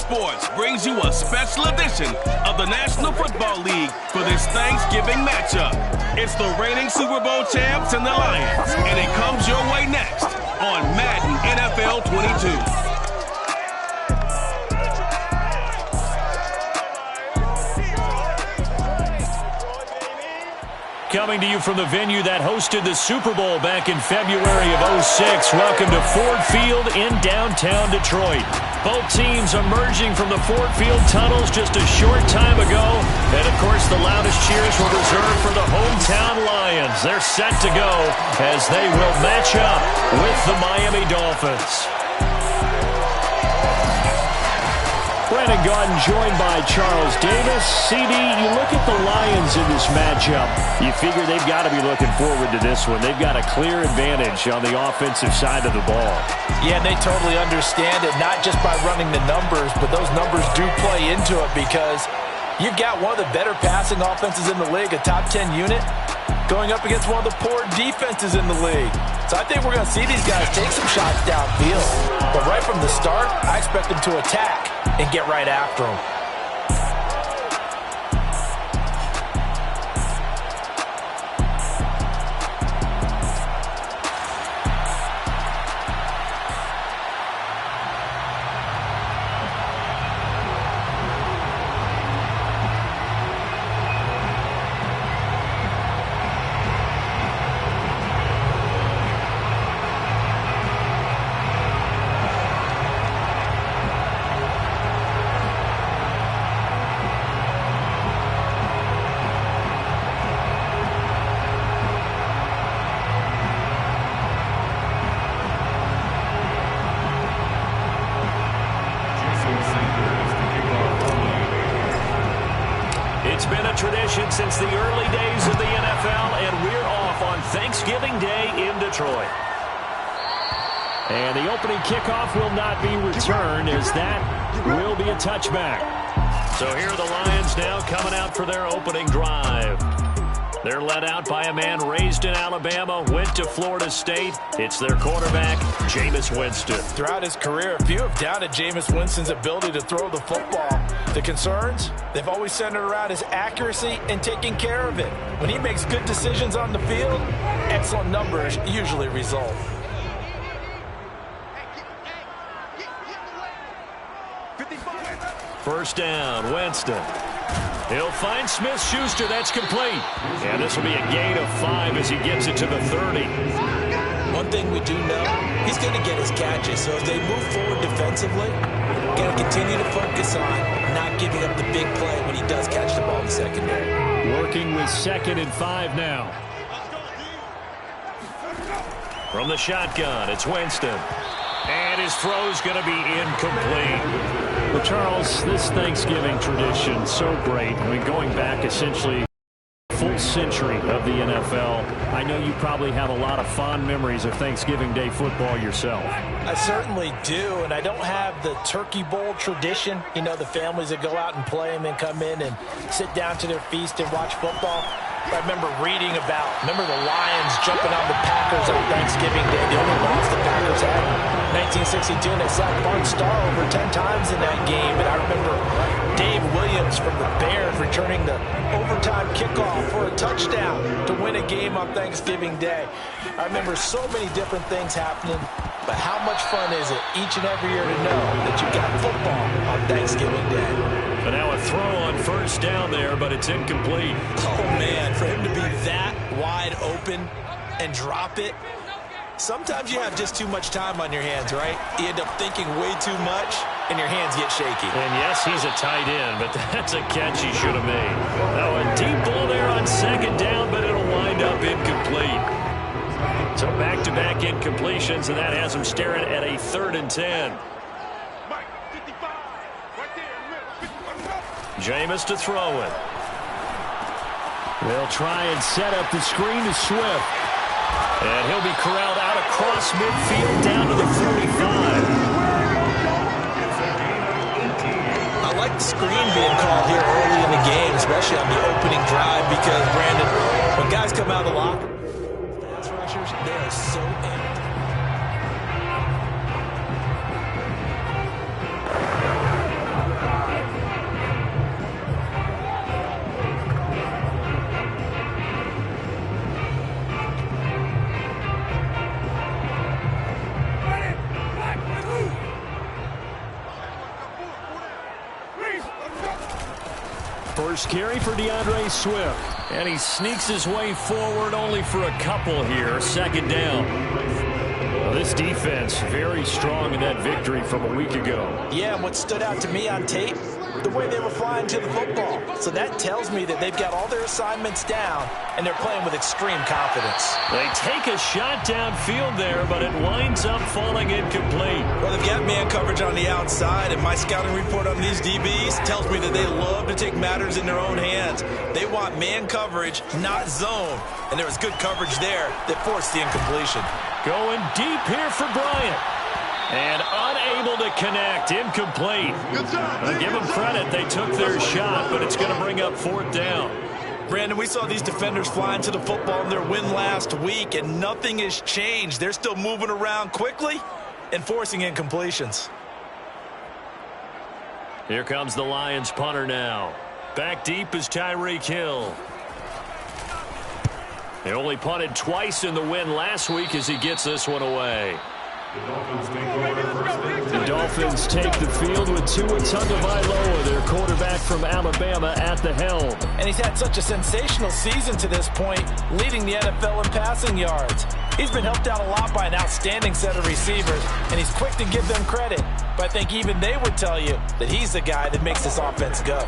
Sports brings you a special edition of the National Football League for this Thanksgiving matchup. It's the reigning Super Bowl champs and the Lions, and it comes your way next on Madden NFL 22. Coming to you from the venue that hosted the Super Bowl back in February of '06. Welcome to Ford Field in downtown Detroit. Both teams emerging from the Ford Field tunnels just a short time ago. And, of course, the loudest cheers were reserved for the hometown Lions. They're set to go as they will match up with the Miami Dolphins. Brandon Gaudin joined by Charles Davis. CD, you look at the Lions in this matchup. You figure they've got to be looking forward to this one. They've got a clear advantage on the offensive side of the ball. Yeah, and they totally understand it, not just by running the numbers, but those numbers do play into it because you've got one of the better passing offenses in the league, a top 10 unit, going up against one of the poor defenses in the league. So I think we're going to see these guys take some shots downfield. But right from the start, I expect them to attack and get right after them. It's been a tradition since the early days of the NFL, and we're off on Thanksgiving Day in Detroit. And the opening kickoff will not be returned, as that will be a touchback. So here are the Lions now coming out for their opening drive. They're led out by a man raised in Alabama, went to Florida State. It's their quarterback, Jameis Winston. Throughout his career, few have doubted Jameis Winston's ability to throw the football. The concerns, they've always centered around his accuracy and taking care of it. When he makes good decisions on the field, excellent numbers usually result. First down, Winston. He'll find Smith-Schuster. That's complete. And this will be a gain of 5 as he gets it to the 30. One thing we do know, he's going to get his catches. So as they move forward defensively, got to continue to focus on not giving up the big play when he does catch the ball in the secondary. Working with 2nd and 5 now. From the shotgun, it's Winston. And his throw's going to be incomplete. Well, Charles, this Thanksgiving tradition, so great. I mean, going back essentially a full century of the NFL. I know you probably have a lot of fond memories of Thanksgiving Day football yourself. I certainly do, and I don't have the Turkey Bowl tradition. You know, the families that go out and play and then come in and sit down to their feast and watch football. I remember reading about, the Lions jumping on the Packers on Thanksgiving Day. The only loss the Packers had in 1962, and they sacked Bart Starr over 10 times in that game. And I remember Dave Williams from the Bears returning the overtime kickoff for a touchdown to win a game on Thanksgiving Day. I remember so many different things happening, but how much fun is it each and every year to know that you got football on Thanksgiving Day? But now a throw on first down there, but it's incomplete. Oh, man, for him to be that wide open and drop it. Sometimes you have just too much time on your hands, right? You end up thinking way too much, and your hands get shaky. And yes, he's a tight end, but that's a catch he should have made. Now a deep ball there on 2nd down, but it'll wind up incomplete. So back-to-back incompletions, and that has him staring at a 3rd and 10. Jameis to throw it. They'll try and set up the screen to Swift. And he'll be corralled out across midfield down to the 45. I like the screen being called here early in the game, especially on the opening drive, because, Brandon, when guys come out of the locker, pass rushers, they are so amped. first carry for DeAndre Swift. And he sneaks his way forward only for a couple here. Second down. Well, this defense very strong in that victory from a week ago. Yeah, and what stood out to me on tape, the way they were flying to the football. So that tells me that they've got all their assignments down, and they're playing with extreme confidence. They take a shot downfield there, but it winds up falling incomplete. Well, they've got man coverage on the outside, and my scouting report on these DBs tells me that they love to take matters in their own hands. They want man coverage, not zone. And there was good coverage there that forced the incompletion. Going deep here for Bryant. And unable to connect. Incomplete. Give them credit. They took their shot, but it's going to bring up fourth down. Brandon, we saw these defenders flying to the football in their win last week, and nothing has changed. They're still moving around quickly and forcing incompletions. Here comes the Lions punter now. Back deep is Tyreek Hill. They only punted twice in the win last week as he gets this one away. The Dolphins take the field with Tua Tagovailoa, their quarterback from Alabama, at the helm. And he's had such a sensational season to this point, leading the NFL in passing yards. He's been helped out a lot by an outstanding set of receivers, and he's quick to give them credit. But I think even they would tell you that he's the guy that makes this offense go.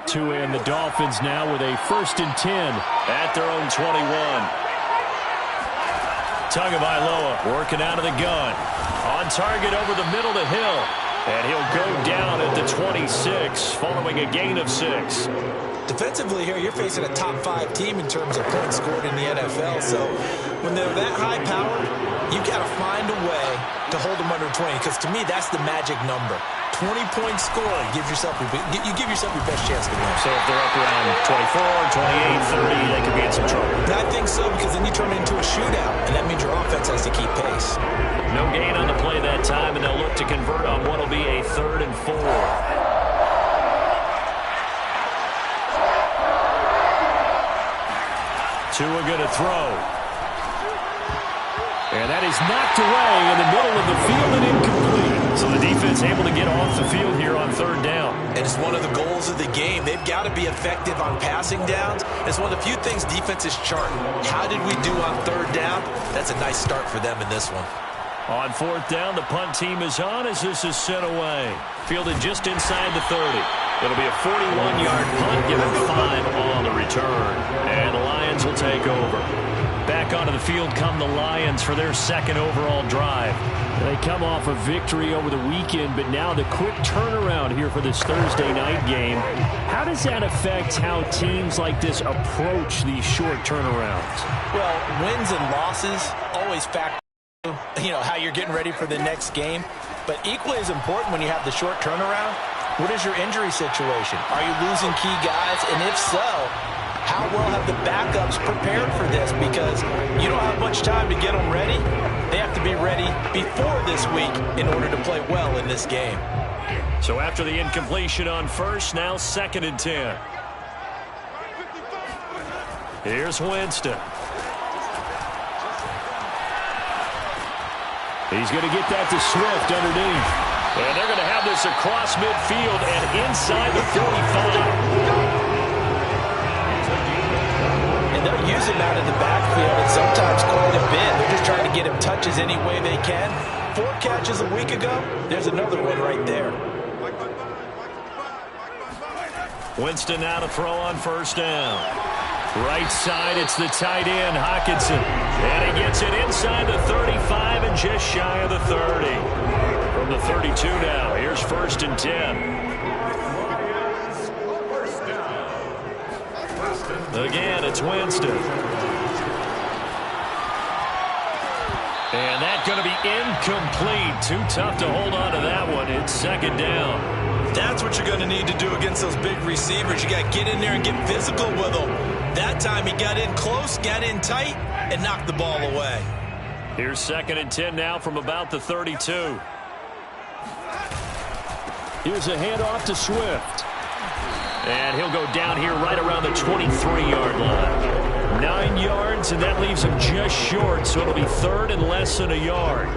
Tua and the Dolphins now with a 1st and 10 at their own 21. Tagovailoa working out of the gun. On target over the middle to Hill. And he'll go down at the 26 following a gain of 6. Defensively here, you're facing a top 5 team in terms of points scored in the NFL. So when they're that high powered, you've got to find a way to hold them under 20. Because to me, that's the magic number. 20-point score, you give yourself your best chance to win. So if they're up around 24, 28, 30, they could be in some trouble. I think so, because then you turn it into a shootout, and that means your offense has to keep pace. No gain on the play that time, and they'll look to convert on what will be a 3rd and 4. Tua going to throw. And that is knocked away in the middle of the field and incomplete. So the defense able to get off the field here on 3rd down. And it's one of the goals of the game. They've got to be effective on passing downs. It's one of the few things defenses chart. How did we do on 3rd down? That's a nice start for them in this one. On 4th down, the punt team is on as this is sent away. Fielded just inside the 30. It'll be a 41-yard punt, given 5 on the return. And the Lions will take over. Back onto the field come the Lions for their 2nd overall drive. They come off a victory over the weekend, but now the quick turnaround here for this Thursday night game. How does that affect how teams like this approach these short turnarounds? Well, wins and losses always factor into, how you're getting ready for the next game. But equally as important when you have the short turnaround, what is your injury situation? Are you losing key guys? And if so, how well have the backups prepared for this? Because you don't have much time to get them ready. They have to be ready before this week in order to play well in this game. So after the incompletion on 1st, now 2nd and 10. Here's Winston. He's going to get that to Swift underneath. And they're going to have this across midfield and inside the 45. They'll use him out of the backfield, and sometimes quite a bit. They're just trying to get him touches any way they can. 4 catches a week ago. There's another one right there. Winston now to throw on 1st down. Right side, it's the tight end, Hockenson. And he gets it inside the 35 and just shy of the 30. From the 32 now, here's 1st and 10. Again, it's Winston. And that's going to be incomplete. Too tough to hold on to that one. It's 2nd down. That's what you're going to need to do against those big receivers. You got to get in there and get physical with them. That time he got in close, got in tight, and knocked the ball away. Here's 2nd and 10 now from about the 32. Here's a handoff to Swift. And he'll go down here right around the 23-yard line. 9 yards, and that leaves him just short, so it'll be third and less than a yard.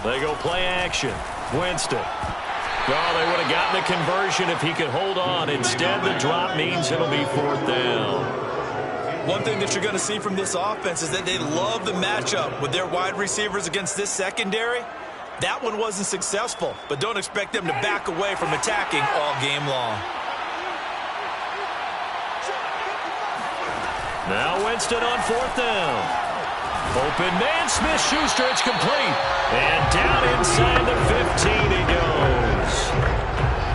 They go play action. Winston. Oh, they would have gotten the conversion if he could hold on. Instead, the drop means it'll be fourth down. One thing that you're going to see from this offense is that they love the matchup with their wide receivers against this secondary. That one wasn't successful, but don't expect them to back away from attacking all game long. Now Winston on fourth down. Open man, Smith-Schuster, it's complete. And down inside the 15 he goes.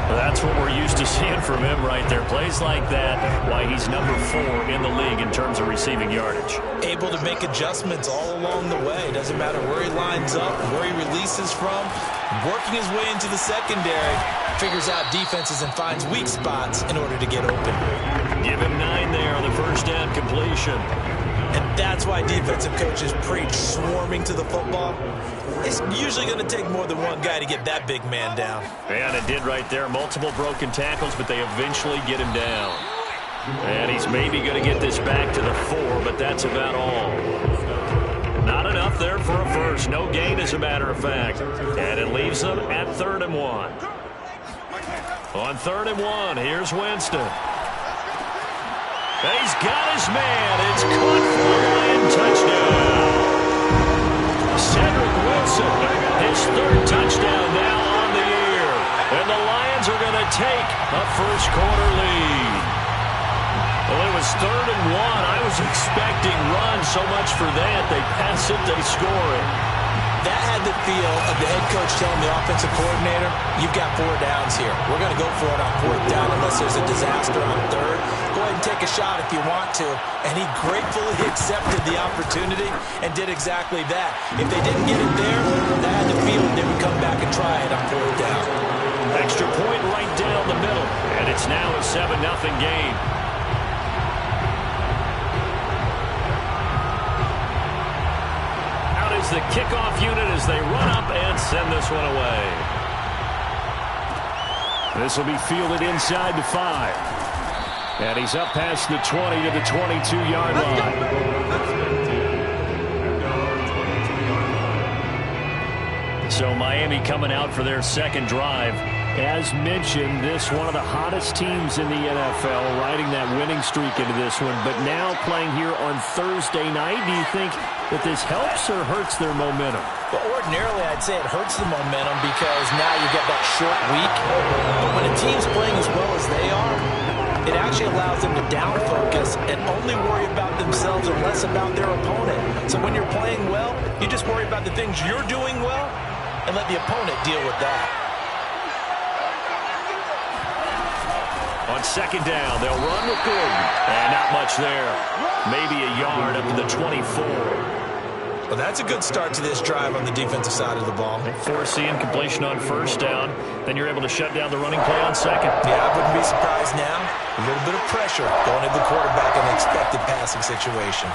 Well, that's what we're used to seeing from him right there. Plays like that, why he's number 4 in the league in terms of receiving yardage. Able to make adjustments all along the way. Doesn't matter where he lines up, where he releases from. Working his way into the secondary, figures out defenses and finds weak spots in order to get open. Give him 9 there on the first down completion. And that's why defensive coaches preach swarming to the football. It's usually going to take more than one guy to get that big man down. And it did right there. Multiple broken tackles, but they eventually get him down. And he's maybe going to get this back to the 4, but that's about all. Not enough there for a first. No gain, as a matter of fact. And it leaves them at 3rd and 1. On 3rd and 1, here's Winston. He's got his man. It's caught for a Lion touchdown. Cedric Wilson, his 3rd touchdown now on the year. And the Lions are going to take a first-quarter lead. Well, it was 3rd and 1. I was expecting run so much for that. They pass it, they score it. That had the feel of the head coach telling the offensive coordinator, you've got 4 downs here. We're going to go for it on 4th down unless there's a disaster on 3rd. Go ahead and take a shot if you want to. And he gratefully accepted the opportunity and did exactly that. If they didn't get it there, that had the feel they would come back and try it on 4th down. Extra point right down the middle. And it's now a 7-0 game. The kickoff unit as they run up and send this one away. This will be fielded inside the 5. And he's up past the 20 to the 22-yard line. So Miami coming out for their second drive. As mentioned, this one of the hottest teams in the NFL, riding that winning streak into this one, but now playing here on Thursday night. Do you think that this helps or hurts their momentum? Well, ordinarily, I'd say it hurts the momentum because now you get that short week. But when a team's playing as well as they are, it actually allows them to down focus and only worry about themselves and less about their opponent. So when you're playing well, you just worry about the things you're doing well and let the opponent deal with that. On second down, they'll run with Gordon. And not much there. Maybe a yard up to the 24. Well, that's a good start to this drive on the defensive side of the ball. Forcing completion on first down. Then you're able to shut down the running play on second. Yeah, I wouldn't be surprised now. A little bit of pressure going to the quarterback in an expected passing situation.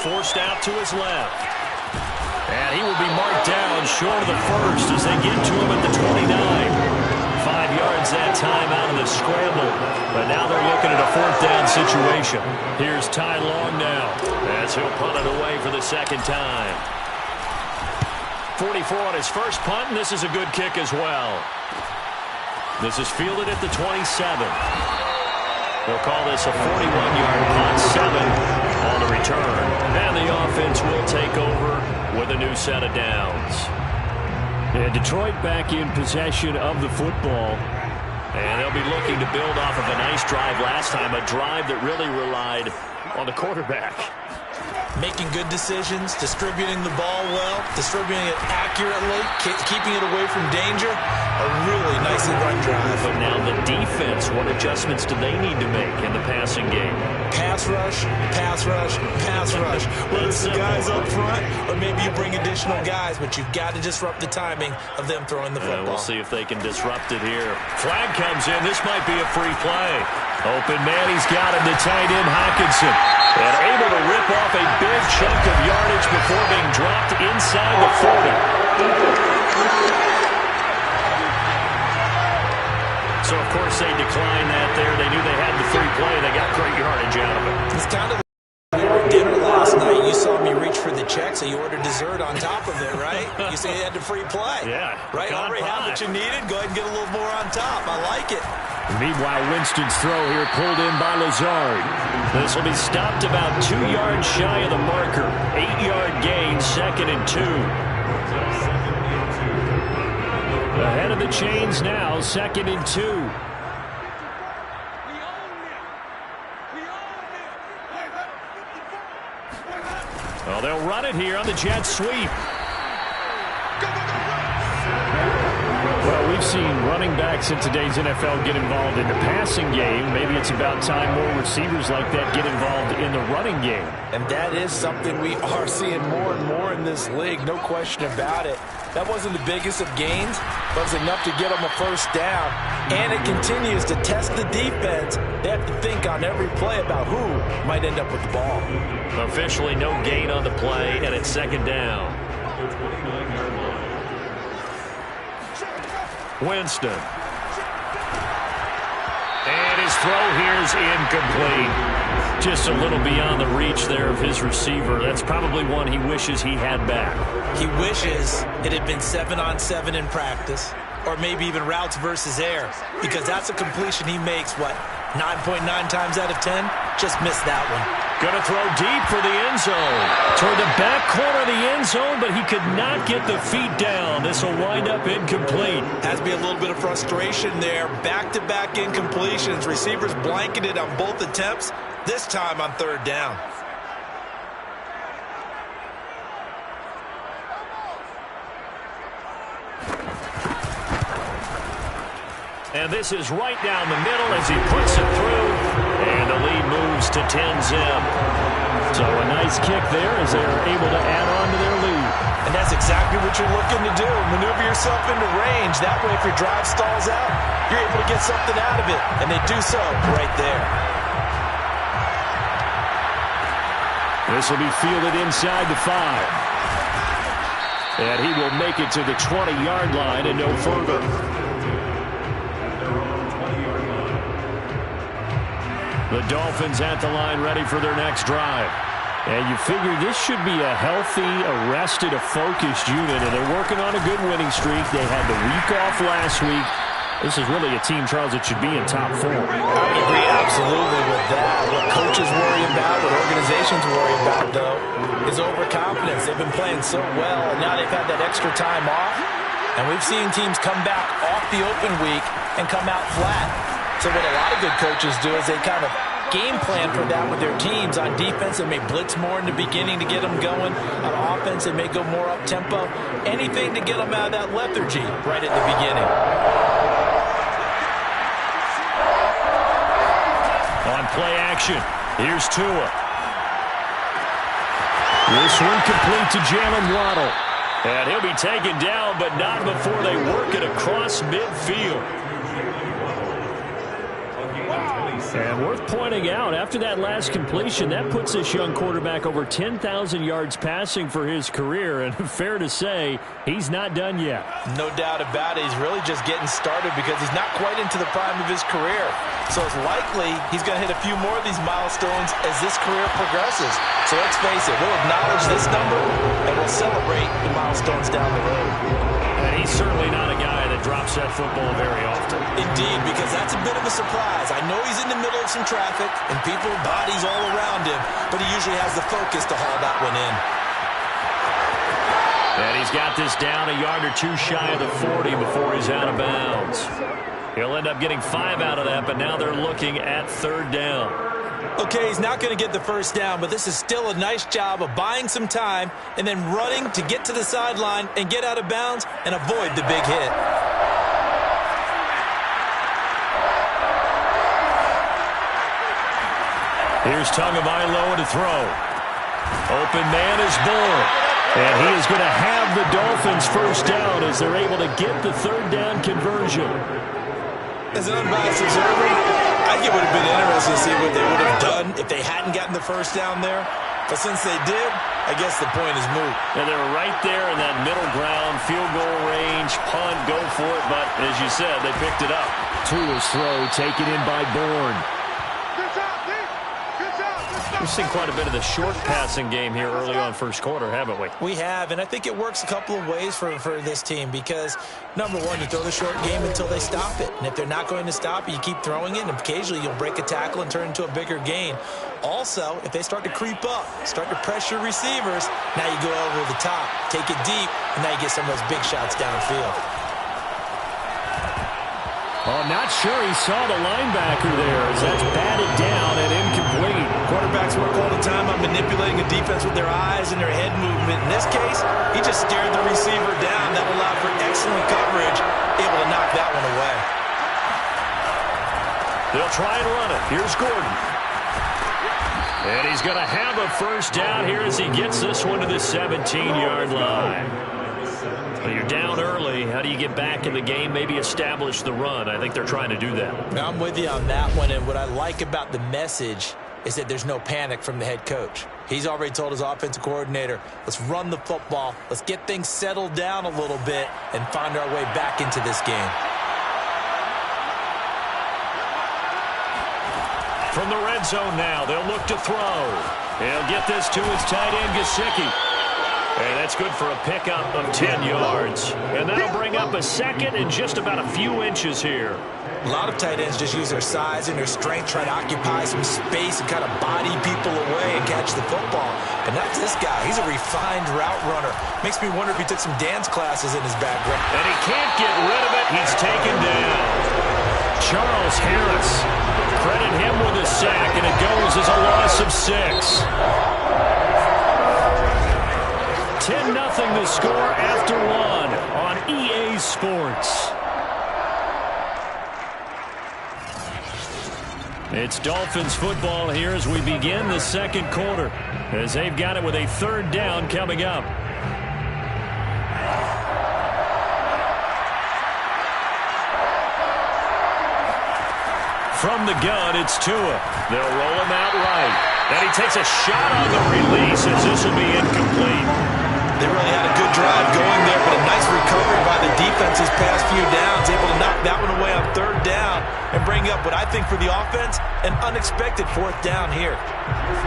Forced out to his left. And he will be marked down short of the first as they get to him at the 29. 5 yards that time out of the scramble. But now they're looking at a 4th down situation. Here's Ty Long now as he'll punt it away for the second time. 44 on his first punt, and this is a good kick as well. This is fielded at the 27. They'll call this a 41-yard punt, 7 on the return. And the offense will take over with a new set of downs. And Detroit back in possession of the football. And they'll be looking to build off of a nice drive last time, a drive that really relied on the quarterback. Making good decisions, distributing the ball well, distributing it accurately, keeping it away from danger. A really nicely run drive. But now the defense, what adjustments do they need to make in the passing game? Pass rush, pass rush, pass rush. Whether it's the guys up front or maybe you bring additional guys, but you've got to disrupt the timing of them throwing the football. We'll see if they can disrupt it here. Flag comes in. This might be a free play. Open man, he's got him, the tight end Hockenson. And able to rip off a big chunk of yardage before being dropped inside the 40. So, of course, they declined that there. They knew they had the free play. They got great yardage out of it. It's kind of like we were at dinner last night. You saw me reach for the check, so you ordered dessert on top of it, right? You said you had the free play. Yeah. Right? Already have what you needed. Go ahead and get a little more on top. I like it. Meanwhile, Winston's throw here pulled in by Lazard. This will be stopped about 2 yards shy of the marker. 8-yard gain, 2nd and 2. Ahead of the chains now, 2nd and 2. Well, they'll run it here on the jet sweep. Well, we've seen running backs in today's NFL get involved in the passing game. Maybe it's about time more receivers like that get involved in the running game. And that is something we are seeing more and more in this league, no question about it. That wasn't the biggest of gains, but it's enough to get them a first down. And it continues to test the defense. They have to think on every play about who might end up with the ball. Officially no gain on the play, and it's 2nd down. Winston. And his throw here is incomplete. Just a little beyond the reach there of his receiver. That's probably one he wishes he had back. He wishes it had been 7-on-7 in practice, or maybe even routes versus air, because that's a completion he makes, 9.9 times out of 10? Just missed that one. Going to throw deep for the end zone. Toward the back corner of the end zone, but he could not get the feet down. This will wind up incomplete. Has to be a little bit of frustration there. Back-to-back incompletions. Receivers blanketed on both attempts, this time on 3rd down. And this is right down the middle as he puts it through. And the lead moves to 10-zip. So a nice kick there as they're able to add on to their lead. And that's exactly what you're looking to do. Maneuver yourself into range. That way, if your drive stalls out, you're able to get something out of it. And they do so right there. This will be fielded inside the 5. And he will make it to the 20-yard line and no further. The Dolphins at the line ready for their next drive. And you figure this should be a healthy, arrested, a focused unit. And they're working on a good winning streak. They had the week off last week. This is really a team, Charles, that should be in top 4. I would agree absolutely with that. What coaches worry about, what organizations worry about, though, is overconfidence. They've been playing so well, and now they've had that extra time off. And we've seen teams come back off the open week and come out flat. So what a lot of good coaches do is they kind of game plan for that with their teams. On defense, they may blitz more in the beginning to get them going. On offense, they may go more up-tempo. Anything to get them out of that lethargy right at the beginning. On play action, here's Tua. This one complete to Jalen Waddle. And he'll be taken down, but not before they work it across midfield. And worth pointing out, after that last completion, that puts this young quarterback over 10,000 yards passing for his career. And fair to say, he's not done yet. No doubt about it. He's really just getting started because he's not quite into the prime of his career. So it's likely he's going to hit a few more of these milestones as this career progresses. So let's face it, we'll acknowledge this number and we'll celebrate the milestones down the road. And he's certainly not a guy that drops that football very often. Indeed, because that's a bit of a surprise. I know he's in the middle of some traffic and people, bodies all around him, but he usually has the focus to haul that one in. And he's got this down a yard or two shy of the 40 before he's out of bounds. He'll end up getting 5 out of that, but now they're looking at 3rd down. Okay, he's not going to get the first down, but this is still a nice job of buying some time and then running to get to the sideline and get out of bounds and avoid the big hit. Here's Tagovailoa to throw. Open man is Bull. And he is going to have the Dolphins first down as they're able to get the 3rd down conversion. As an unbiased observer, I think it would have been interesting to see what they would have done if they hadn't gotten the first down there. But since they did, I guess the point is moot. And they were right there in that middle ground, field goal range, punt, go for it. But as you said, they picked it up. Tua's throw taken in by Bourne. We've seen quite a bit of the short passing game here early on first quarter, haven't we? We have, and I think it works a couple of ways for this team because, number one, you throw the short game until they stop it. And if they're not going to stop it, you keep throwing it, and occasionally you'll break a tackle and turn it into a bigger gain. Also, if they start to creep up, start to pressure receivers, now you go over the top, take it deep, and now you get some of those big shots downfield. Oh, not sure he saw the linebacker there as that's batted down and incomplete. Quarterbacks work all the time on manipulating a defense with their eyes and their head movement. In this case, he just stared the receiver down. That allowed for excellent coverage, able to knock that one away. They'll try and run it. Here's Gordon. And he's going to have a first down here as he gets this one to the 17-yard line. Well, you're down early. How do you get back in the game, maybe establish the run? I think they're trying to do that. Now, I'm with you on that one, and what I like about the message is that there's no panic from the head coach. He's already told his offensive coordinator, let's run the football, let's get things settled down a little bit and find our way back into this game. From the red zone now, they'll look to throw. He'll get this to his tight end, Gesicki. And that's good for a pickup of 10 yards. And that'll bring up a second and just about a few inches here. A lot of tight ends just use their size and their strength, try to occupy some space and kind of body people away and catch the football. And that's this guy. He's a refined route runner. Makes me wonder if he took some dance classes in his background. And he can't get rid of it. He's taken down. Charles Harris. Credit him with a sack, and it goes as a loss of 6. 10-0 the score after 1 on EA Sports. It's Dolphins football here as we begin the second quarter, as they've got it with a third down coming up. From the gun, it's Tua. They'll roll him out right. And he takes a shot on the release as this will be incomplete. They really had a good drive going there, but a nice recovery by the defense these past few downs, able to knock that one away on third down and bring up what I think for the offense, an unexpected fourth down here.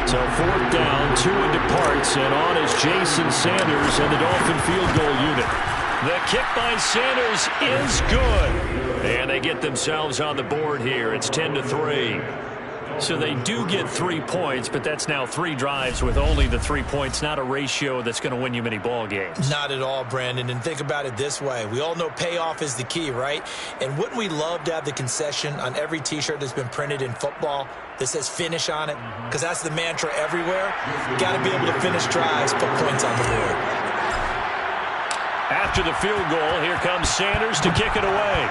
So fourth down, Tua departs, and on is Jason Sanders and the Dolphin field goal unit. The kick by Sanders is good. And they get themselves on the board here. It's 10-3. So they do get 3 points, but that's now 3 drives with only the 3 points, not a ratio that's going to win you many ball games. Not at all, Brandon. And think about it this way. We all know payoff is the key, right? And wouldn't we love to have the concession on every T-shirt that's been printed in football that says finish on it? Because that's the mantra everywhere. Got to be able to finish drives, put points on the board. After the field goal, here comes Sanders to kick it away.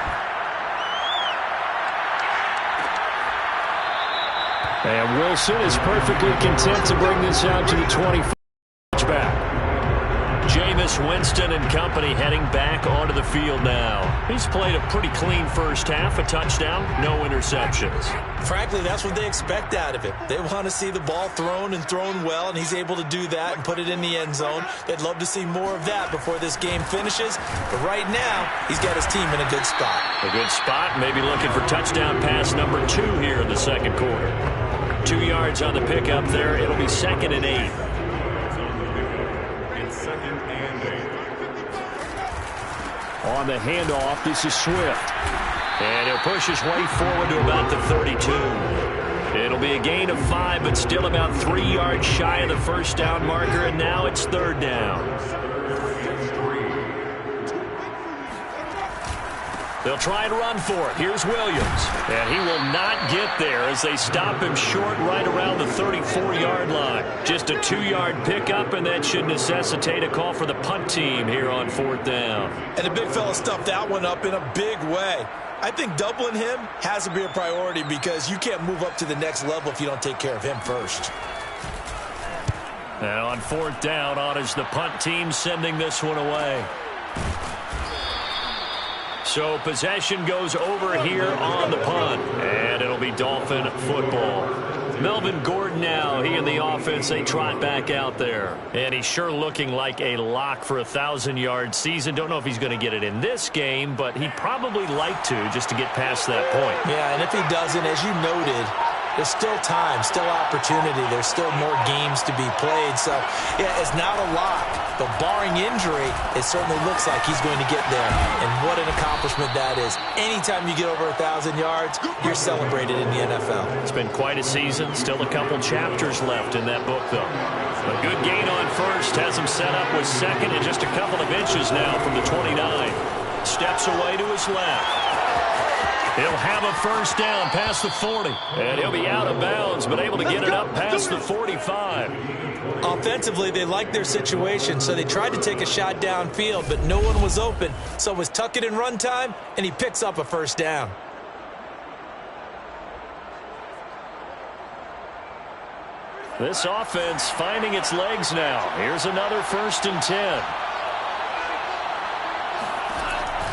And Wilson is perfectly content to bring this out to the 25 back. Jameis Winston and company heading back onto the field now. He's played a pretty clean first half, a touchdown, no interceptions. Frankly, that's what they expect out of it. They want to see the ball thrown and thrown well, and he's able to do that and put it in the end zone. They'd love to see more of that before this game finishes. But right now, he's got his team in a good spot. A good spot, maybe looking for touchdown pass number 2 here in the second quarter. 2 yards on the pickup there. It'll be 2nd and 8. On the handoff, this is Swift. And he'll push his way forward to about the 32. It'll be a gain of 5, but still about 3 yards shy of the first down marker, and now it's third down. They'll try and run for it. Here's Williams. And he will not get there as they stop him short right around the 34-yard line. Just a 2-yard pickup, and that should necessitate a call for the punt team here on fourth down. And the big fella stuffed that one up in a big way. I think doubling him has to be a priority because you can't move up to the next level if you don't take care of him first. And on fourth down, on is the punt team sending this one away. So possession goes over here on the punt, and it'll be Dolphin football. Melvin Gordon now, he and the offense, they trot back out there. And he's sure looking like a lock for a 1,000-yard season. Don't know if he's going to get it in this game, but he'd probably like to just to get past that point. Yeah, and if he doesn't, as you noted, there's still time, still opportunity. There's still more games to be played. So, yeah, it's not a lock. But barring injury, it certainly looks like he's going to get there. And what an accomplishment that is. Anytime you get over 1,000 yards, you're celebrated in the NFL. It's been quite a season. Still a couple chapters left in that book, though. A good gain on first has him set up with second and just a couple of inches now from the 29. Steps away to his left. He'll have a first down past the 40. And he'll be out of bounds, but able to get it up past the 45. Offensively, they liked their situation, so they tried to take a shot downfield, but no one was open. So it was tuck it in run time, and he picks up a first down. This offense finding its legs now. Here's another 1st and 10.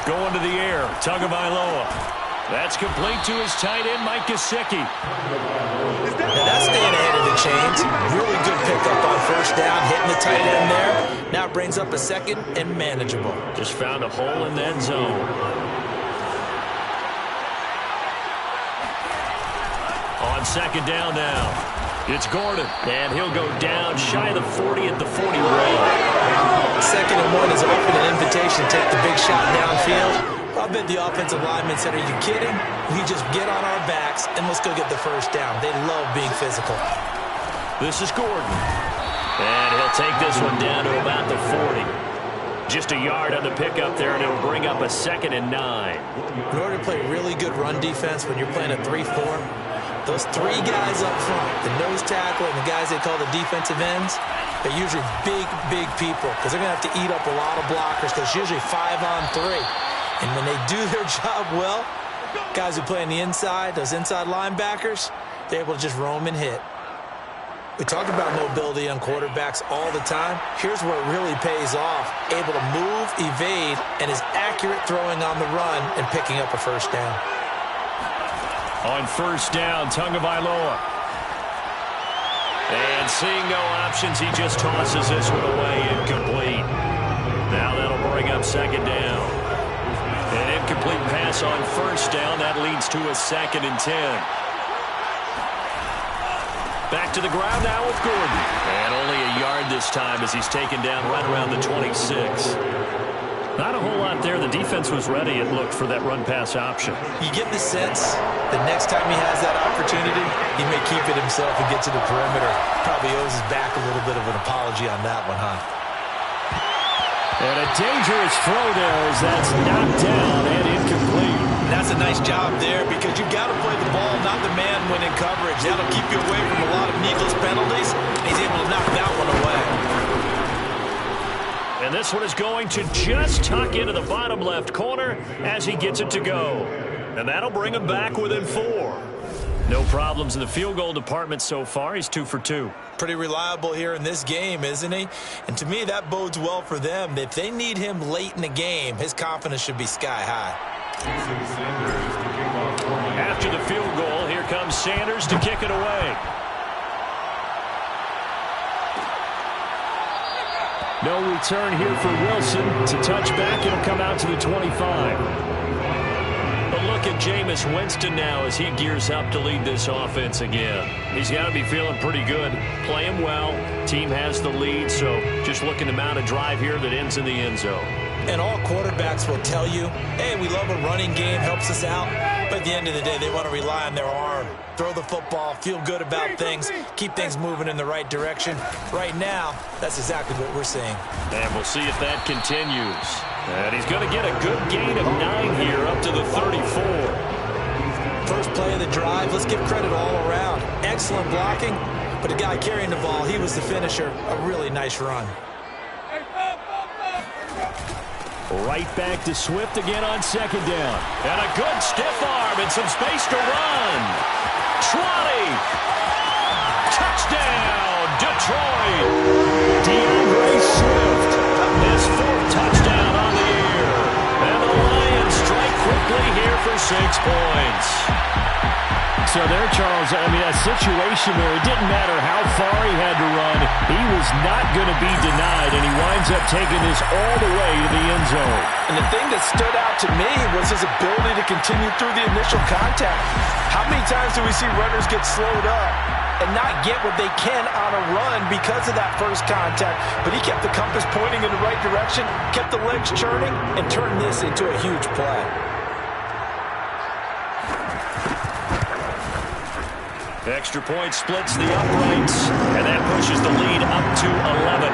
Going to the air, Tagovailoa. That's complete to his tight end, Mike Gesicki. Now that's staying ahead of the chains. Really good pickup on first down, hitting the tight end there. Now brings up a second and manageable. Just found a hole in that zone. On second down now, it's Gordon. And he'll go down shy of the 40 at the 40-yard. Second and 1 is often an invitation to take the big shot downfield. I bet the offensive linemen said, are you kidding? We just get on our backs and let's go get the first down. They love being physical. This is Gordon. And he'll take this one down to about the 40. Just a yard on the pickup there, and it'll bring up a 2nd and 9. In order to play really good run defense when you're playing a 3-4, those 3 guys up front, the nose tackle and the guys they call the defensive ends, they're usually big people because they're going to have to eat up a lot of blockers because it's usually 5 on 3. And when they do their job well, guys who play on the inside, those inside linebackers, they're able to just roam and hit. We talk about mobility on quarterbacks all the time. Here's where it really pays off. Able to move, evade, and is accurate throwing on the run and picking up a first down. On first down, Tagovailoa. And seeing no options, he just tosses this one away incomplete. Now that'll bring up second down. An incomplete pass on first down. That leads to a 2nd and 10. Back to the ground now with Gordon. And only a yard this time as he's taken down right around the 26. Not a whole lot there. The defense was ready, it looked, for that run-pass option. You get the sense that next time he has that opportunity, he may keep it himself and get to the perimeter. Probably owes his back a little bit of an apology on that one, huh? And a dangerous throw there as that's knocked down and incomplete. That's a nice job there because you've got to play the ball, not the man when in coverage. That'll keep you away from a lot of needless penalties. He's able to knock that one away. And this one is going to just tuck into the bottom left corner as he gets it to go. And that'll bring him back within 4. No problems in the field goal department so far. He's 2 for 2. Pretty reliable here in this game, isn't he? And to me, that bodes well for them. If they need him late in the game, his confidence should be sky high. After the field goal, here comes Sanders to kick it away. No return here for Wilson. To touch back, it'll come out to the 25. But look at Jameis Winston now as he gears up to lead this offense again. He's got to be feeling pretty good. Playing well. Team has the lead, so just looking to mount a drive here that ends in the end zone. And all quarterbacks will tell you, hey, we love a running game, helps us out. But at the end of the day, they want to rely on their arm. Throw the football, feel good about things, keep things moving in the right direction. Right now, that's exactly what we're seeing. And we'll see if that continues. And he's going to get a good gain of 9 here up to the 34. First play of the drive, let's give credit all around. Excellent blocking, but the guy carrying the ball, he was the finisher. A really nice run. Right back to Swift again on second down. And a good stiff arm and some space to run. 20. Touchdown, Detroit. DeAndre Swift. His 4th touchdown on the year. And the Lions strike quickly here for 6 points. So there, Charles, I mean, a situation where it didn't matter how far he had to run, he was not going to be denied, and he winds up taking this all the way to the end zone. And the thing that stood out to me was his ability to continue through the initial contact. How many times do we see runners get slowed up and not get what they can on a run because of that first contact? But he kept the compass pointing in the right direction, kept the legs churning, and turned this into a huge play. Extra point splits the uprights, and that pushes the lead up to 11.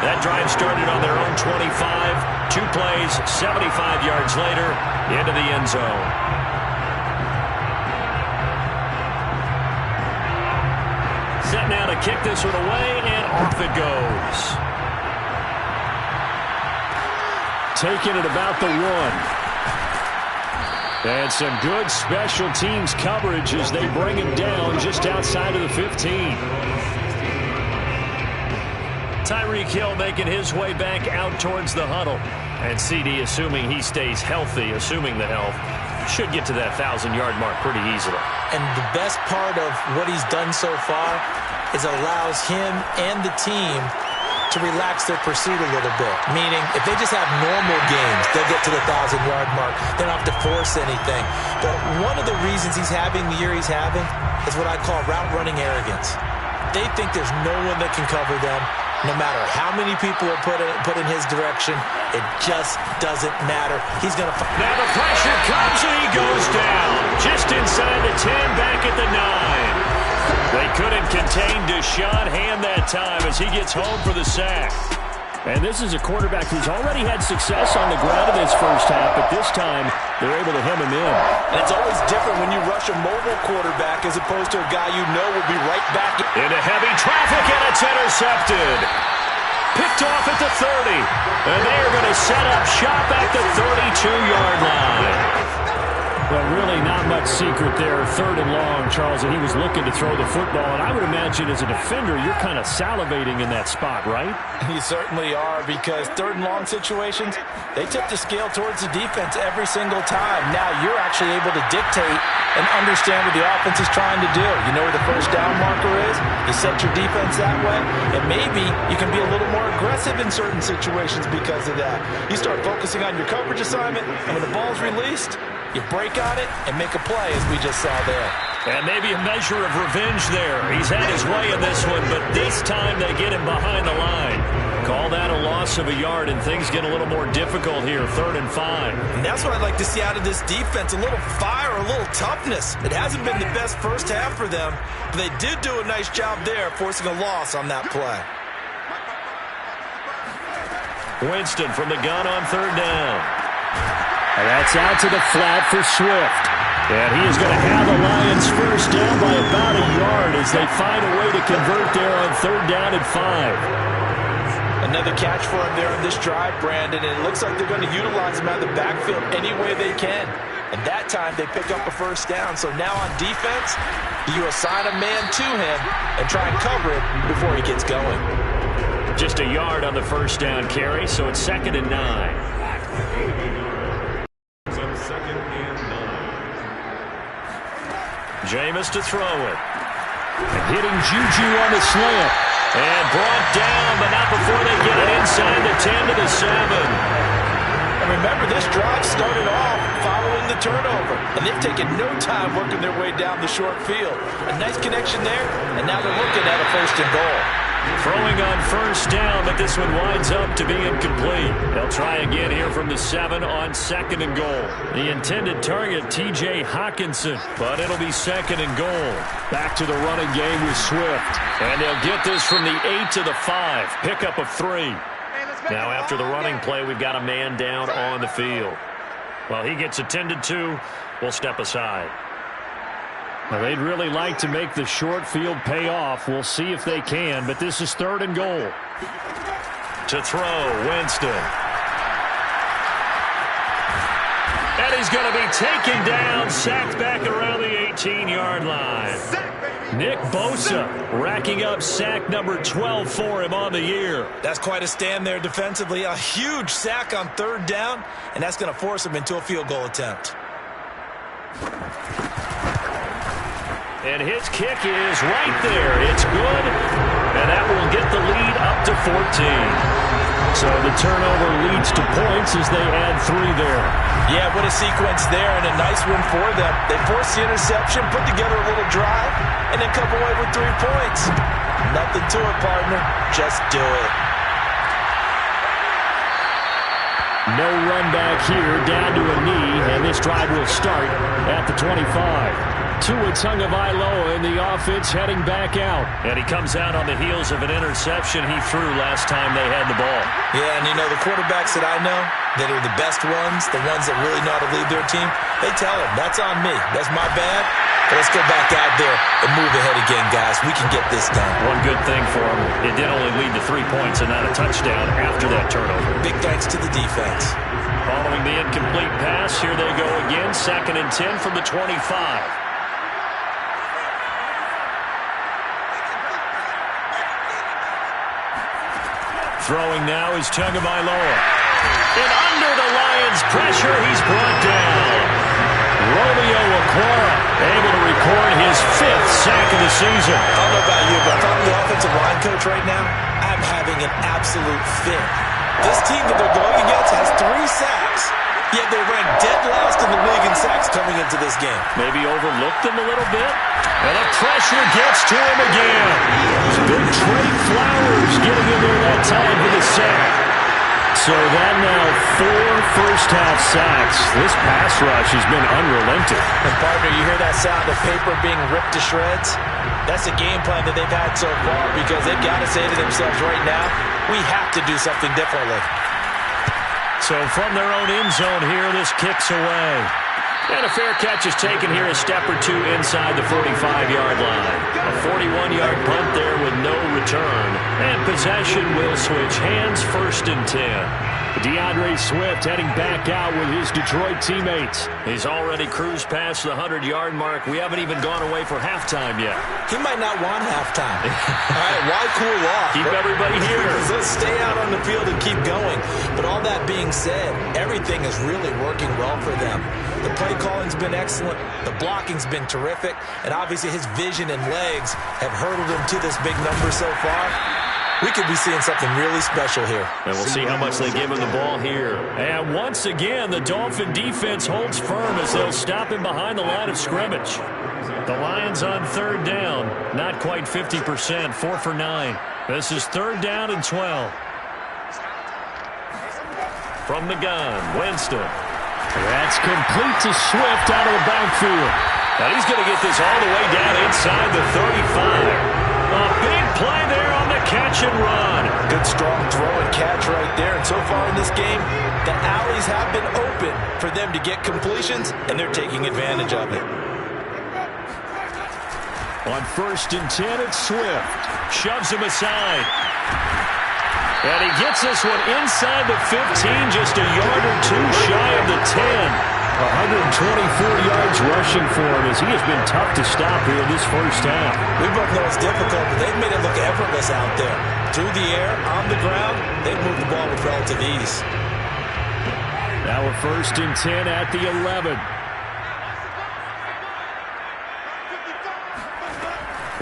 That drive started on their own 25. 2 plays, 75 yards later, into the end zone. Set now to kick this one away, and off it goes. Taking it about the 1. And some good special teams coverage as they bring him down just outside of the 15. Tyreek Hill making his way back out towards the huddle. And CD, assuming he stays healthy, assuming the health, should get to that 1,000-yard mark pretty easily. And the best part of what he's done so far is allows him and the team to relax their pursuit a little bit. Meaning, if they just have normal games, they'll get to the 1,000-yard mark. They don't have to force anything. But one of the reasons he's having the year he's having is what I call route running arrogance. They think there's no one that can cover them. No matter how many people are put in his direction, it just doesn't matter. He's going to... Now the pressure comes and he goes down. Just inside the 10, back at the 9. They couldn't contain Deshaun Hand that time as he gets home for the sack. And this is a quarterback who's already had success on the ground in this first half, but this time they're able to hem him in. And it's always different when you rush a mobile quarterback as opposed to a guy you know will be right back. Into heavy traffic, and it's intercepted. Picked off at the 30. And they're going to set up shop at the 32-yard line. Well, really not much secret there. 3rd and long, Charles, and he was looking to throw the football. And I would imagine as a defender, you're kind of salivating in that spot, right? You certainly are, because 3rd and long situations, they tip the scale towards the defense every single time. Now you're actually able to dictate and understand what the offense is trying to do. You know where the first down marker is. You set your defense that way, and maybe you can be a little more aggressive in certain situations because of that. You start focusing on your coverage assignment, and when the ball's released, you break on it and make a play, as we just saw there. And maybe a measure of revenge there. He's had his way in this one, but this time they get him behind the line. Call that a loss of a yard, and things get a little more difficult here, 3rd and 5. And that's what I'd like to see out of this defense, a little fire, a little toughness. It hasn't been the best first half for them, but they did do a nice job there, forcing a loss on that play. Winston from the gun on 3rd down. And that's out to the flat for Swift. And he is going to have the Lions first down by about a yard as they find a way to convert there on 3rd down and 5. Another catch for him there on this drive, Brandon, and it looks like they're going to utilize him out of the backfield any way they can. And that time they pick up a first down. So now on defense, you assign a man to him and try and cover it before he gets going. Just a yard on the first down carry, so it's 2nd and 9. Jameis to throw it. And hitting Juju on the slant. And brought down, but not before they get it inside the 10 to the 7. And remember, this drive started off following the turnover. And they've taken no time working their way down the short field. A nice connection there, and now they're looking at a 1st and goal. Throwing on first down, but this one winds up to be incomplete. They'll try again here from the 7 on 2nd and goal. The intended target, T.J. Hawkinson, but it'll be 2nd and goal. Back to the running game with Swift. And they'll get this from the 8 to the 5. Pickup of 3. Now after the running play, we've got a man down on the field. Well, he gets attended to. We'll step aside. Well, they'd really like to make the short field pay off. We'll see if they can, but this is 3rd and goal. To throw, Winston. And he's going to be taken down, sacked back around the 18-yard line. Nick Bosa racking up sack number 12 for him on the year. That's quite a stand there defensively. A huge sack on 3rd down, and that's going to force him into a field goal attempt. And his kick is right there. It's good, and that will get the lead up to 14. So the turnover leads to points as they add 3 there. Yeah, what a sequence there, and a nice one for them. They forced the interception, put together a little drive, and then come away with 3 points. Nothing to it, partner. Just do it. No run back here, down to a knee, and this drive will start at the 25. Tua Tagovailoa in the offense heading back out. And he comes out on the heels of an interception he threw last time they had the ball. Yeah, and you know, the quarterbacks that I know that are the best ones, the ones that really know how to lead their team, they tell them, that's on me. That's my bad. But let's go back out there and move ahead again, guys. We can get this done. One good thing for him, it did only lead to 3 points and not a touchdown after that turnover. Big thanks to the defense. Following the incomplete pass, here they go again. 2nd and 10 from the 25. Throwing now is Tagovailoa. And under the Lions' pressure, he's brought down. Romeo Okwara able to record his 5th sack of the season. I don't know about you, but if I'm the offensive line coach right now, I'm having an absolute fit. This team that they're going against has 3 sacks, yet they're ranked dead last in the league in sacks coming into this game. Maybe overlooked them a little bit. And the pressure gets to him again. It's big Trey Flowers getting in there that time for the sack. So that now 4 first-half sacks. This pass rush has been unrelenting. And partner, you hear that sound of paper being ripped to shreds? That's the game plan that they've had so far because they've got to say to themselves right now, we have to do something differently. So from their own end zone here, this kicks away. And a fair catch is taken here a step or 2 inside the 45-yard line. A 41-yard punt there with no return. And possession will switch hands, 1st and 10. DeAndre Swift heading back out with his Detroit teammates. He's already cruised past the 100-yard mark. We haven't even gone away for halftime yet. He might not want halftime. All right, why cool off? Keep everybody here. Let's stay out on the field and keep going. But all that being said, everything is really working well for them. The play calling's been excellent. The blocking's been terrific. And obviously his vision and legs have hurdled him to this big number so far. We could be seeing something really special here. And we'll see how much they give him the ball here. And once again, the Dolphin defense holds firm as they'll stop him behind the line of scrimmage. The Lions on 3rd down. Not quite 50%, 4 for 9. This is 3rd down and 12. From the gun, Winston. That's complete to Swift out of the backfield. Now he's going to get this all the way down inside the 35. A big play there on the catch and run. Good strong throw and catch right there. And so far in this game, the alleys have been open for them to get completions, and they're taking advantage of it. On 1st and 10, it's Swift. Shoves him aside. And he gets this one inside the 15, just a yard or 2 shy of the 10. 124 yards rushing for him as he has been tough to stop here in this first half. We both know it's difficult, but they've made it look effortless out there. Through the air, on the ground, they've moved the ball with relative ease. Now a 1st and 10 at the 11.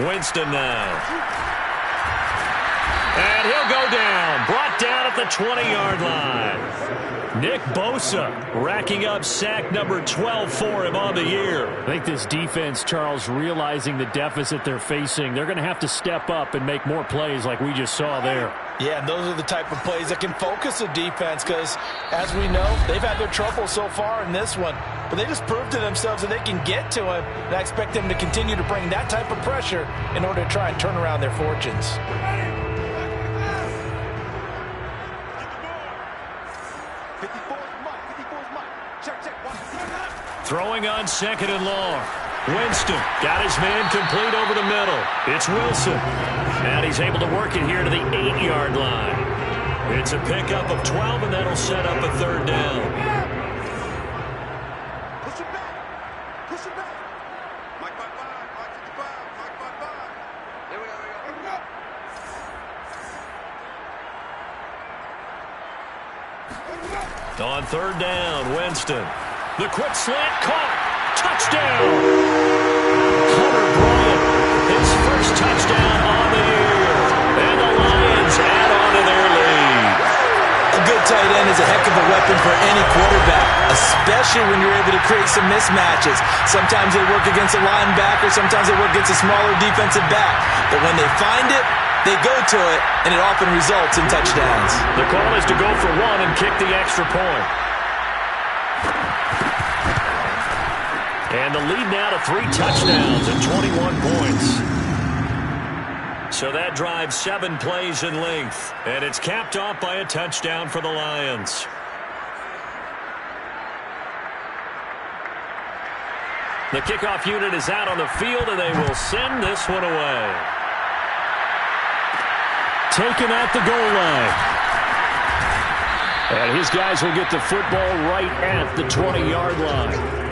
Winston now. And he'll go down. Brought down at the 20-yard line. Nick Bosa racking up sack number 12 for him on the year. I think this defense, Charles, realizing the deficit they're facing, they're going to have to step up and make more plays like we just saw there. Yeah, and those are the type of plays that can focus the defense because, as we know, they've had their trouble so far in this one. But they just proved to themselves that they can get to him, and I expect them to continue to bring that type of pressure in order to try and turn around their fortunes. Throwing on 2nd and long. Winston got his man complete over the middle. It's Wilson. And he's able to work it here to the 8-yard line. It's a pickup of 12, and that'll set up a 3rd down. Push it back. Push it back. Mike 55. Mike 55. Mike 55. Here we go. On 3rd down, Winston. The quick slant caught. Touchdown. Hunter especially when you're able to create some mismatches. Sometimes they work against a linebacker, sometimes they work against a smaller defensive back. But when they find it, they go to it, and it often results in touchdowns. The call is to go for one and kick the extra point. And the lead now to 3 touchdowns and 21 points. So that drives 7 plays in length. And it's capped off by a touchdown for the Lions. The kickoff unit is out on the field, and they will send this one away. Taken at the goal line. And his guys will get the football right at the 20-yard line.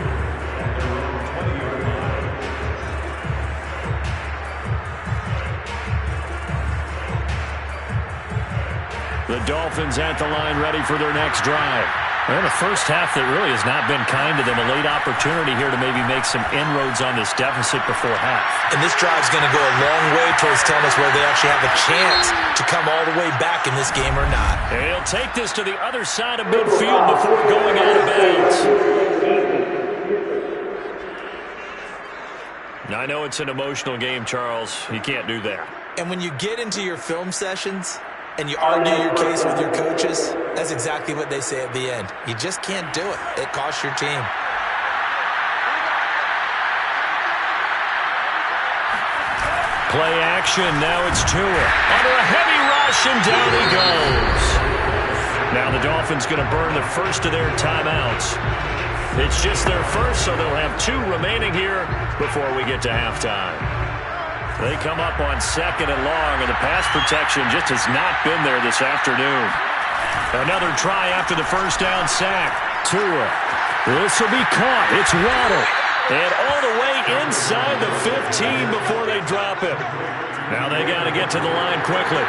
The Dolphins at the line, ready for their next drive. Well, the first half that really has not been kind to them. A late opportunity here to maybe make some inroads on this deficit before half. And this drive's going to go a long way towards telling us whether they actually have a chance to come all the way back in this game or not. And he'll take this to the other side of midfield before going out of bounds. I know it's an emotional game, Charles. You can't do that. And when you get into your film sessions and you argue your case with your coaches, that's exactly what they say at the end. You just can't do it. It costs your team. Play action. Now it's Tua. Under a heavy rush, and down he goes. Now the Dolphins going to burn the first of their timeouts. It's just their first, so they'll have 2 remaining here before we get to halftime. They come up on 2nd and long, and the pass protection just has not been there this afternoon. Another try after the first down sack. Tua. This will be caught. It's Waddle. And all the way inside the 15 before they drop him. Now they got to get to the line quickly.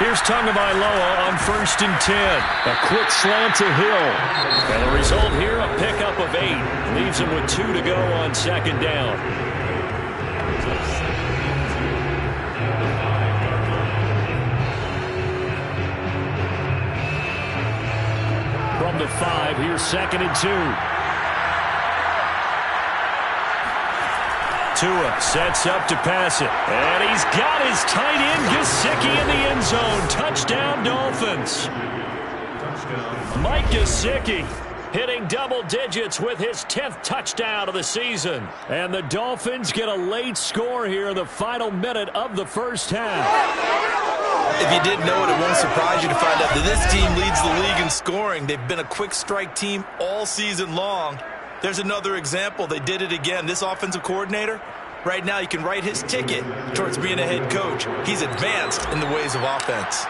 Here's Tagovailoa on 1st and 10. A quick slant to Hill. And the result here, a pickup of 8. Leaves him with 2 to go on 2nd down. From the 5, here's 2nd and 2. Tua sets up to pass it. And he's got his tight end, Gesicki, in the end zone. Touchdown, Dolphins. Mike Gesicki hitting double digits with his 10th touchdown of the season. And the Dolphins get a late score here in the final minute of the first half. If you didn't know it, it won't surprise you to find out that this team leads the league in scoring. They've been a quick strike team all season long. There's another example. They did it again. This offensive coordinator, right now you can write his ticket towards being a head coach. He's advanced in the ways of offense.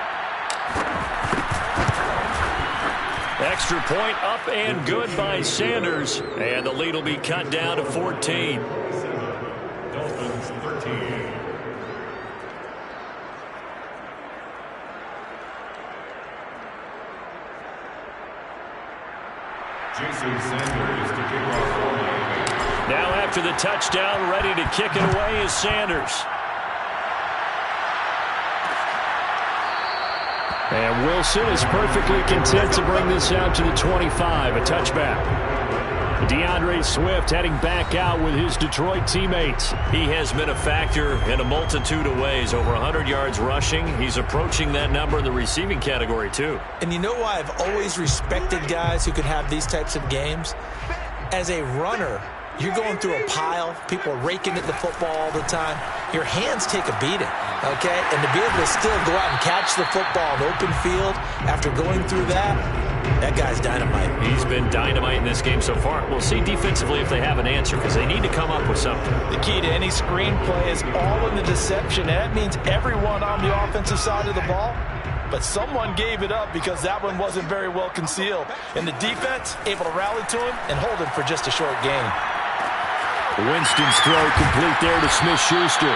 Extra point up and good by Sanders. And the lead will be cut down to 14. Dolphins 13. Jason Sanders to kick off for Miami. Now after the touchdown, ready to kick it away is Sanders. And Wilson is perfectly content to bring this out to the 25, a touchback. DeAndre Swift heading back out with his Detroit teammates. He has been a factor in a multitude of ways. Over 100 yards rushing. He's approaching that number in the receiving category, too. And you know why I've always respected guys who can have these types of games? As a runner, you're going through a pile. People are raking at the football all the time. Your hands take a beating, okay? And to be able to still go out and catch the football in open field after going through that guy's dynamite. He's been dynamite in this game so far. We'll see defensively if they have an answer, because they need to come up with something. The key to any screenplay is all in the deception, and that means everyone on the offensive side of the ball. But someone gave it up because that one wasn't very well concealed. And the defense able to rally to him and hold him for just a short gain. Winston's throw complete there to Smith-Schuster.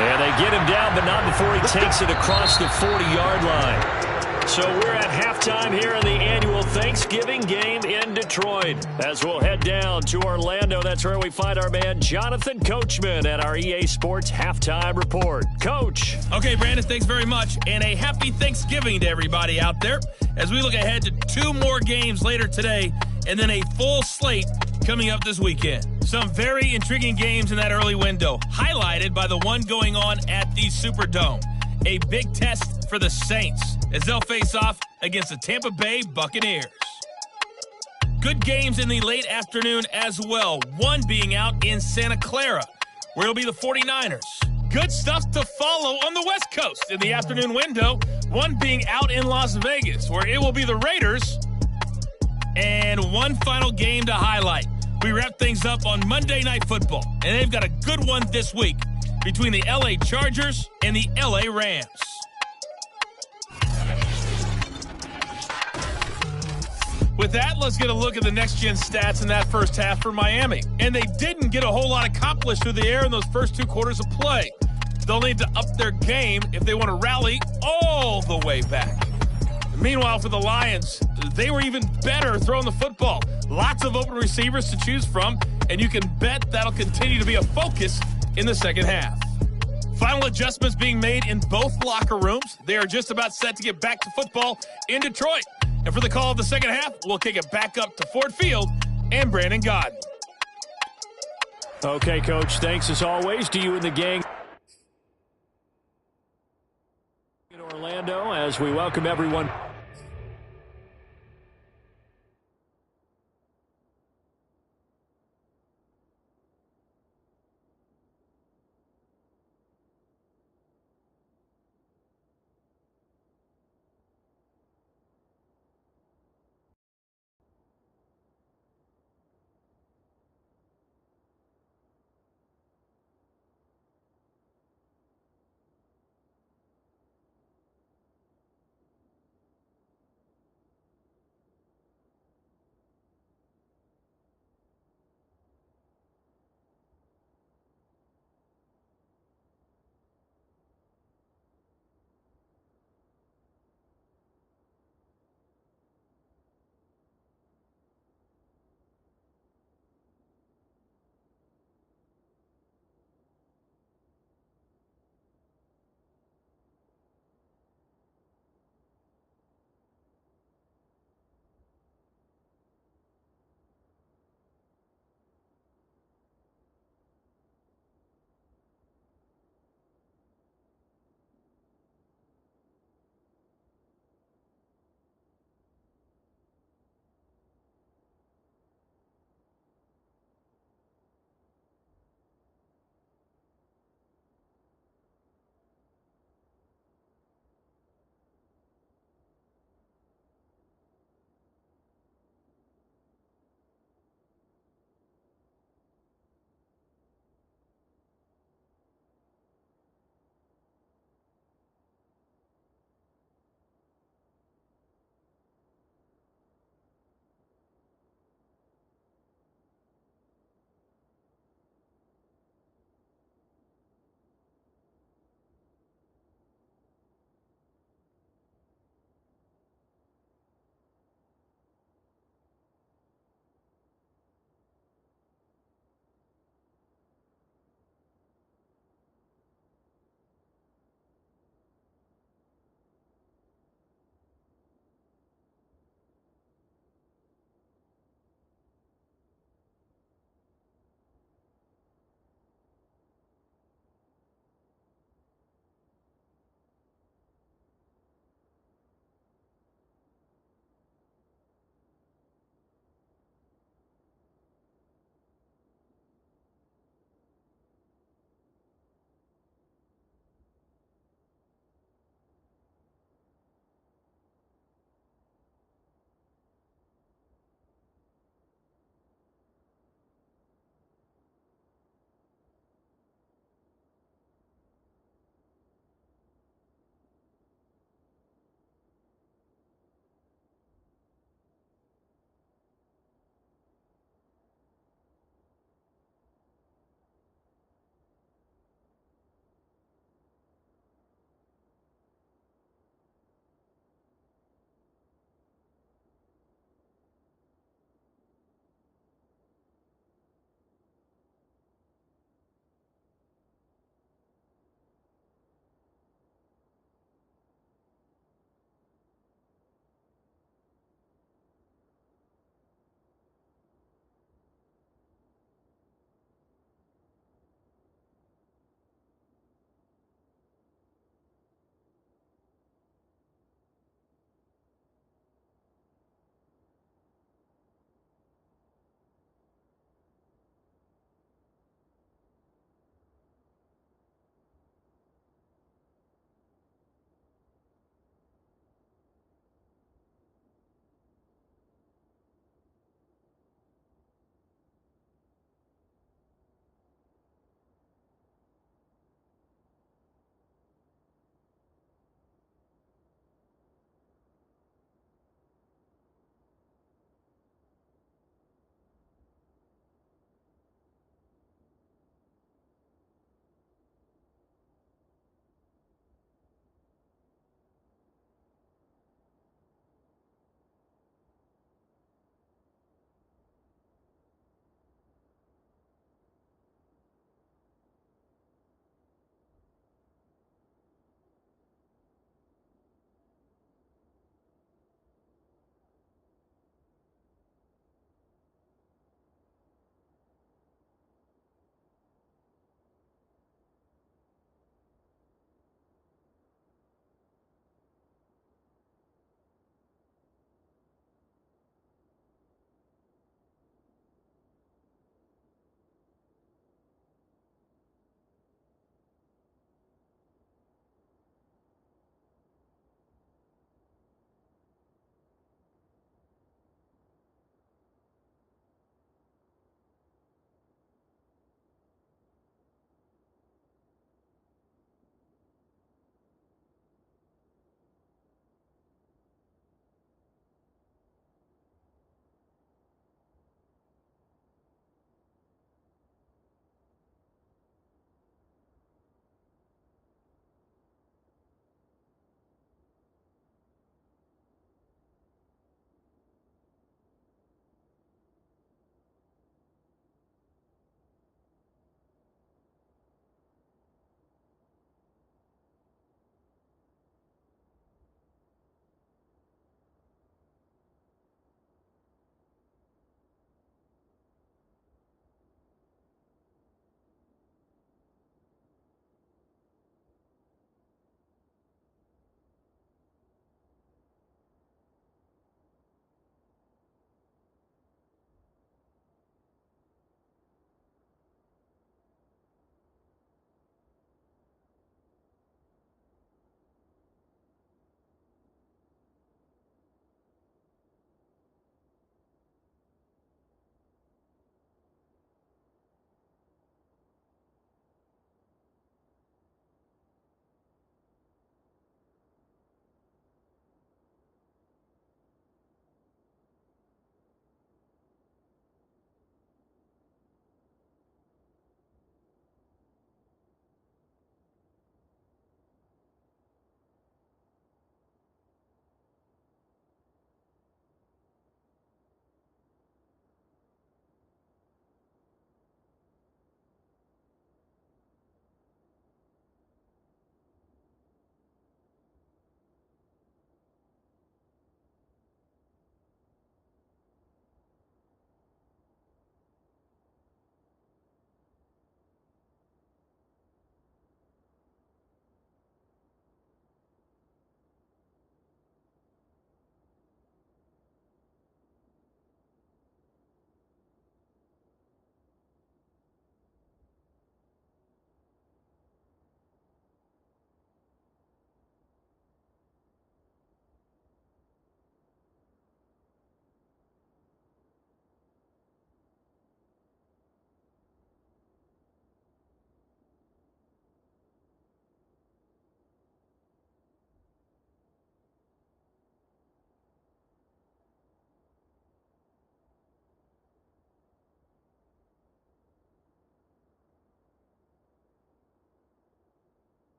And they get him down, but not before he takes it across the 40-yard line. So we're at halftime here in the annual Thanksgiving game in Detroit. As we'll head down to Orlando, that's where we find our man Jonathan Coachman at our EA Sports Halftime Report. Coach. Okay, Brandon, thanks very much. And a happy Thanksgiving to everybody out there as we look ahead to 2 more games later today and then a full slate coming up this weekend. Some very intriguing games in that early window, highlighted by the one going on at the Superdome. A big test for the Saints as they'll face off against the Tampa Bay Buccaneers. Good games in the late afternoon as well, one being out in Santa Clara, where it'll be the 49ers. Good stuff to follow on the West Coast in the afternoon window, one being out in Las Vegas, where it will be the Raiders. And one final game to highlight. We wrap things up on Monday Night Football, and they've got a good one this week between the LA Chargers and the LA Rams. With that, let's get a look at the next-gen stats in that first half for Miami. And they didn't get a whole lot accomplished through the air in those first 2 quarters of play. They'll need to up their game if they want to rally all the way back. Meanwhile, for the Lions, they were even better throwing the football. Lots of open receivers to choose from, and you can bet that'll continue to be a focus in the second half. Final adjustments being made in both locker rooms. They are just about set to get back to football in Detroit. And for the call of the second half, we'll kick it back up to Ford Field and Brandon Godden. Okay, Coach, thanks as always to you and the gang in Orlando as we welcome everyone.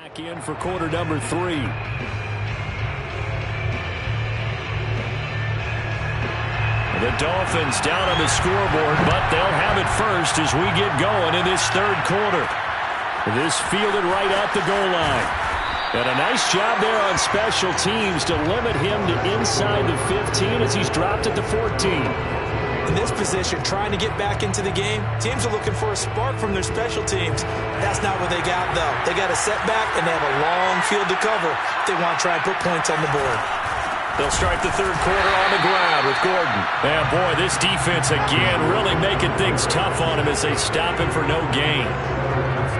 Back in for quarter number 3. The Dolphins down on the scoreboard, but they'll have it first as we get going in this third quarter. This fielded right at the goal line. And a nice job there on special teams to limit him to inside the 15 as he's dropped at the 14. In this position, trying to get back into the game, teams are looking for a spark from their special teams. That's not what they got, though. They got a setback, and they have a long field to cover if they want to try and put points on the board. They'll start the third quarter on the ground with Gordon. And boy, this defense again really making things tough on him as they stop him for no gain.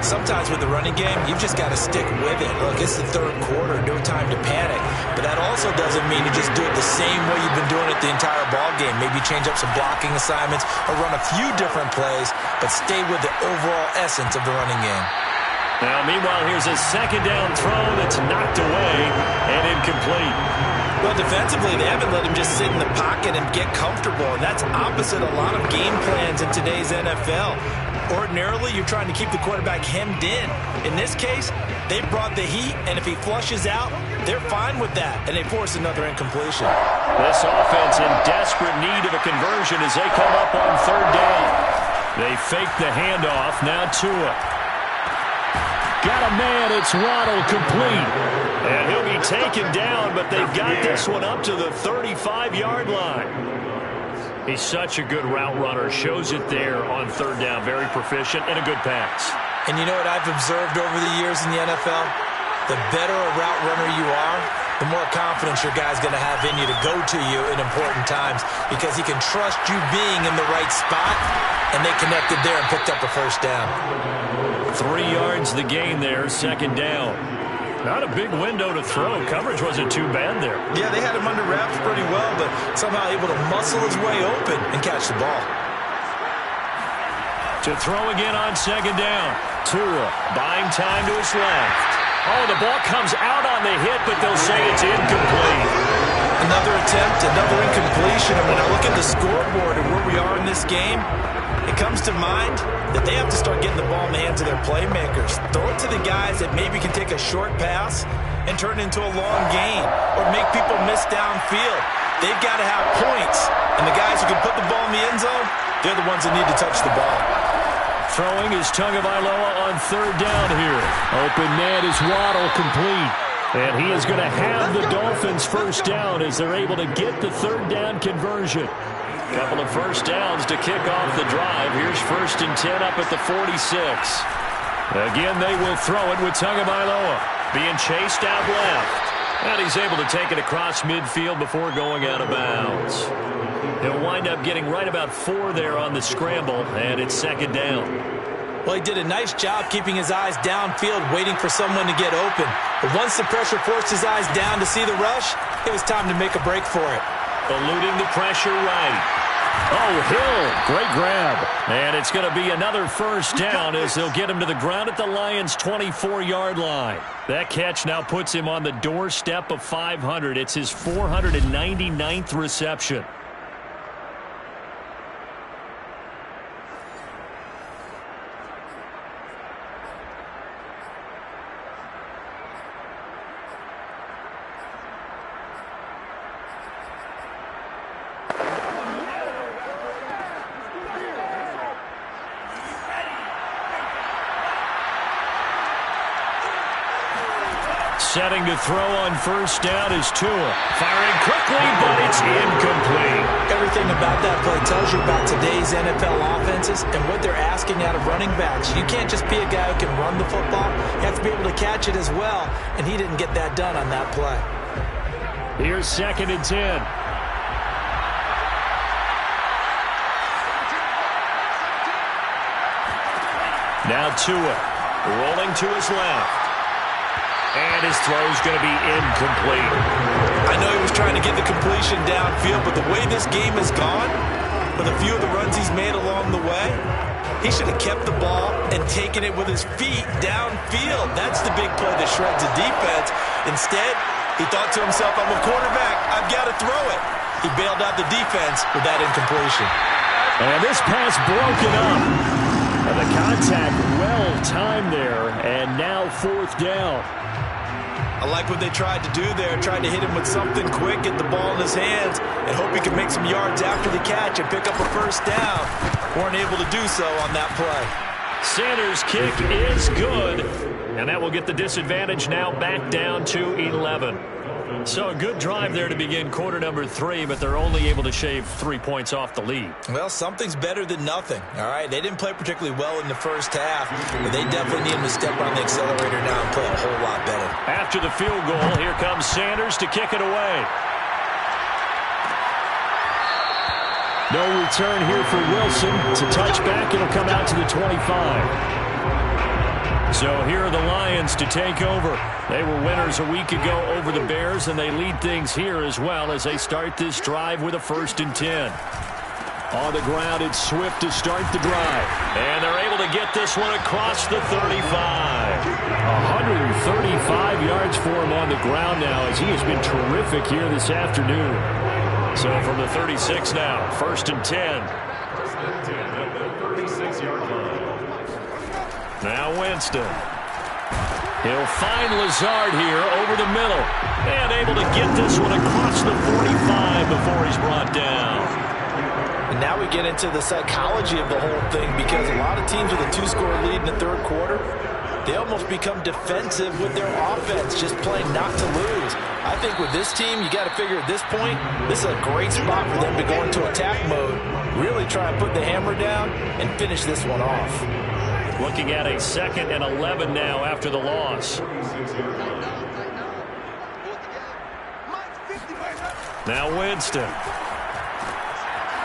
Sometimes with the running game, you've just got to stick with it. Look, it's the third quarter, no time to panic. But that also doesn't mean you just do it the same way you've been doing it the entire ball game. Maybe change up some blocking assignments or run a few different plays, but stay with the overall essence of the running game. Now, meanwhile, here's a second down throw that's knocked away and incomplete. Well, defensively, they haven't let him just sit in the pocket and get comfortable, and that's opposite a lot of game plans in today's NFL. Ordinarily, you're trying to keep the quarterback hemmed in. In this case, they brought the heat, and if he flushes out, they're fine with that, and they force another incompletion. This offense in desperate need of a conversion as they come up on third down. They fake the handoff, now Tua. Got a man, it's Waddle, complete. And he'll be taken down, but they've got this one up to the 35-yard line. He's such a good route runner. Shows it there on third down. Very proficient and a good pass. And you know what I've observed over the years in the NFL? The better a route runner you are, the more confidence your guy's going to have in you to go to you in important times because he can trust you being in the right spot, and they connected there and picked up a first down. 3 yards the gain there, second down. Not a big window to throw. Coverage wasn't too bad there. Yeah, they had him under wraps pretty well, but somehow able to muscle his way open and catch the ball. To throw again on second down. Tua buying time to his left. Oh, the ball comes out on the hit, but they'll say it's incomplete. Another attempt, another incompletion. And when I look at the scoreboard and where we are in this game, it comes to mind that they have to start getting the ball in the hands of their playmakers. Throw it to the guys that maybe can take a short pass and turn it into a long gain or make people miss downfield. They've got to have points. And the guys who can put the ball in the end zone, they're the ones that need to touch the ball. Throwing is Tagovailoa on third down here. Open man is Waddle, complete. And he is going to have the Dolphins first down as they're able to get the third down conversion. Couple of first downs to kick off the drive. Here's 1st and 10 up at the 46. Again, they will throw it with Tagovailoa being chased out left. And he's able to take it across midfield before going out of bounds. He'll wind up getting right about 4 there on the scramble, and it's second down. Well, he did a nice job keeping his eyes downfield, waiting for someone to get open. But once the pressure forced his eyes down to see the rush, it was time to make a break for it. Eluding the pressure right. Oh, Hill, great grab. And it's going to be another first down as they'll get him to the ground at the Lions' 24-yard line. That catch now puts him on the doorstep of 500. It's his 499th reception. Setting to throw on first down is Tua. Firing quickly, but it's incomplete. Everything about that play tells you about today's NFL offenses and what they're asking out of running backs. You can't just be a guy who can run the football. You have to be able to catch it as well, and he didn't get that done on that play. Here's 2nd and 10. Now Tua rolling to his left. And his throw's going to be incomplete. I know he was trying to get the completion downfield, but the way this game has gone, with a few of the runs he's made along the way, he should have kept the ball and taken it with his feet downfield. That's the big play that shreds the defense. Instead, he thought to himself, I'm a quarterback, I've got to throw it. He bailed out the defense with that incompletion. And this pass broken up. And the contact well timed there, and now 4th down. I like what they tried to do there. Tried to hit him with something quick, get the ball in his hands, and hope he can make some yards after the catch and pick up a 1st down. Weren't able to do so on that play. Sanders' kick is good, and that will get the disadvantage now back down to 11. So a good drive there to begin quarter number 3, but they're only able to shave 3 points off the lead. Well, something's better than nothing, all right? They didn't play particularly well in the first half, but they definitely need him to step on the accelerator now and play a whole lot better. After the field goal, here comes Sanders to kick it away. No return here for Wilson. To touch back, it'll come out to the 25. So here are the Lions to take over. They were winners a week ago over the Bears, and they lead things here as well as they start this drive with a 1st and 10. On the ground, it's Swift to start the drive. And they're able to get this one across the 35. 135 yards for him on the ground now as he has been terrific here this afternoon. So from the 36 now, 1st and 10. Now Winston. He'll find Lazard here over the middle. And able to get this one across the 45 before he's brought down. And now we get into the psychology of the whole thing, because a lot of teams with a 2-score lead in the 3rd quarter, they almost become defensive with their offense, just playing not to lose. I think with this team, you got to figure at this point, this is a great spot for them to go into attack mode, really try and put the hammer down and finish this one off. Looking at a 2nd and 11 now after the loss. Now Winston.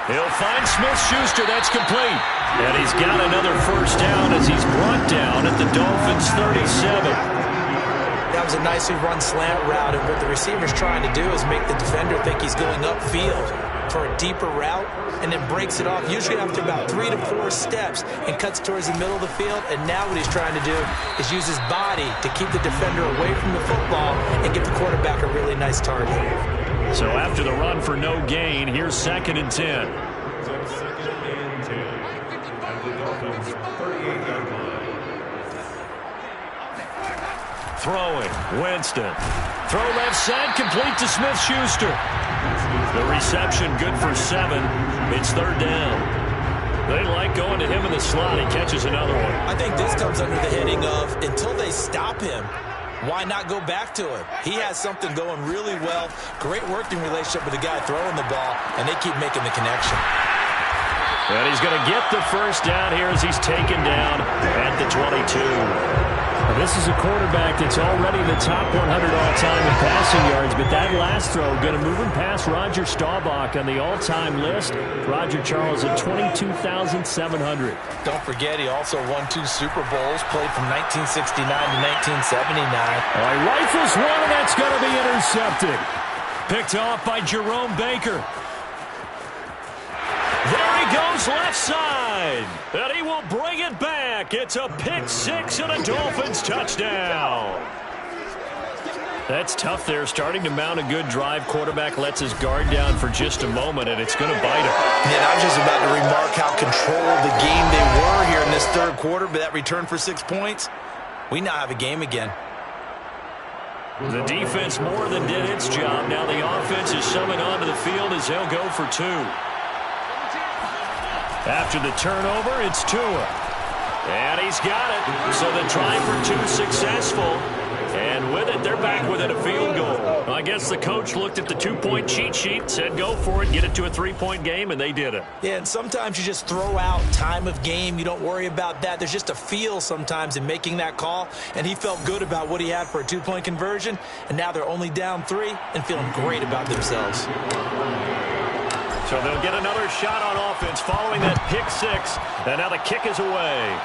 He'll find Smith-Schuster. That's complete. And he's got another 1st down as he's brought down at the Dolphins' 37. That was a nicely run slant route, and what the receiver's trying to do is make the defender think he's going upfield for a deeper route, and then breaks it off usually after about 3 to 4 steps and cuts towards the middle of the field. And now what he's trying to do is use his body to keep the defender away from the football and give the quarterback a really nice target. So after the run for no gain, here's 2nd and 10. Throwing, Winston. Throw left side, complete to Smith-Schuster. The reception good for 7. It's 3rd down. They like going to him in the slot. He catches another one. I think this comes under the heading of, until they stop him, why not go back to him? He has something going really well. Great working relationship with the guy throwing the ball, and they keep making the connection. And he's going to get the 1st down here as he's taken down at the 22. This is a quarterback that's already in the top 100 all-time in passing yards, but that last throw going to move him past Roger Staubach on the all-time list. Roger Charles at 22,700. Don't forget, he also won 2 Super Bowls, played from 1969 to 1979. All right, rifles one, and that's going to be intercepted. Picked off by Jerome Baker. There he goes left side. And he will bring it back. It's a pick 6 and a Dolphins touchdown. That's tough there. Starting to mount a good drive. Quarterback lets his guard down for just a moment, and it's going to bite him. Yeah, I was just about to remark how controlled the game they were here in this 3rd quarter, but that return for 6 points, we now have a game again. The defense more than did its job. Now the offense is summoned onto the field as they'll go for 2. After the turnover, it's Tua. And he's got it. So the try for 2 successful. And with it, they're back within a field goal. Well, I guess the coach looked at the 2-point cheat sheet, said go for it, get it to a 3-point game, and they did it. Yeah, and sometimes you just throw out time of game. You don't worry about that. There's just a feel sometimes in making that call, and he felt good about what he had for a 2-point conversion, and now they're only down 3 and feeling great about themselves. So they'll get another shot on offense following that pick 6, and now the kick is away.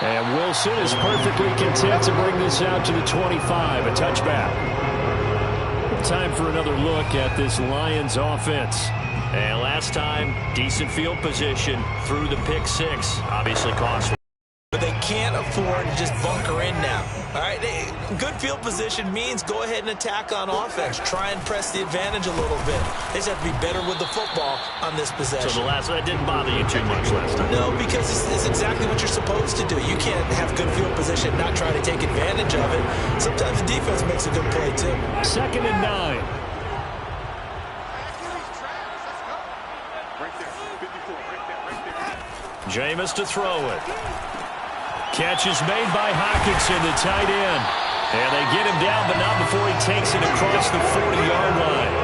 And Wilson is perfectly content to bring this out to the 25, a touchback. Time for another look at this Lions offense. And last time, decent field position through the pick 6, obviously costly. But they can't afford to just bunker in now. All right, good field position means go ahead and attack on offense. Try and press the advantage a little bit. They just have to be better with the football on this possession. So that didn't bother you too much last time? No, because it's exactly what you're supposed to do. You can't have good field position and not try to take advantage of it. Sometimes the defense makes a good play, too. 2nd and 9. Jameis to throw it. Catch is made by Hockenson, the tight end. And they get him down, but not before he takes it across the 40-yard line.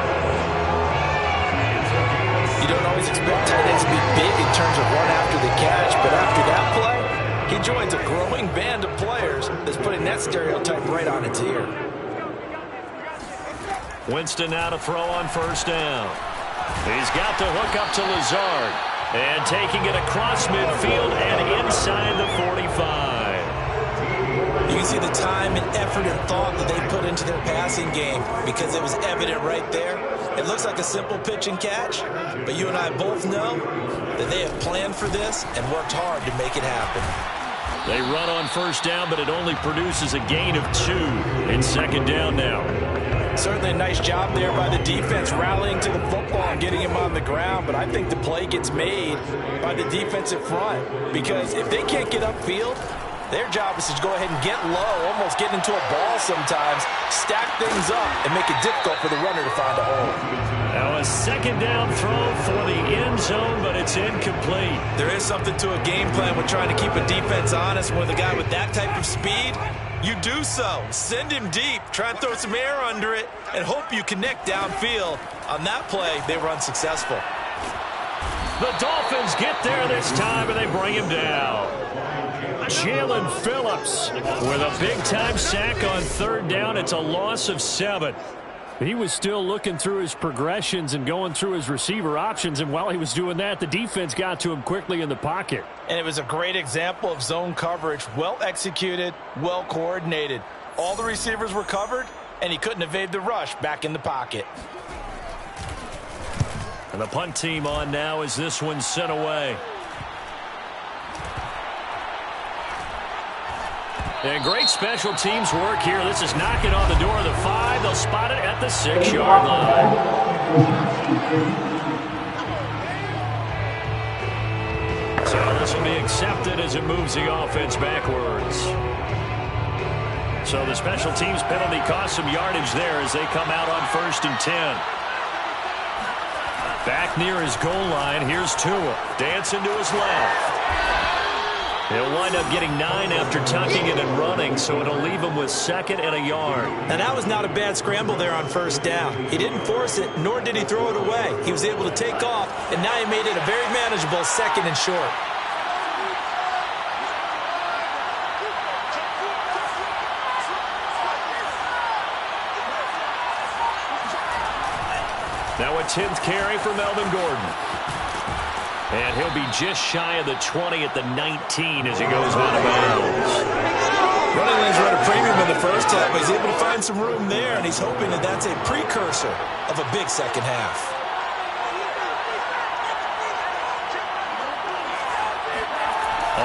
You don't always expect tight ends to be big in terms of run after the catch, but after that play, he joins a growing band of players that's putting that stereotype right on its ear. Winston now to throw on 1st down. He's got the hook up to Lazard. And taking it across midfield and inside the 45. You can see the time and effort and thought that they put into their passing game because it was evident right there. It looks like a simple pitch and catch, but you and I both know that they have planned for this and worked hard to make it happen. They run on 1st down, but it only produces a gain of 2. It's 2nd down now. Certainly a nice job there by the defense rallying to the football and getting him on the ground, but I think the play gets made by the defensive front because if they can't get upfield, their job is to go ahead and get low, almost get into a ball sometimes, stack things up, and make it difficult for the runner to find a hole. Now a 2nd down throw for the end zone, but it's incomplete. There is something to a game plan with trying to keep a defense honest. With a guy with that type of speed, you do so. Send him deep, try and throw some air under it, and hope you connect downfield. On that play, they were unsuccessful. The Dolphins get there this time, and they bring him down. Jalen Phillips with a big-time sack on 3rd down. It's a loss of 7. He was still looking through his progressions and going through his receiver options, and while he was doing that, the defense got to him quickly in the pocket. And it was a great example of zone coverage, well executed, well coordinated. All the receivers were covered, and he couldn't evade the rush back in the pocket. And the punt team on now as this one's sent away. And great special teams work here. This is knocking on the door of the 5. They'll spot it at the 6-yard line. So this will be accepted as it moves the offense backwards. So the special teams penalty cost some yardage there as they come out on 1st and 10. Back near his goal line, here's Tua. Dancing to his left. He'll wind up getting 9 after tucking it and running, so it'll leave him with 2nd and a yard. Now, that was not a bad scramble there on 1st down. He didn't force it, nor did he throw it away. He was able to take off, and now he made it a very manageable 2nd and short. Now a 10th carry for Melvin Gordon. And he'll be just shy of the 20 at the 19 as he goes out of bounds. Running lanes were at a premium in the first half, but he's able to find some room there, and he's hoping that that's a precursor of a big second half.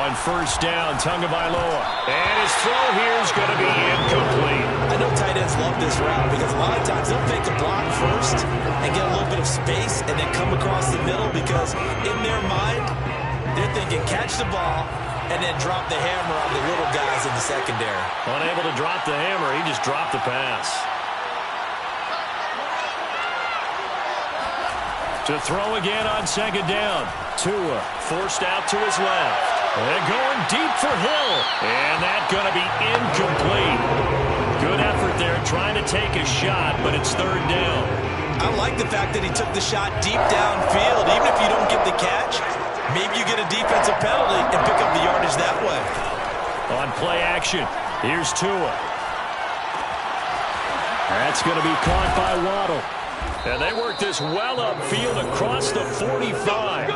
On 1st down, Tagovailoa. And his throw here is going to be incomplete. I know tight ends love this route because a lot of times they'll fake a block first and get a little bit of space and then come across the middle because in their mind, they're thinking catch the ball and then drop the hammer on the little guys in the secondary. Unable to drop the hammer, he just dropped the pass. To throw again on 2nd down. Tua forced out to his left. And going deep for Hill. And that's going to be incomplete. Good effort there trying to take a shot, but it's 3rd down. I like the fact that he took the shot deep downfield. Even if you don't get the catch, maybe you get a defensive penalty and pick up the yardage that way. On play action, here's Tua. That's going to be caught by Waddle. And they work this well upfield across the 45.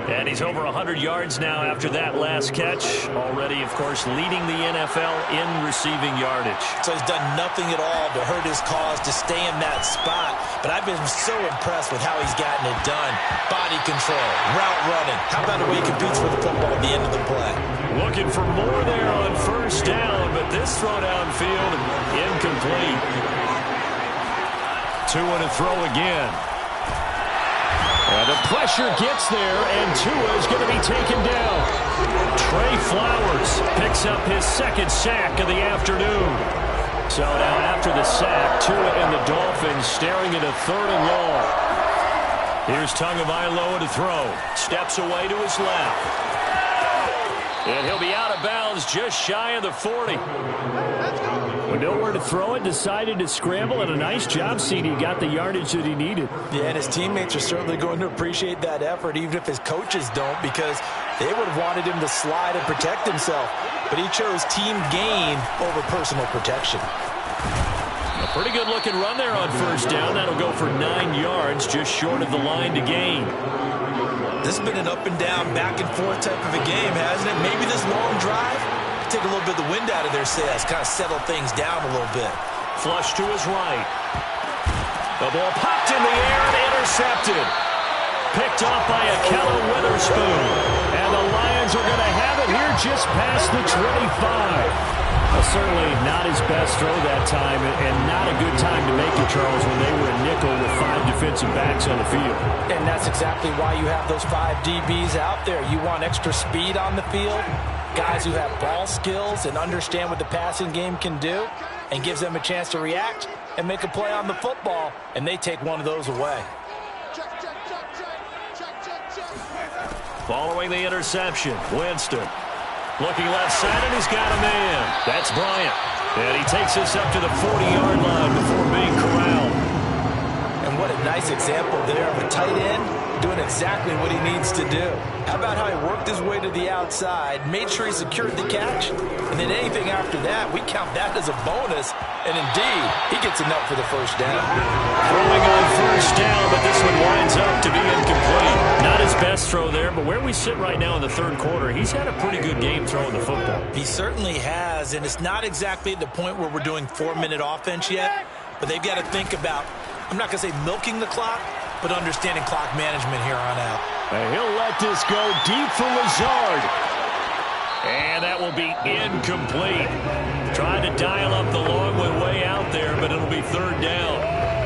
And he's over 100 yards now after that last catch. Already, of course, leading the NFL in receiving yardage. So he's done nothing at all to hurt his cause, to stay in that spot. But I've been so impressed with how he's gotten it done. Body control, route running. How about the way he competes for the football at the end of the play? Looking for more there on first down, but this throw downfield, incomplete. 2 and a throw again. And the pressure gets there, and Tua is going to be taken down. Trey Flowers picks up his second sack of the afternoon. So now after the sack, Tua and the Dolphins staring at a 3rd and long. Here's Tagovailoa to throw. Steps away to his left. And he'll be out of bounds just shy of the 40. With nowhere to throw it, decided to scramble, and a nice job, CD. Got the yardage that he needed. Yeah, and his teammates are certainly going to appreciate that effort, even if his coaches don't, because they would have wanted him to slide and protect himself. But he chose team gain over personal protection. A pretty good-looking run there on first down. That'll go for 9 yards, just short of the line to gain. This has been an up-and-down, back-and-forth type of a game, hasn't it? Maybe this long drive take a little bit of the wind out of their sails, kind of settle things down a little bit. Flush to his right. The ball popped in the air and intercepted. Picked off by Akello Witherspoon. And the Lions are going to have it here just past the 25. Well, certainly not his best throw that time, and not a good time to make it, Charles, when they were a nickel with 5 defensive backs on the field. And that's exactly why you have those 5 DBs out there. You want extra speed on the field, guys who have ball skills and understand what the passing game can do, and gives them a chance to react and make a play on the football, and they take one of those away. Following the interception, Winston. Looking left side, and he's got a man. That's Bryant. And he takes us up to the 40-yard line before being corralled. And what a nice example there of a tight end doing exactly what he needs to do. How about how he worked his way to the outside, made sure he secured the catch, and then anything after that, we count that as a bonus. And indeed, he gets enough for the first down. Throwing on first down, but this one winds up to be incomplete. Not his best throw there, but where we sit right now in the 3rd quarter, he's had a pretty good game throwing the football. He certainly has, and it's not exactly at the point where we're doing 4-minute offense yet, but they've got to think about, I'm not going to say milking the clock, but understanding clock management here on out. And he'll let this go deep for Lazard. And that will be incomplete. Trying to dial up the long one way out there, but it'll be 3rd down.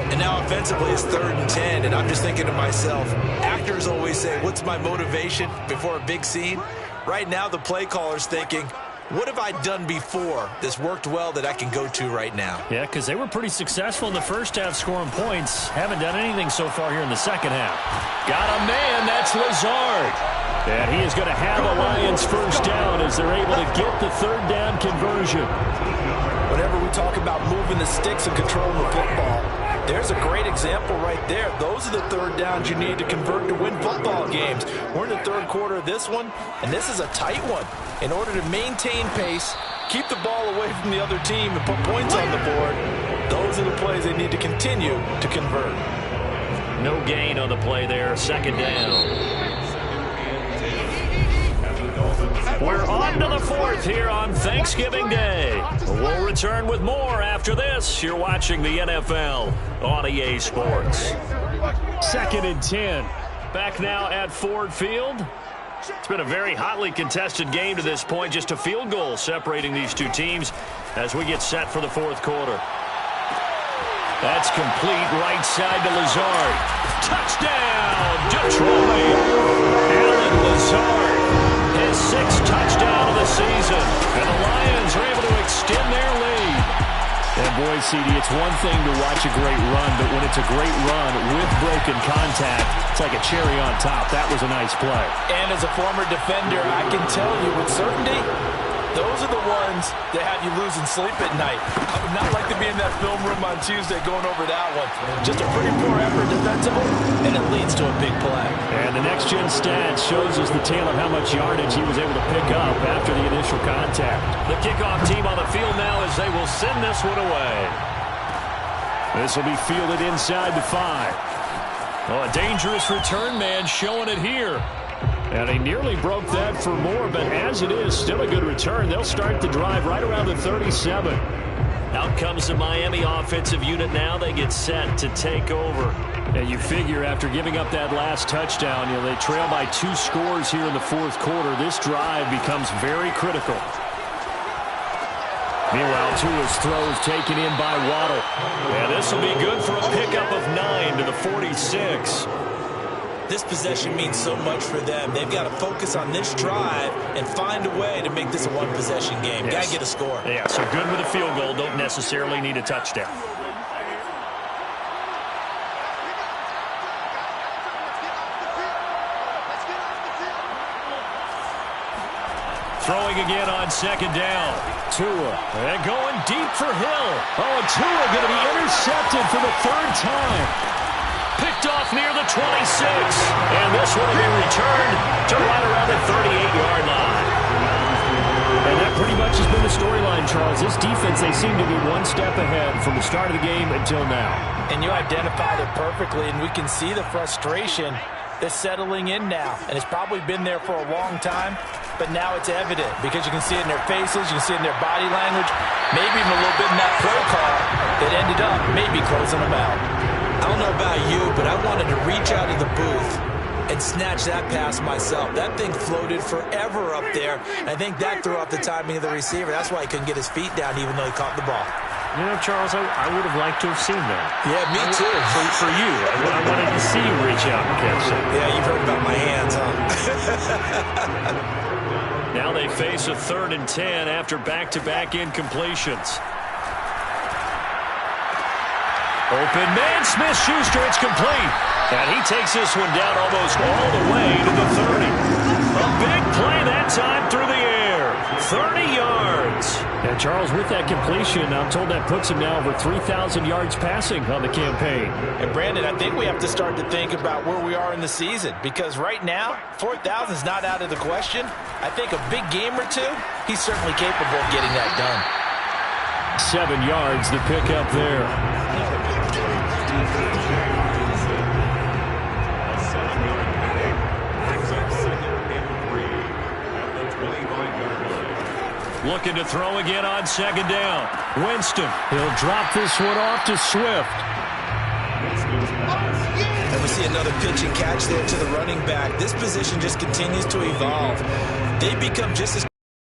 And now offensively it's 3rd and 10, and I'm just thinking to myself, actors always say, what's my motivation before a big scene? Right now the play caller's thinking, what have I done before that's worked well that I can go to right now? Yeah, because they were pretty successful in the first half scoring points. Haven't done anything so far here in the second half. Got a man, that's Lazard. And he is going to have a Lions first down as they're able to get the 3rd down conversion. Whenever we talk about moving the sticks and controlling the football, there's a great example right there. Those are the 3rd downs you need to convert to win football games. We're in the 3rd quarter of this one, and this is a tight one. In order to maintain pace, keep the ball away from the other team, and put points on the board, those are the plays they need to continue to convert. No gain on the play there, 2nd down. We're on to the 4th here on Thanksgiving Day. We'll return with more after this. You're watching the NFL on EA Sports. 2nd and 10. Back now at Ford Field. It's been a very hotly contested game to this point. Just a field goal separating these two teams as we get set for the 4th quarter. That's complete, right side to Lazard. Touchdown, Detroit! Alan Lazard, his 6th touchdown of the season. And the Lions are able to extend their lead. And boy, CD, it's one thing to watch a great run, but when it's a great run with broken contact, it's like a cherry on top. That was a nice play. And as a former defender, I can tell you with certainty, those are the ones that have you losing sleep at night. I would not like to be in that film room on Tuesday going over that one. Just a pretty poor effort defensively, and it leads to a big play. And the next-gen stats shows us the tale of how much yardage he was able to pick up after the initial contact. The kickoff team on the field now as they will send this one away. This will be fielded inside the 5. Oh, a dangerous return man showing it here. And he nearly broke that for more, but as it is, still a good return. They'll start the drive right around the 37. Out comes the Miami offensive unit now. They get set to take over. And you figure after giving up that last touchdown, they trail by 2 scores here in the fourth quarter. This drive becomes very critical. Meanwhile, Tua's throws taken in by Waddle. And this will be good for a pickup of 9 to the 46. This possession means so much for them. They've got to focus on this drive and find a way to make this a one-possession game. Yes. Got to get a score. Yeah, so good with a field goal. Don't necessarily need a touchdown. Throwing again on second down. Tua. And going deep for Hill. Oh, and Tua going to be intercepted for the 3rd time. Picked off near the 26. And this one will be returned to right around the 38-yard line. And that pretty much has been the storyline, Charles. This defense, they seem to be one step ahead from the start of the game until now. And you identified it perfectly, and we can see the frustration that's settling in now. And it's probably been there for a long time, but now it's evident because you can see it in their faces, you can see it in their body language, maybe even a little bit in that play call that ended up maybe closing them out. I don't know about you, but I wanted to reach out of the booth and snatch that pass myself. That thing floated forever up there. I think that threw off the timing of the receiver. That's why he couldn't get his feet down even though he caught the ball. Charles, I would have liked to have seen that. Yeah, me too. For you. I wanted to see you reach out and catch it. Yeah, you've heard about my hands, huh? Now they face a 3rd and 10 after back-to-back incompletions. Open man, Smith-Schuster, it's complete. And he takes this one down almost all the way to the 30. A big play that time through the air. 30 yards. And Charles, with that completion, I'm told that puts him now over 3,000 yards passing on the campaign. And Brandon, I think we have to start to think about where we are in the season because right now, 4,000 is not out of the question. I think a big game or two, he's certainly capable of getting that done. 7 yards, the pickup there. Looking to throw again on second down. Winston. He'll drop this one off to Swift. And we see another pitch and catch there to the running back. This position just continues to evolve. They become just as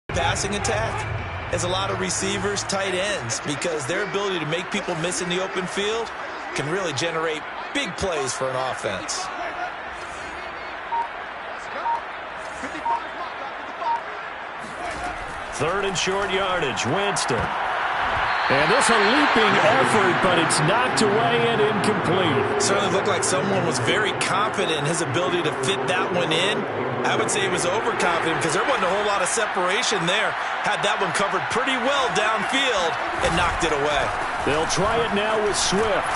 passing attack as a lot of receivers, tight ends, because their ability to make people miss in the open field can really generate big plays for an offense. Third and short yardage, Winston. And this a leaping effort, but it's knocked away and incomplete. Certainly looked like someone was very confident in his ability to fit that one in. I would say he was overconfident because there wasn't a whole lot of separation there. Had that one covered pretty well downfield and knocked it away. They'll try it now with Swift.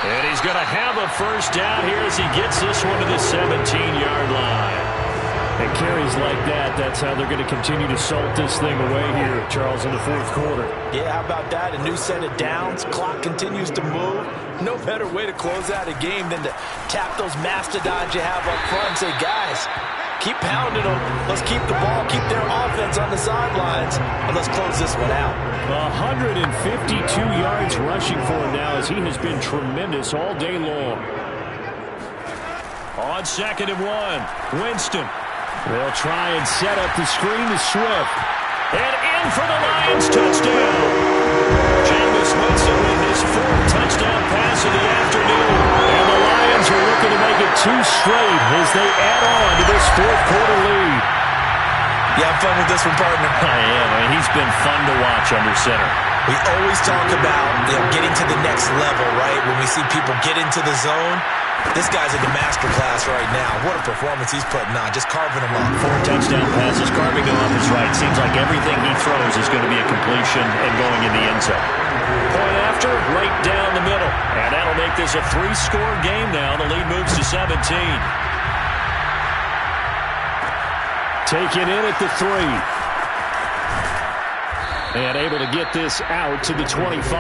And he's going to have a first down here as he gets this one to the 17-yard line. And carries like that, that's how they're going to continue to salt this thing away here, Charles, in the fourth quarter. Yeah, how about that? A new set of downs. Clock continues to move. No better way to close out a game than to tap those mastodons you have up front and say, guys, keep pounding them. Let's keep the ball, keep their offense on the sidelines, and let's close this one out. 152 yards rushing for him now as he has been tremendous all day long. On second and 1, Winston. They'll try and set up the screen to Swift. And in for the Lions touchdown. Jameis Winston with his 4th touchdown pass of the afternoon. And the Lions are looking to make it 2 straight as they add on to this fourth quarter lead. You have fun with this one, partner? I am. I mean, he's been fun to watch under center. We always talk about getting to the next level, right? When we see people get into the zone, this guy's in the master class right now. What a performance he's putting on, just carving them up. 4 touchdown passes, carving them up is right. Seems like everything he throws is going to be a completion and going in the end zone. Point after, right down the middle. And that'll make this a 3-score game now. The lead moves to 17. Taken in at the 3. And able to get this out to the 25.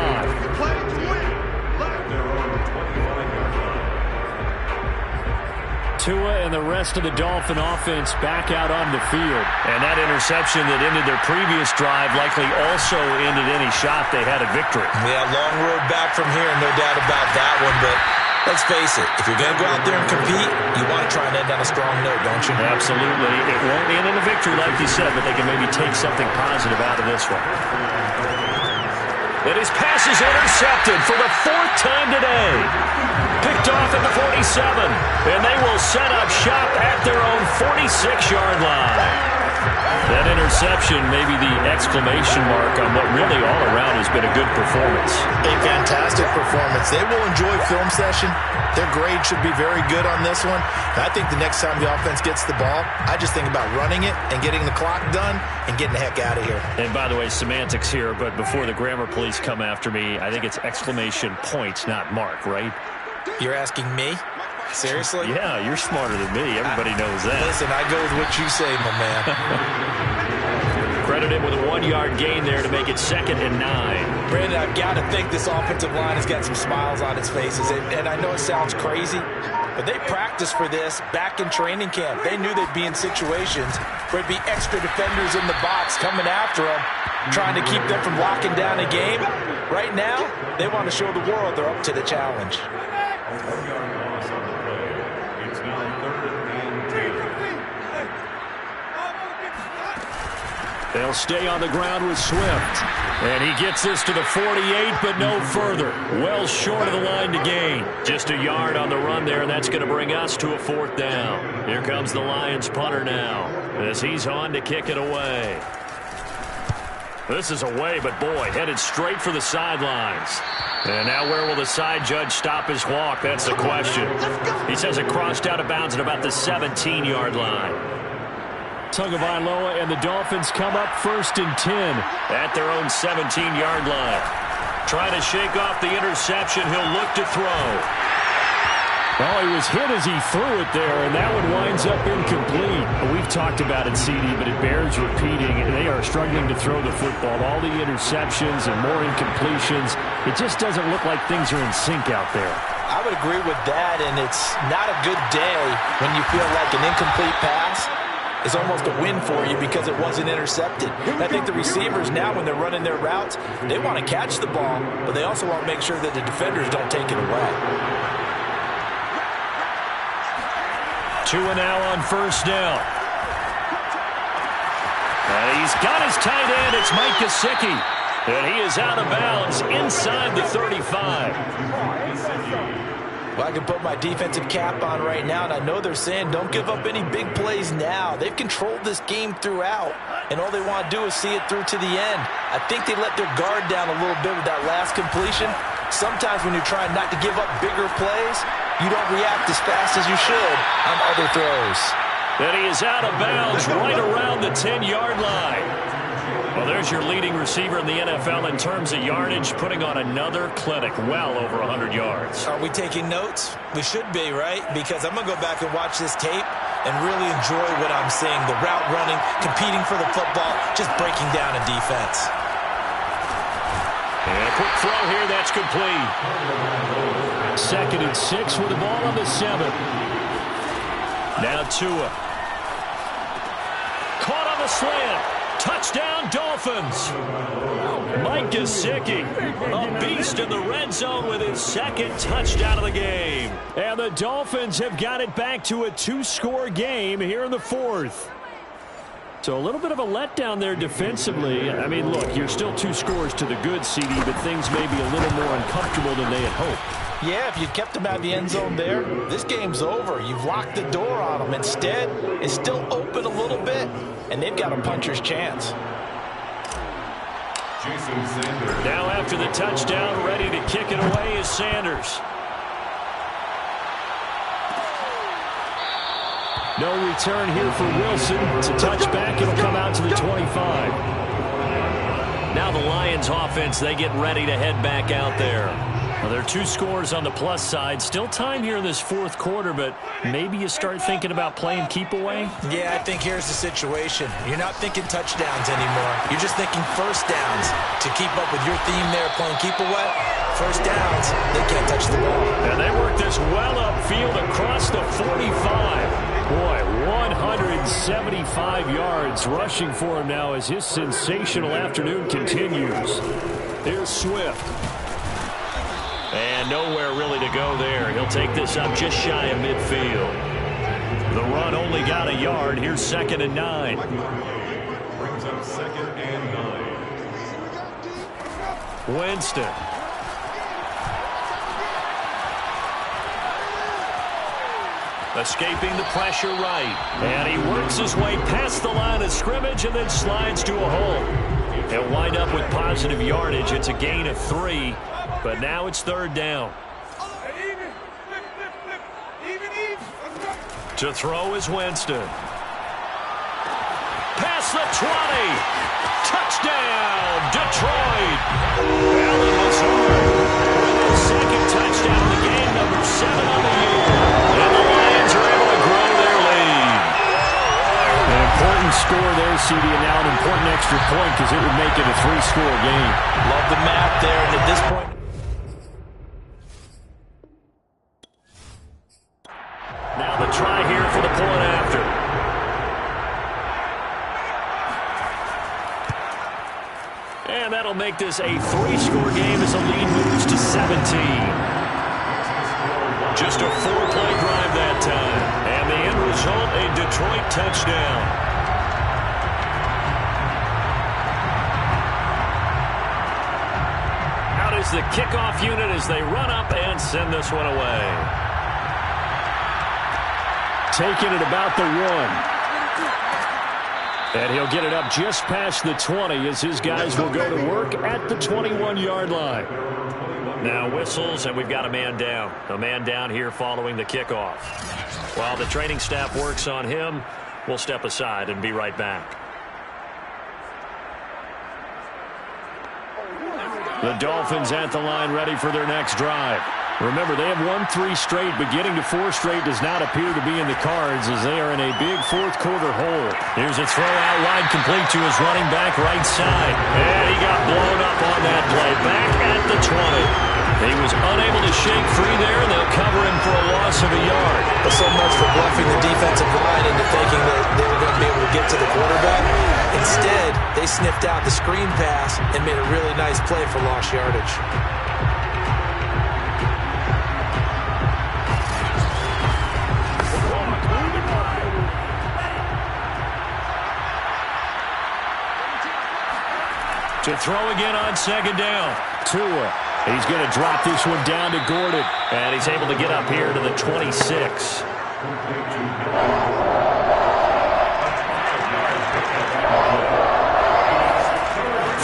Tua and the rest of the Dolphin offense back out on the field. And that interception that ended their previous drive likely also ended any shot they had at victory. Yeah, long road back from here, no doubt about that one. But let's face it, if you're going to go out there and compete, you want to try and end on a strong note, don't you? Absolutely. It won't end in a victory, like you said, but they can maybe take something positive out of this one. And his pass is intercepted for the 4th time today. Picked off at the 47. And they will set up shop at their own 46-yard line. That interception may be the exclamation mark on what really all around has been a good performance. A fantastic performance. They will enjoy film session. Their grade should be very good on this one. And I think the next time the offense gets the ball, I just think about running it and getting the clock done and getting the heck out of here. And by the way, semantics here, but before the grammar police come after me, I think it's exclamation point, not mark, right? You're asking me? Seriously? Yeah, you're smarter than me. Everybody knows that. Listen, I go with what you say, my man. Credited with a 1-yard gain there to make it 2nd and 9. Brandon, I've got to think this offensive line has got some smiles on its faces. And I know it sounds crazy, but they practiced for this back in training camp. They knew they'd be in situations where it'd be extra defenders in the box coming after them, trying to keep them from locking down a game. Right now, they want to show the world they're up to the challenge. It's now 3rd and 10. They'll stay on the ground with Swift. And he gets this to the 48, but no further. Well short of the line to gain. Just a yard on the run there, and that's going to bring us to a 4th down. Here comes the Lions punter now, as he's on to kick it away. This is away, but boy, headed straight for the sidelines. And now where will the side judge stop his walk? That's the question. He says it crossed out of bounds at about the 17-yard line. Tagovailoa and the Dolphins come up 1st and 10. At their own 17-yard line. Trying to shake off the interception. He'll look to throw. Well, he was hit as he threw it there, and that one winds up incomplete. We've talked about it, CD, but it bears repeating. They are struggling to throw the football. All the interceptions and more incompletions. It just doesn't look like things are in sync out there. I would agree with that, and it's not a good day when you feel like an incomplete pass is almost a win for you because it wasn't intercepted. And I think the receivers now, when they're running their routes, they want to catch the ball, but they also want to make sure that the defenders don't take it away. Tua now on 1st down. And he's got his tight end. It's Mike Gesicki. And he is out of bounds inside the 35. Well, I can put my defensive cap on right now, and I know they're saying don't give up any big plays now. They've controlled this game throughout, and all they want to do is see it through to the end. I think they let their guard down a little bit with that last completion. Sometimes when you're trying not to give up bigger plays, you don't react as fast as you should on other throws. And he is out of bounds right around the 10-yard line. Well, there's your leading receiver in the NFL in terms of yardage, putting on another clinic, well over 100 yards. Are we taking notes? We should be, right? Because I'm going to go back and watch this tape and really enjoy what I'm seeing. The route running, competing for the football, just breaking down in defense. And a quick throw here, that's complete. 2nd and 6 with the ball on the 7. Now Tua. Caught on the slant. Touchdown, Dolphins. Mike Gesicki, a beast in the red zone with his 2nd touchdown of the game. And the Dolphins have got it back to a 2-score game here in the 4th. So a little bit of a letdown there defensively. I mean, look, you're still 2 scores to the good, CD, but things may be a little more uncomfortable than they had hoped. Yeah, if you kept them out of the end zone there, this game's over. You've locked the door on them. Instead, it's still open a little bit, and they've got a puncher's chance. Now after the touchdown, ready to kick it away is Sanders. No return here for Wilson. It's a touchback. It'll come out to the 25. Now the Lions offense, they get ready to head back out there. Well, there are 2 scores on the plus side. Still time here in this fourth quarter, but maybe you start thinking about playing keep away? Yeah, I think here's the situation. You're not thinking touchdowns anymore. You're just thinking first downs. To keep up with your theme there, playing keep away, first downs, they can't touch the ball. And they work this well upfield across the 45. Boy, 175 yards rushing for him now as his sensational afternoon continues. Here's Swift. And nowhere really to go there. He'll take this up just shy of midfield. The run only got a yard. Here's 2nd and 9. Brings up 2nd and 9. Winston. Escaping the pressure right. And he works his way past the line of scrimmage and then slides to a hole. He'll wind up with positive yardage. It's a gain of 3, but now it's 3rd down. To throw is Winston. Past the 20. Touchdown, Detroit. Allen was hard. With his 2nd touchdown of the game, number 7 on the year. And the Lions are able to grow their lead. An important score there, CD, and now an important extra point because it would make it a 3-score game. Love the math there, and at this point, now the try here for the point after. And that'll make this a 3-score game as the lead moves to 17. Just a 4-play drive that time. And the end result, a Detroit touchdown. Out is the kickoff unit as they run up and send this one away. Taking it about the 1. And he'll get it up just past the 20 as his guys will go to work at the 21-yard line. Now whistles, and we've got a man down. A man down here following the kickoff. While the training staff works on him, we'll step aside and be right back. The Dolphins at the line ready for their next drive. Remember, they have won 3 straight, but getting to 4 straight does not appear to be in the cards as they are in a big fourth-quarter hole. Here's a throw out wide complete to his running back right side. And he got blown up on that play. Back at the 20. He was unable to shake free there, and they'll cover him for a loss of a yard. So much for bluffing the defensive line into thinking that they were going to be able to get to the quarterback. Instead, they sniffed out the screen pass and made a really nice play for lost yardage. To throw again on 2nd down. Tua. He's going to drop this one down to Gordon. And he's able to get up here to the 26.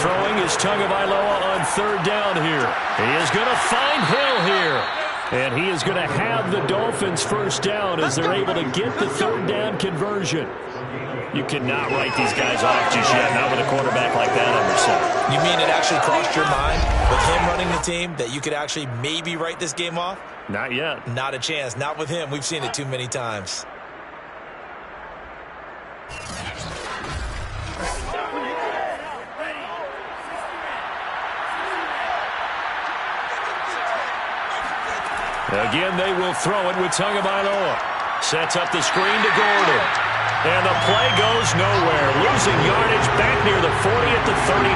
Throwing is Tagovailoa on 3rd down here. He is going to find Hill here. And he is going to have the Dolphins first down as they're able to get the 3rd down conversion. You cannot write these guys off just yet, not with a quarterback like that under center. You mean it actually crossed your mind with him running the team that you could actually maybe write this game off? Not yet. Not a chance. Not with him. We've seen it too many times. Again, they will throw it with Tagovailoa. Sets up the screen to Gordon. And the play goes nowhere. Losing yardage back near the 40 at the 39.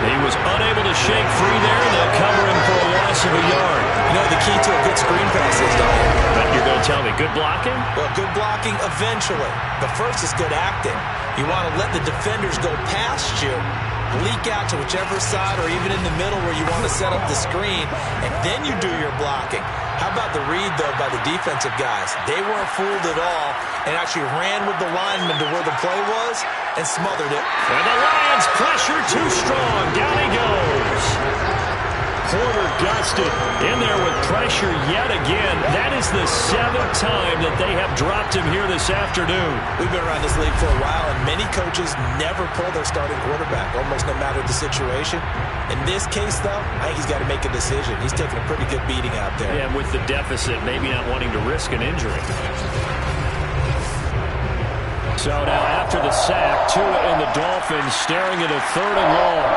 He was unable to shake free there, and they'll cover him for a loss of a yard. You know the key to a good screen pass is, don't you? But you're going to tell me, good blocking? Well, good blocking eventually. But first is good acting. You want to let the defenders go past you, leak out to whichever side or even in the middle where you want to set up the screen, and then you do your blocking. How about the read, though, by the defensive guys? They weren't fooled at all and actually ran with the lineman to where the play was and smothered it. And the Lions pressure too strong. Down he goes. Porter gusted in there with pressure yet again. That is the 7th time that they have dropped him here this afternoon. We've been around this league for a while, and many coaches never pull their starting quarterback, almost no matter the situation. In this case, though, I think he's got to make a decision. He's taking a pretty good beating out there. Yeah, and with the deficit, maybe not wanting to risk an injury. So now after the sack, Tua and the Dolphins staring at a 3rd and long.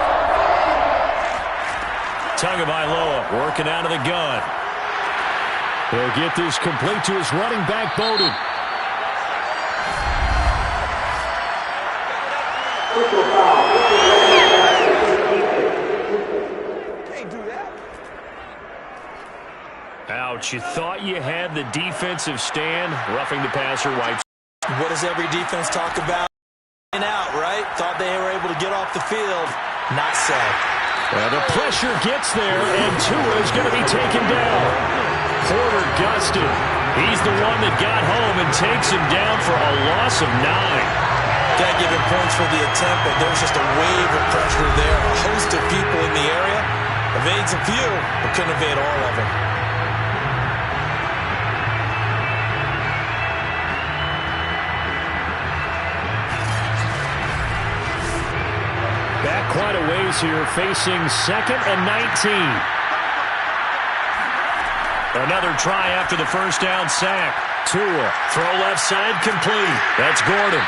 Tagovailoa working out of the gun. He'll get this complete to his running back, Bowden. Can't do that. Ouch, you thought you had the defensive stand. Roughing the passer, wipes. What does every defense talk about? Out, right? Thought they were able to get off the field. Not so. Well, the pressure gets there, and Tua is going to be taken down. Porter gusted. He's the one that got home and takes him down for a loss of 9. Got to give him points for the attempt, but there was just a wave of pressure there. A host of people in the area. Evades a few, but couldn't evade all of them. Back quite a ways here, facing 2nd and 19. Another try after the first down sack. Tua, throw left side, complete. That's Gordon.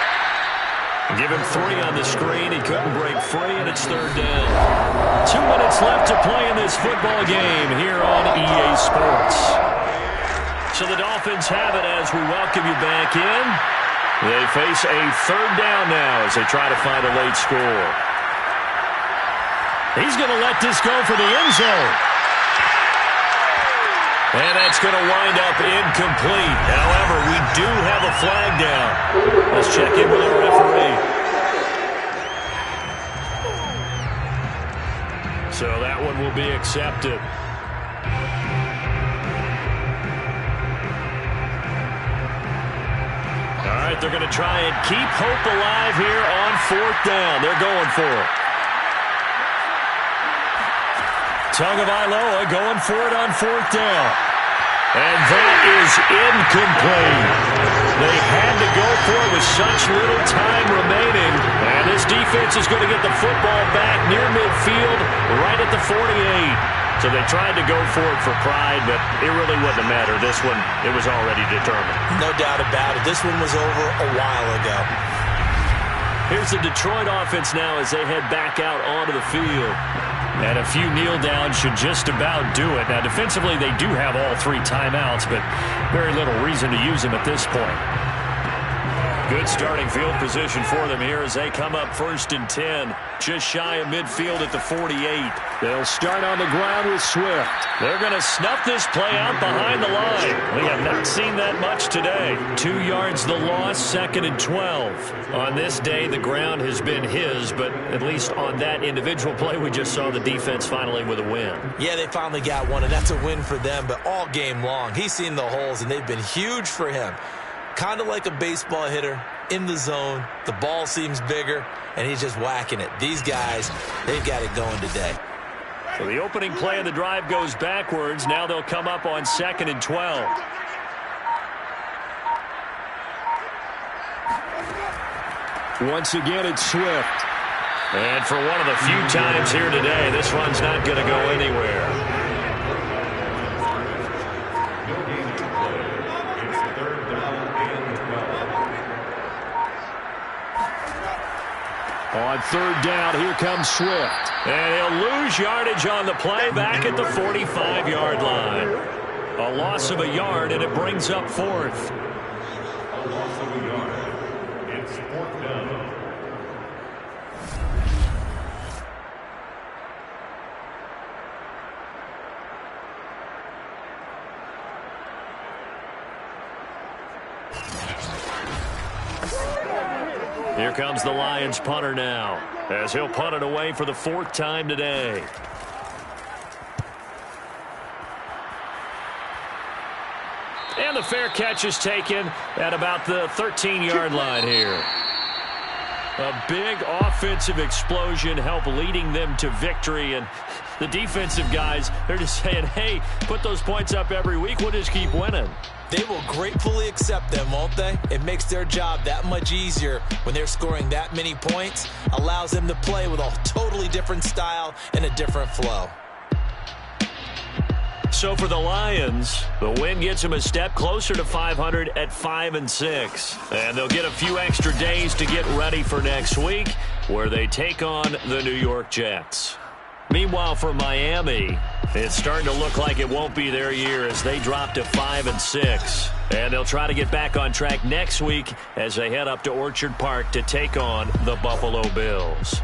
Give him 3 on the screen. He couldn't break free, and it's 3rd down. 2 minutes left to play in this football game here on EA Sports. So the Dolphins have it as we welcome you back in. They face a 3rd down now as they try to find a late score. He's going to let this go for the end zone. And that's going to wind up incomplete. However, we do have a flag down. Let's check in with our referee. So that one will be accepted. All right, they're going to try and keep hope alive here on 4th down. They're going for it. Tagovailoa going for it on 4th down. And that is incomplete. They had to go for it with such little time remaining. And this defense is going to get the football back near midfield, right at the 48. So they tried to go for it for pride, but it really wouldn't have mattered. This one, it was already determined. No doubt about it. This one was over a while ago. Here's the Detroit offense now as they head back out onto the field. And a few kneel downs should just about do it. Now, defensively, they do have all 3 timeouts, but very little reason to use them at this point. Good starting field position for them here as they come up 1st and 10. Just shy of midfield at the 48. They'll start on the ground with Swift. They're going to snuff this play out behind the line. We have not seen that much today. 2 yards the loss, 2nd and 12. On this day, the ground has been his, but at least on that individual play, we just saw the defense finally with a win. Yeah, they finally got one, and that's a win for them, but all game long, he's seen the holes, and they've been huge for him. Kind of like a baseball hitter in the zone. The ball seems bigger, and he's just whacking it. These guys, they've got it going today. So the opening play of the drive goes backwards. Now they'll come up on 2nd and 12. Once again, it's Swift. And for one of the few times here today, this one's not going to go anywhere. On 3rd down, here comes Swift. And he'll lose yardage on the play back at the 45-yard line. A loss of a yard, and it brings up 4th. A loss of a yard. It's 4th down. Here comes the Lions punter now, as he'll punt it away for the 4th time today. And the fair catch is taken at about the 13-yard line here. A big offensive explosion helped leading them to victory. And the defensive guys, they're just saying, hey, put those points up every week. We'll just keep winning. They will gratefully accept them, won't they? It makes their job that much easier when they're scoring that many points. Allows them to play with a totally different style and a different flow. So for the Lions, the win gets them a step closer to 500 at 5-6. And they'll get a few extra days to get ready for next week, where they take on the New York Jets. Meanwhile, for Miami, it's starting to look like it won't be their year as they drop to 5-6. And they'll try to get back on track next week as they head up to Orchard Park to take on the Buffalo Bills.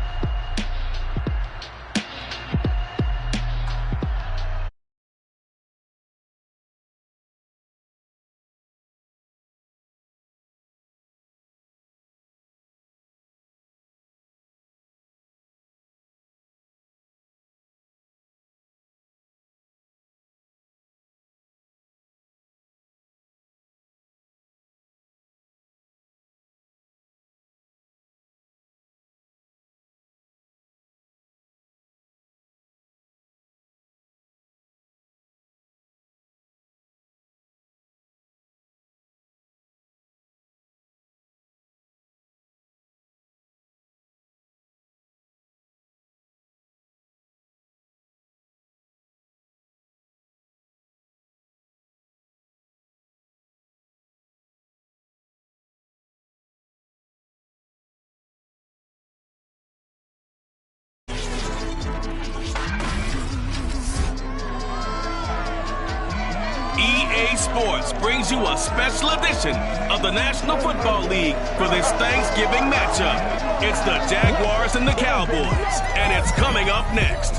EA Sports brings you a special edition of the National Football League for this Thanksgiving matchup. It's the Jaguars and the Cowboys, and it's coming up next.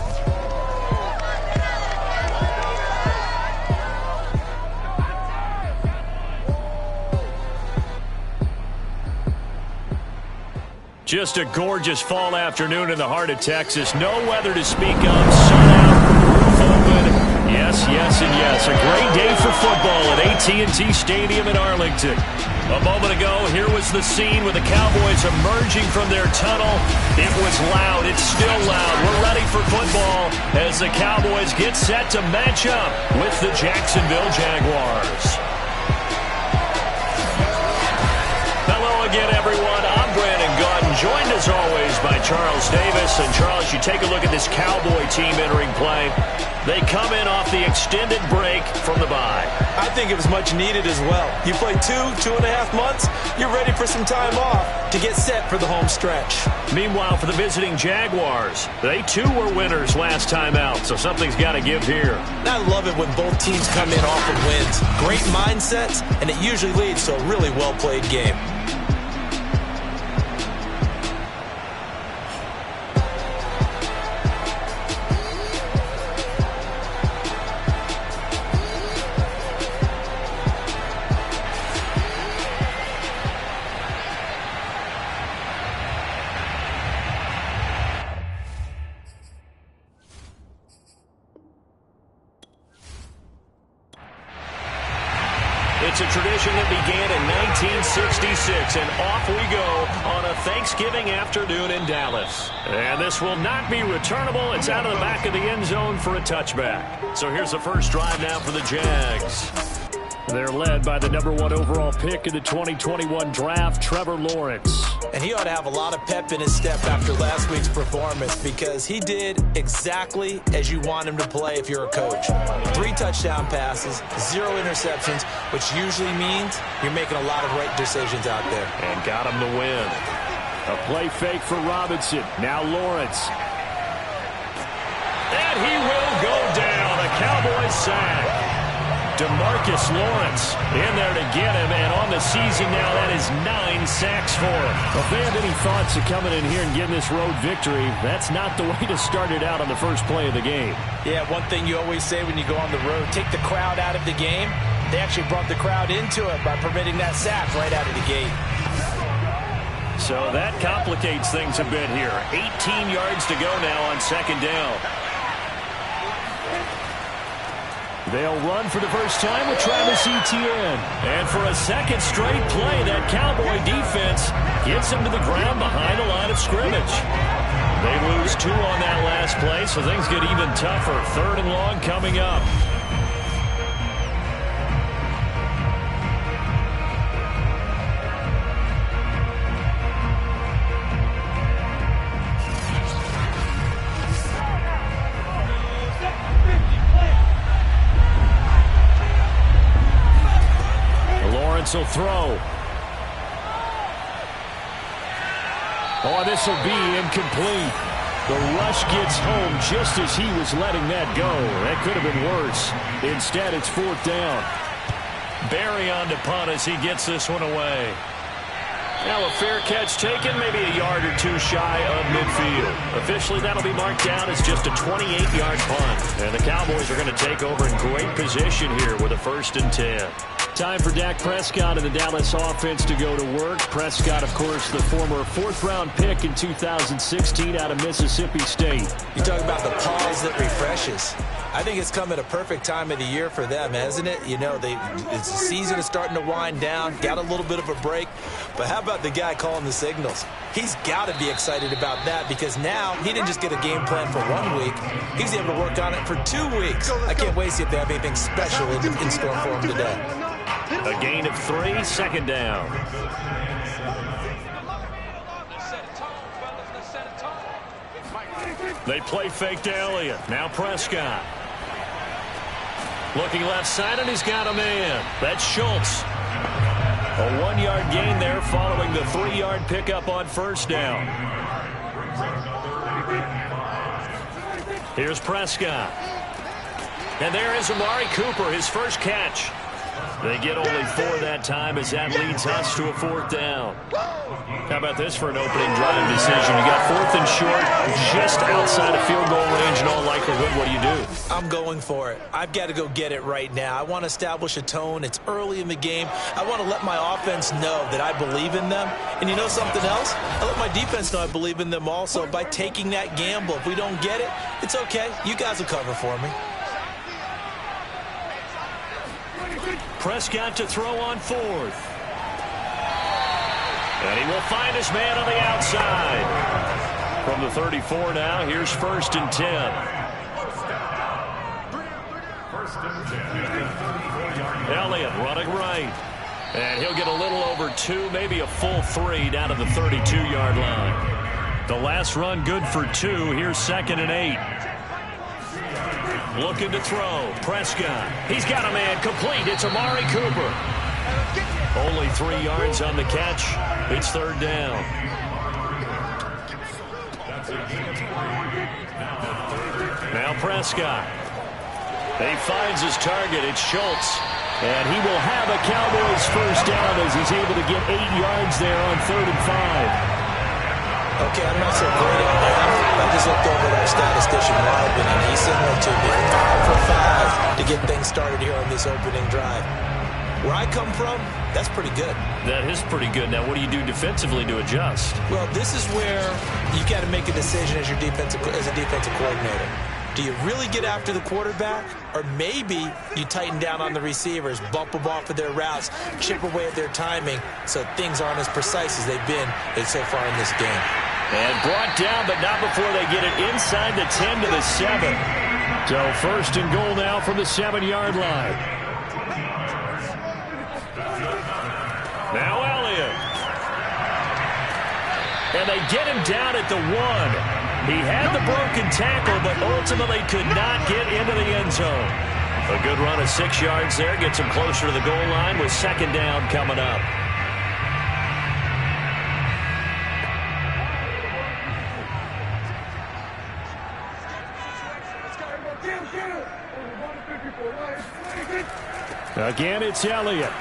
Just a gorgeous fall afternoon in the heart of Texas. No weather to speak of. Sun out, roof open. Yes, yes, and yes. A great day for football at AT&T Stadium in Arlington. A moment ago, here was the scene with the Cowboys emerging from their tunnel. It was loud. It's still loud. We're ready for football as the Cowboys get set to match up with the Jacksonville Jaguars. Hello again, everyone. I'm Brandon Gautin, joined as always by Charles Davis. And Charles, you take a look at this Cowboy team entering play. They come in off the extended break from the bye. I think it was much needed as well. You play 2.5 months, you're ready for some time off to get set for the home stretch. Meanwhile, for the visiting Jaguars, they too were winners last time out, so something's got to give here. I love it when both teams come in off of wins. Great mindsets, and it usually leads to a really well-played game. It's a tradition that began in 1966, and off we go on a Thanksgiving afternoon in Dallas. And this will not be returnable. It's out of the back of the end zone for a touchback. So here's the first drive now for the Jags. They're led by the #1 overall pick in the 2021 draft, Trevor Lawrence. And he ought to have a lot of pep in his step after last week's performance because he did exactly as you want him to play if you're a coach. 3 touchdown passes, 0 interceptions, which usually means you're making a lot of right decisions out there. And got him the win. A play fake for Robinson. Now Lawrence. And he will go down. A Cowboys sack. DeMarcus Lawrence in there to get him, and on the season now, that is 9 sacks for him. Well, if they have any thoughts of coming in here and getting this road victory, that's not the way to start it out on the first play of the game. Yeah, one thing you always say when you go on the road, take the crowd out of the game. They actually brought the crowd into it by permitting that sack right out of the gate. So that complicates things a bit here. 18 yards to go now on second down. They'll run for the first time with Travis Etienne. And for a second straight play, that Cowboy defense gets him to the ground behind the line of scrimmage. They lose 2 on that last play, so things get even tougher. 3rd and long coming up. Will throw. Oh, this will be incomplete. The rush gets home just as he was letting that go. That could have been worse. Instead, it's 4th down. Barry on to punt as he gets this one away. Now a fair catch taken, maybe a yard or 2 shy of midfield. Officially, that'll be marked down as just a 28-yard punt. And the Cowboys are going to take over in great position here with a 1st and 10. Time for Dak Prescott and the Dallas offense to go to work. Prescott, of course, the former 4th-round pick in 2016 out of Mississippi State. You talk about the pause that refreshes. I think it's come at a perfect time of the year for them, hasn't it? You know, the season is starting to wind down, got a little bit of a break. But how about the guy calling the signals? He's got to be excited about that because now he didn't just get a game plan for 1 week. He's able to work on it for 2 weeks. I can't wait to see if they have anything special in store for him today. A gain of 3, 2nd down. They play fake to Elliott. Now Prescott. Looking left side, and he's got a man. That's Schultz. A 1-yard gain there following the 3-yard pickup on 1st down. Here's Prescott. And there is Amari Cooper, his first catch. They get only 4 that time as that leads us to a 4th down. How about this for an opening drive decision? You got 4th and short, just outside of field goal range in all likelihood. What do you do? I'm going for it. I've got to go get it right now. I want to establish a tone. It's early in the game. I want to let my offense know that I believe in them. And you know something else? I let my defense know I believe in them also by taking that gamble. If we don't get it, it's okay. You guys will cover for me. Prescott to throw on 4th. And he will find his man on the outside. From the 34 now, here's 1st and 10. 1st and 10. Elliott running right. And he'll get a little over 2, maybe a full 3 down to the 32-yard line. The last run good for 2. Here's 2nd and 8. Looking to throw. Prescott. He's got a man complete. It's Amari Cooper. Only 3 yards on the catch. It's 3rd down. Now Prescott. He finds his target. It's Schultz. And he will have a Cowboys first down as he's able to get 8 yards there on 3rd and 5. Okay, I'm not so great at math. I just looked over at our statistician, Marvin, and he's similar to me. 5 for 5 to get things started here on this opening drive. Where I come from, that's pretty good. That is pretty good. Now, what do you do defensively to adjust? Well, this is where you got to make a decision as a defensive coordinator. Do you really get after the quarterback? Or maybe you tighten down on the receivers, bump them off of their routes, chip away at their timing so things aren't as precise as they've been so far in this game. And brought down, but not before they get it inside the 10 to the 7. So 1st and goal now from the 7-yard line. Now Elliott. And they get him down at the 1. He had the broken tackle, but ultimately could not get into the end zone. A good run of 6 yards there. Gets him closer to the goal line with 2nd down coming up. Again, it's Elliott.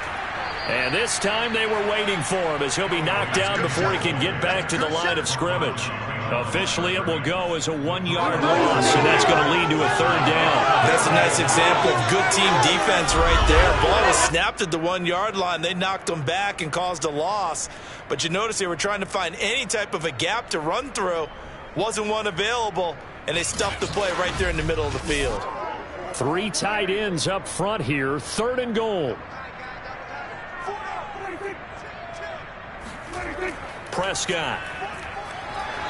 And this time they were waiting for him as he'll be knocked down before he can get back to the line of scrimmage. Officially, it will go as a 1-yard loss, and that's going to lead to a 3rd down. That's a nice example of good team defense right there. Ball was snapped at the 1-yard line. They knocked them back and caused a loss. But you notice they were trying to find any type of a gap to run through. Wasn't one available, and they stuffed the play right there in the middle of the field. Three tight ends up front here. 3rd and goal. Prescott.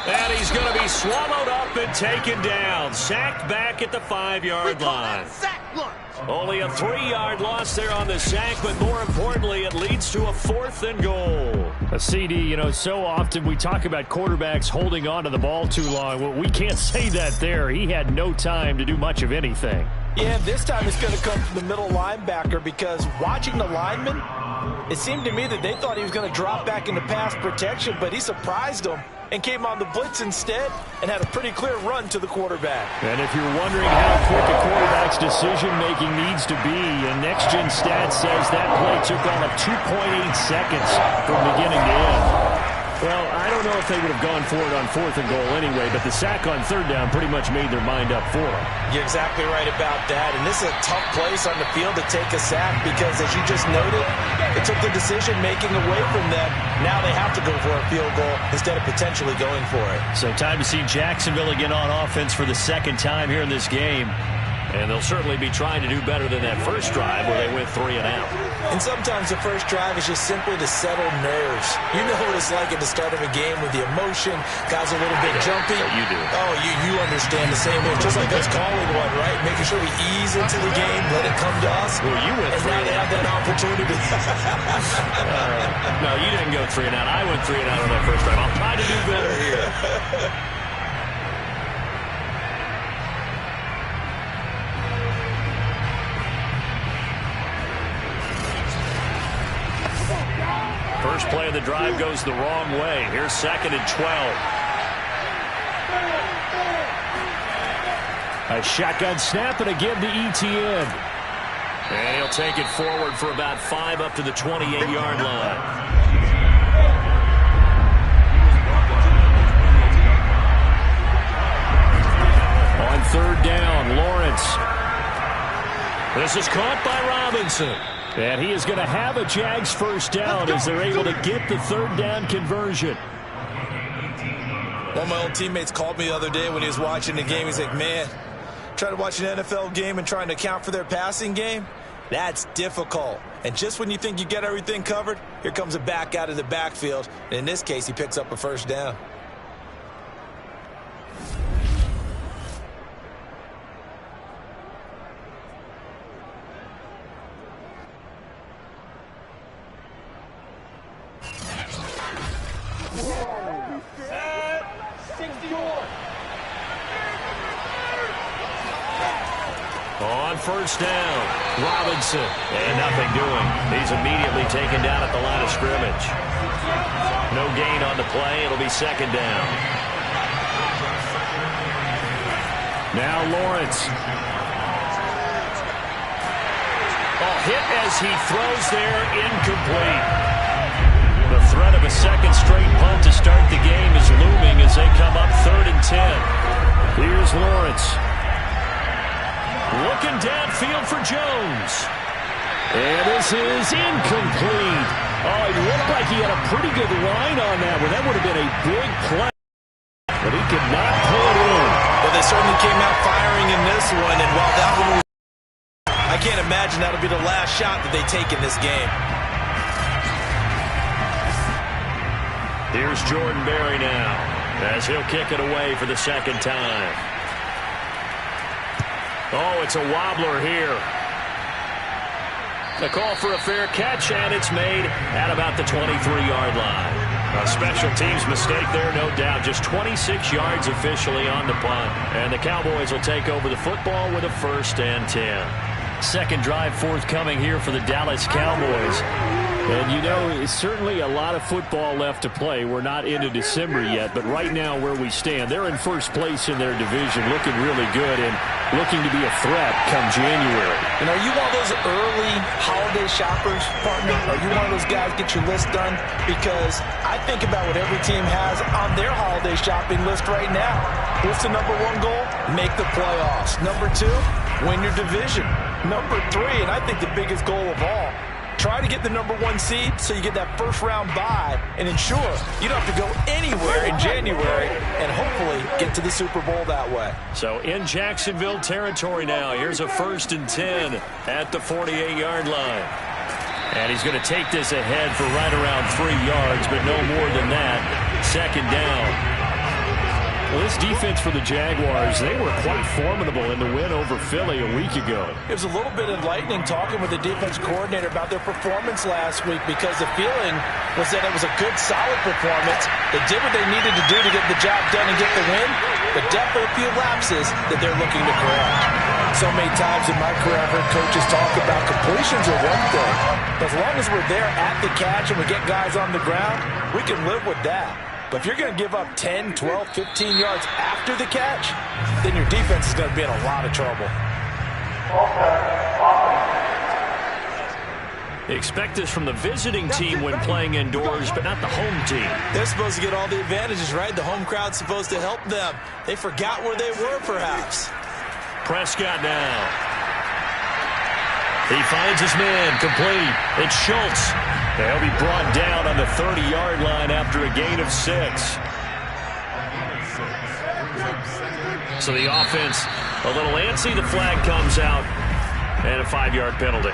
And he's going to be swallowed up and taken down. Sacked back at the 5-yard line. Only a 3-yard loss there on the sack, but more importantly, it leads to a 4th and goal. A CD, you know, so often we talk about quarterbacks holding on to the ball too long. Well, we can't say that there. He had no time to do much of anything. Yeah, this time it's going to come from the middle linebacker because watching the lineman, it seemed to me that they thought he was going to drop back into pass protection, but he surprised them and came on the blitz instead and had a pretty clear run to the quarterback. And if you're wondering how quick a quarterback's decision-making needs to be, and Next Gen Stats says that play took all of 2.8 seconds from beginning to end. Well, I don't know if they would have gone for it on 4th and goal anyway, but the sack on 3rd down pretty much made their mind up for them. You're exactly right about that, and this is a tough place on the field to take a sack because, as you just noted, it took the decision-making away from them. Now they have to go for a field goal instead of potentially going for it. So time to see Jacksonville again on offense for the 2nd time here in this game. And they'll certainly be trying to do better than that first drive where they went 3 and out. And sometimes the first drive is just simply to settle nerves. You know what it's like at the start of a game with the emotion, guys are a little bit jumpy. You do. Oh, you understand the same way. Just like us calling one, right? Making sure we ease into the game, let it come to us. Well, you went 3 and now they have that opportunity. No, you didn't go 3 and out. I went 3 and out on that first drive. I'll try to do better here. First play of the drive goes the wrong way. Here's 2nd and 12. A shotgun snap and again to ETN. And he'll take it forward for about 5 up to the 28-yard line. On 3rd down, Lawrence. This is caught by Robinson. And he is going to have a Jags first down as they're able to get the 3rd down conversion. One of my old teammates called me the other day when he was watching the game. He's like, man, trying to watch an NFL game and trying to account for their passing game, that's difficult. And just when you think you get everything covered, here comes a back out of the backfield. And in this case, he picks up a first down. On first down, Robinson. And nothing doing. He's immediately taken down at the line of scrimmage. No gain on the play. It'll be 2nd down. Now Lawrence. Oh, hit as he throws there, incomplete. The threat of a 2nd straight punt to start the game is looming as they come up 3rd and 10. Here's Lawrence. Looking downfield for Jones. And this is incomplete. Oh, it looked like he had a pretty good line on that one. That would have been a big play. But he could not pull it in. Well, they certainly came out firing in this one. And while that one was, I can't imagine that'll be the last shot that they take in this game. Here's Jordan Berry now as he'll kick it away for the 2nd time. Oh, it's a wobbler here. A call for a fair catch, and it's made at about the 23-yard line. A special teams mistake there, no doubt. Just 26 yards officially on the punt. And the Cowboys will take over the football with a 1st and 10. 2nd drive forthcoming here for the Dallas Cowboys. And, you know, it's certainly a lot of football left to play. We're not into December yet, but right now where we stand, they're in first place in their division, looking really good and looking to be a threat come January. And are you one of those early holiday shoppers, partner? Are you one of those guys get your list done? Because I think about what every team has on their holiday shopping list right now. What's the number 1 goal? Make the playoffs. Number 2, win your division. Number 3, and I think the biggest goal of all, Try to get the #1 seed so you get that first-round bye and ensure you don't have to go anywhere in January and hopefully get to the Super Bowl that way. So in Jacksonville territory now. Here's a 1st and 10 at the 48-yard line. And he's going to take this ahead for right around 3 yards, but no more than that. 2nd down. Well, this defense for the Jaguars, they were quite formidable in the win over Philly a week ago. It was a little bit enlightening talking with the defense coordinator about their performance last week because the feeling was that it was a good, solid performance. They did what they needed to do to get the job done and get the win, but definitely a few lapses that they're looking to correct. So many times in my career, I've heard coaches talk about completions are one thing, but as long as we're there at the catch and we get guys on the ground, we can live with that. But if you're going to give up 10, 12, 15 yards after the catch, then your defense is going to be in a lot of trouble. Expect this from the visiting team when playing indoors, but not the home team. They're supposed to get all the advantages, right? The home crowd's supposed to help them. They forgot where they were, perhaps. Prescott now. He finds his man, complete. It's Schultz. They'll be brought down on the 30-yard line after a gain of 6. So the offense a little antsy. The flag comes out, and a 5-yard penalty.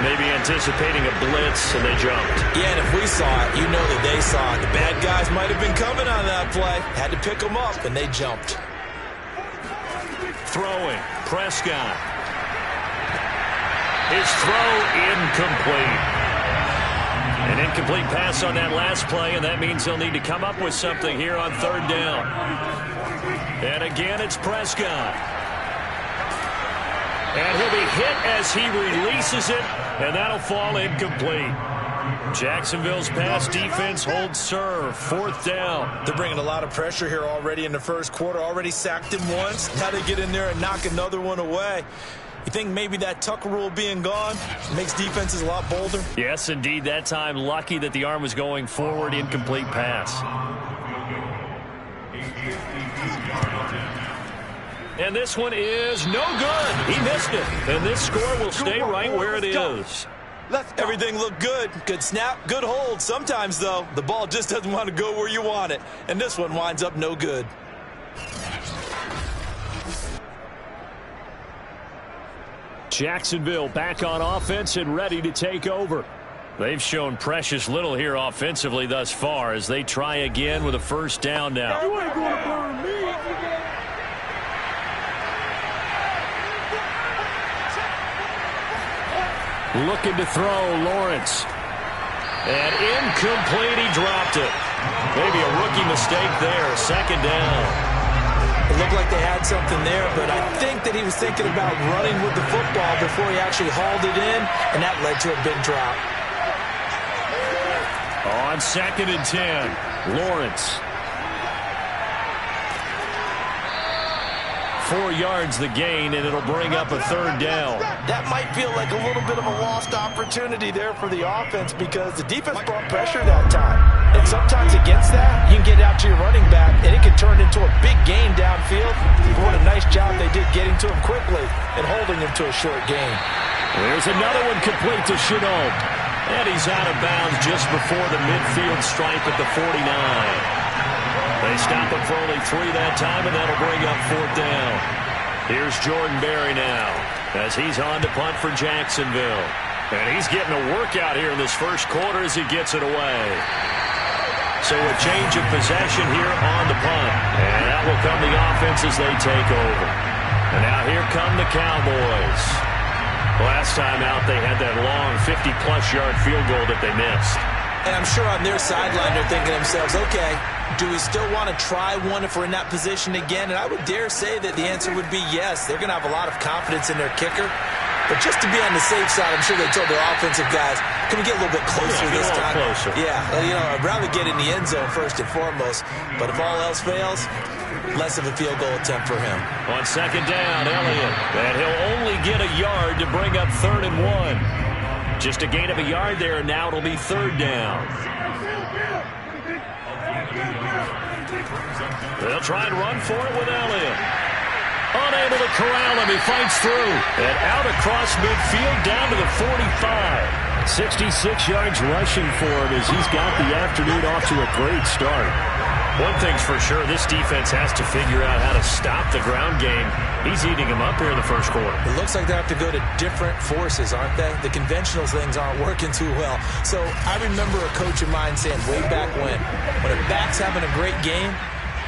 Maybe anticipating a blitz, and they jumped. Yeah, and if we saw it, you know that they saw it. The bad guys might have been coming on that play. Had to pick them up, and they jumped. Throwing, Prescott. His throw incomplete. An incomplete pass on that last play, and that means they'll need to come up with something here on 3rd down. And again, it's Prescott. And he'll be hit as he releases it, and that'll fall incomplete. Jacksonville's pass defense holds serve. 4th down. They're bringing a lot of pressure here already in the first quarter. Already sacked him once. Now they get in there and knock another one away. You think maybe that Tucker rule being gone makes defenses a lot bolder? Yes, indeed. That time, lucky that the arm was going forward. Incomplete pass. And this one is no good. He missed it. And this score will stay right where it is. Everything looked good. Good snap, good hold. Sometimes, though, the ball just doesn't want to go where you want it. And this one winds up no good. Jacksonville back on offense and ready to take over. They've shown precious little here offensively thus far as they try again with a 1st down now. You ain't gonna burn me. Looking to throw, Lawrence. And incomplete, he dropped it. Maybe a rookie mistake there. 2nd down. It looked like they had something there, but I think that he was thinking about running with the football before he actually hauled it in, and that led to a big drop. On 2nd and 10, Lawrence. 4 yards the gain, and it'll bring up a 3rd down. That might feel like a little bit of a lost opportunity there for the offense because the defense brought pressure that time. And sometimes against that, you can get out to your running back, and it can turn into a big gain downfield. What a nice job they did getting to him quickly and holding him to a short gain. There's another one complete to Chenault. And he's out of bounds just before the midfield stripe at the 49. They stop him for only 3 that time, and that'll bring up 4th down. Here's Jordan Berry now as he's on to punt for Jacksonville. And he's getting a workout here in this first quarter as he gets it away. So a change of possession here on the punt. And that will come the offense as they take over. And now here come the Cowboys. Last time out, they had that long 50-plus yard field goal that they missed. And I'm sure on their sideline they're thinking to themselves, okay, do we still want to try one if we're in that position again? And I would dare say that the answer would be yes. They're going to have a lot of confidence in their kicker. But just to be on the safe side, I'm sure they told their offensive guys, can we get a little bit closer this time? Closer. Yeah, I'd rather get in the end zone first and foremost. But if all else fails, less of a field goal attempt for him. On 2nd down, Elliott. And he'll only get a yard to bring up 3rd and 1. Just a gain of a yard there, and now it'll be 3rd down. They'll try and run for it with Elliott. Unable to corral him. He fights through. And out across midfield down to the 45. 66 yards rushing for him as he's got the afternoon off to a great start. One thing's for sure, this defense has to figure out how to stop the ground game. He's eating them up here in the first quarter. It looks like they have to go to different forces, aren't they? The conventional things aren't working too well. So I remember a coach of mine saying way back when a back's having a great game,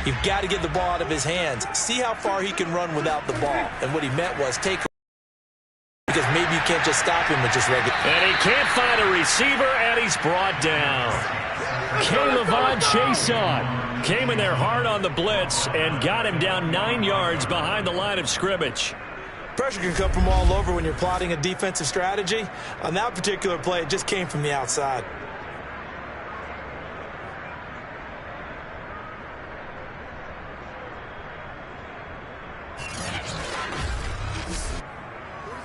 you've got to get the ball out of his hands. See how far he can run without the ball. And what he meant was take him, because maybe you can't just stop him with just regular. And he can't find a receiver, and he's brought down. Caleb Chason came in there hard on the blitz and got him down 9 yards behind the line of scrimmage. Pressure can come from all over when you're plotting a defensive strategy. On that particular play, it just came from the outside.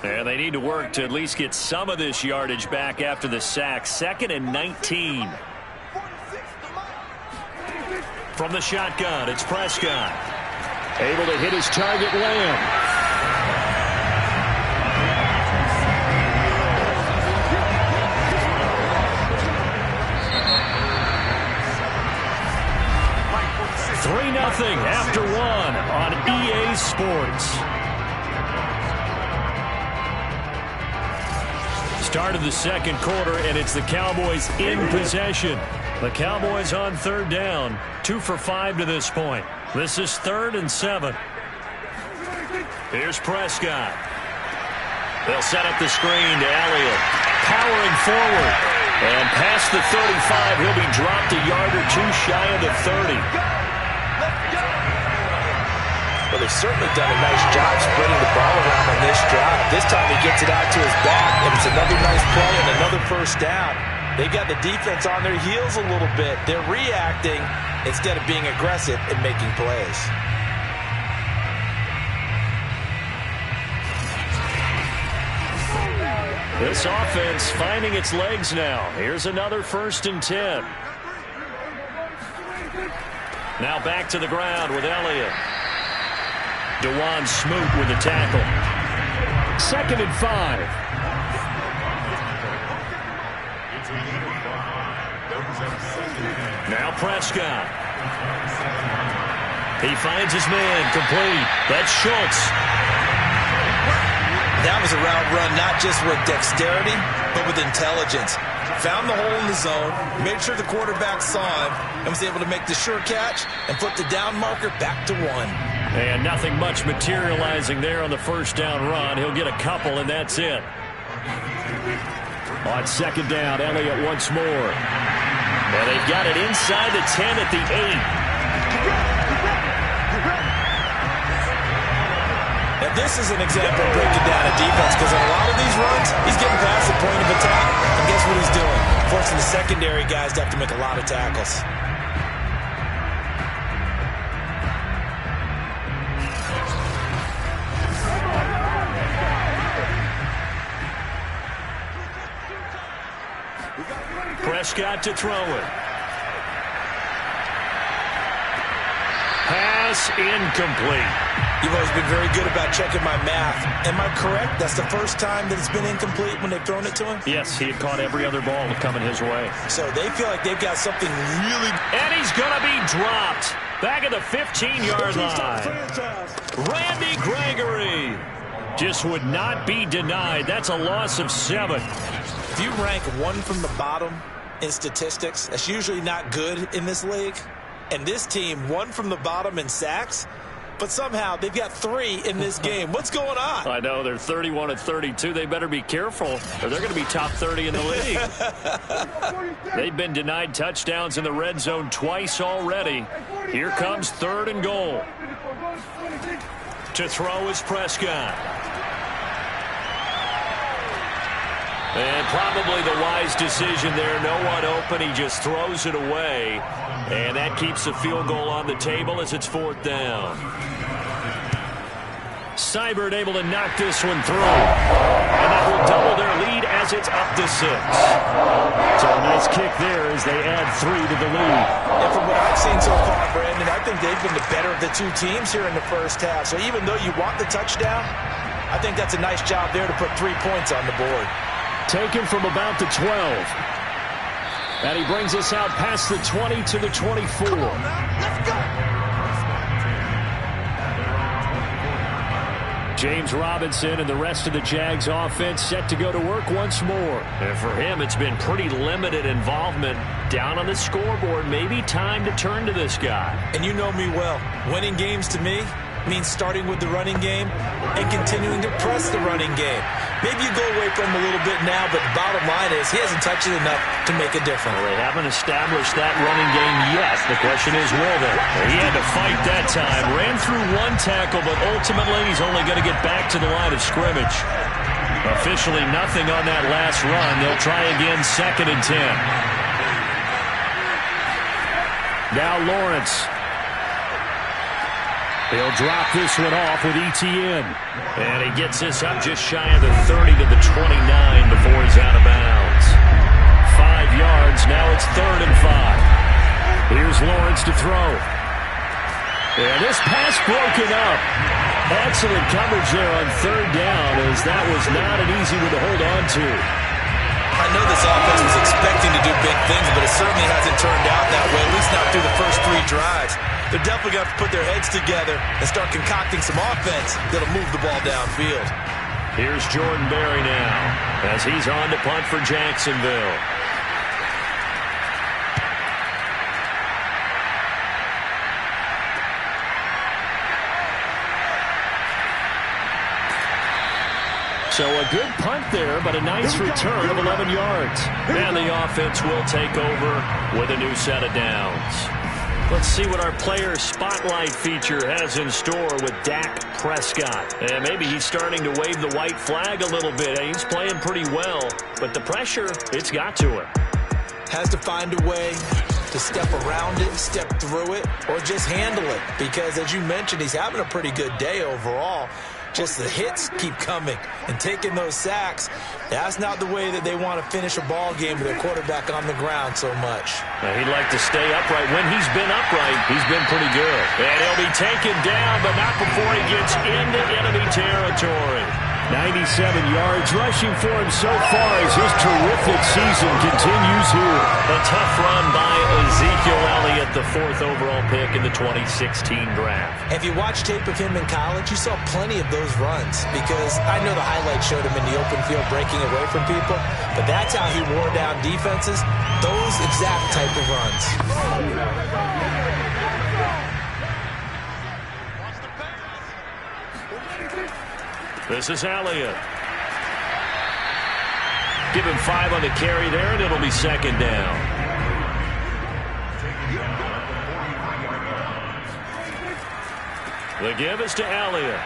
And they need to work to at least get some of this yardage back after the sack. 2nd and 19. From the shotgun, it's Prescott. Able to hit his target, Lamb. Three 0 after one on EA Sports. Start of the second quarter, and it's the Cowboys in possession. The Cowboys on 3rd down, 2 for 5 to this point. This is 3rd and 7. Here's Prescott. They'll set up the screen to Elliott. Powering forward. And past the 35, he'll be dropped a yard or two shy of the 30. Well, they've certainly done a nice job spreading the ball around on this drive. This time he gets it out to his back, and it's another nice play and another first down. They've got the defense on their heels a little bit. They're reacting instead of being aggressive and making plays. This offense finding its legs now. Here's another 1st and 10. Now back to the ground with Elliott. DeJuan Smoot with the tackle. 2nd and 5. Now Prescott. He finds his man complete. That's Schultz. That was a route run not just with dexterity, but with intelligence. Found the hole in the zone, made sure the quarterback saw him, and was able to make the sure catch and put the down marker back to 1. And nothing much materializing there on the first down run. He'll get a couple, and that's it. On 2nd down, Elliott once more. And they've got it inside the 10 at the 8. Now this is an example of breaking down a defense, because on a lot of these runs, he's getting past the point of attack, and guess what he's doing? Forcing the secondary guys to have to make a lot of tackles. Prescott to throw it. Pass incomplete. You've always been very good about checking my math. Am I correct? That's the first time that it's been incomplete when they've thrown it to him? Yes, he had caught every other ball coming his way. So they feel like they've got something really... And he's going to be dropped. Back at the 15-yard line. Randy Gregory just would not be denied. That's a loss of 7. If you rank one from the bottom in statistics, that's usually not good in this league. And this team, one from the bottom in sacks, but somehow they've got 3 in this game. What's going on? I know, they're 31-32. They better be careful, or they're going to be top 30 in the league. They've been denied touchdowns in the red zone twice already. Here comes 3rd and goal. To throw is Prescott. And probably the wise decision there. No one open. He just throws it away. And that keeps the field goal on the table as it's 4th down. Seibert able to knock this one through. And that will double their lead as it's up to 6. So a nice kick there as they add 3 to the lead. And from what I've seen so far, Brandon, I think they've been the better of the two teams here in the first half. So even though you want the touchdown, I think that's a nice job there to put 3 points on the board. Taken from about the 12. And he brings us out past the 20 to the 24. Come on now, let's go. James Robinson and the rest of the Jags offense set to go to work once more. And for him, it's been pretty limited involvement down on the scoreboard. Maybe time to turn to this guy. And you know me well. Winning games to me means starting with the running game and continuing to press the running game. Maybe you go away from him a little bit now, but the bottom line is he hasn't touched it enough to make a difference. Well, they haven't established that running game yet. The question is, will they? He had to fight that time. Ran through one tackle, but ultimately he's only going to get back to the line of scrimmage. Officially nothing on that last run. They'll try again, 2nd and 10. Now Lawrence. He'll drop this one off with Etienne. And he gets this up just shy of the 30 to the 29 before he's out of bounds. 5 yards. Now it's 3rd and 5. Here's Lawrence to throw. And this pass broken up. Excellent coverage there on 3rd down, as that was not an easy one to hold on to. I know this offense was expecting to do big things, but it certainly hasn't turned out that way, at least not through the first 3 drives. They're definitely going to have to put their heads together and start concocting some offense that'll move the ball downfield. Here's Jordan Berry now as he's on to punt for Jacksonville. So a good punt there, but a nice return of 11 yards. And the offense will take over with a new set of downs. Let's see what our player spotlight feature has in store with Dak Prescott. And maybe he's starting to wave the white flag a little bit. He's playing pretty well, but the pressure, it's got to him. Has to find a way to step around it, step through it, or just handle it. Because, as you mentioned, he's having a pretty good day overall. Just the hits keep coming and taking those sacks. That's not the way that they want to finish a ball game with their quarterback on the ground so much. Now, he'd like to stay upright. When he's been upright, he's been pretty good. And he'll be taken down, but not before he gets into enemy territory. 97 yards rushing for him so far as his terrific season continues here. A tough run by Ezekiel Elliott, the 4th overall pick in the 2016 draft. If you watch tape of him in college, you saw plenty of those runs, because I know the highlights showed him in the open field breaking away from people, but that's how he wore down defenses, those exact type of runs. This is Elliott. Give him 5 on the carry there, and it'll be 2nd down. The give is to Elliott.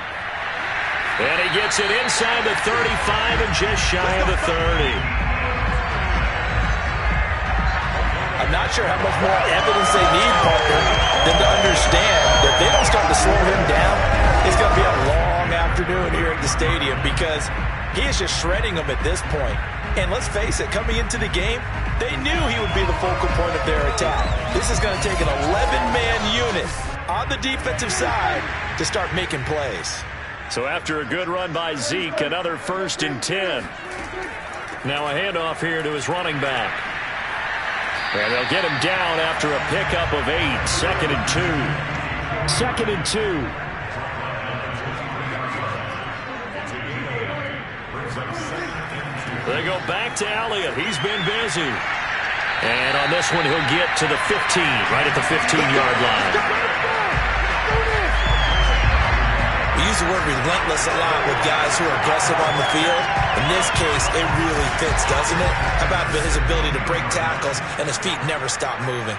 And he gets it inside the 35 and just shy of the 30. I'm not sure how much more evidence they need, Parker, than to understand that if they don't start to slow him down, it's going to be a long afternoon here at the stadium, because he is just shredding them at this point. And let's face it, coming into the game, they knew he would be the focal point of their attack. This is going to take an 11-man unit on the defensive side to start making plays. So after a good run by Zeke, another 1st and 10. Now a handoff here to his running back. And they'll get him down after a pickup of 8. 2nd and 2. 2nd and 2. They go back to Elliott. He's been busy. And on this one, he'll get to the 15, right at the 15-yard line. We use the word relentless a lot with guys who are aggressive on the field. In this case, it really fits, doesn't it? How about his ability to break tackles and his feet never stop moving?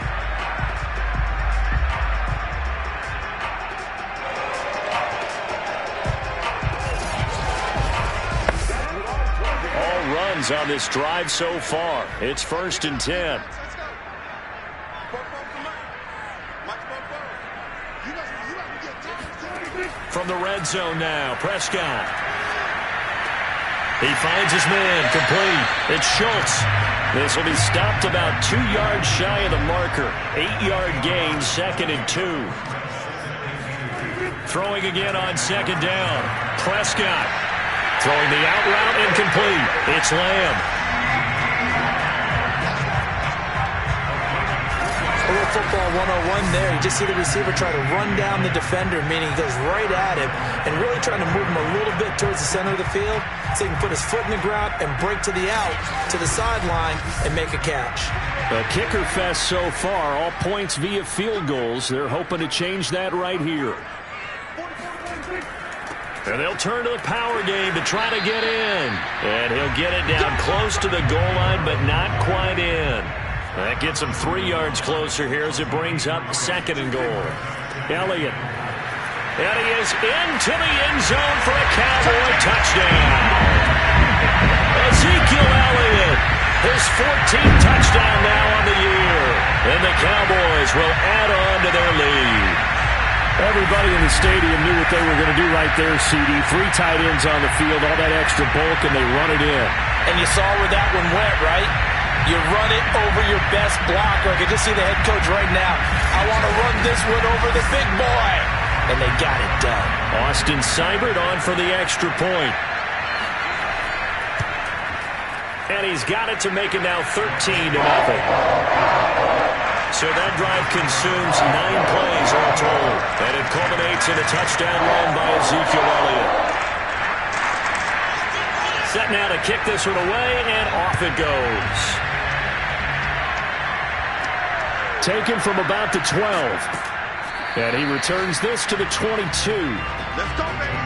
On this drive so far. It's 1st and 10. You know, from the red zone now. Prescott. He finds his man, complete. It's Schultz. This will be stopped about 2 yards shy of the marker. 8-yard gain, 2nd and 2. Throwing again on 2nd down. Prescott throwing the out route, incomplete. It's Lamb. A little football 101 there. You just see the receiver try to run down the defender, meaning he goes right at him and really trying to move him a little bit towards the center of the field so he can put his foot in the ground and break to the out, to the sideline, and make a catch. A kicker fest so far, all points via field goals. They're hoping to change that right here. And they'll turn to the power game to try to get in. And he'll get it down close to the goal line, but not quite in. That gets him 3 yards closer here as it brings up 2nd and goal. Elliott. And he is into the end zone for a Cowboy touchdown. Ezekiel Elliott, his 14th touchdown now on the year. And the Cowboys will add on to their lead. Everybody in the stadium knew what they were going to do right there, CD. 3 tight ends on the field, all that extra bulk, and they run it in. And you saw where that one went, right? You run it over your best blocker. I can just see the head coach right now. I want to run this one over the big boy. And they got it done. Austin Seibert on for the extra point. And he's got it to make it now 13-0. So that drive consumes 9 plays all told. And it culminates in a touchdown run by Ezekiel Elliott. Set now to kick this one away, and off it goes. Taken from about the 12. And he returns this to the 22. Let's go, baby.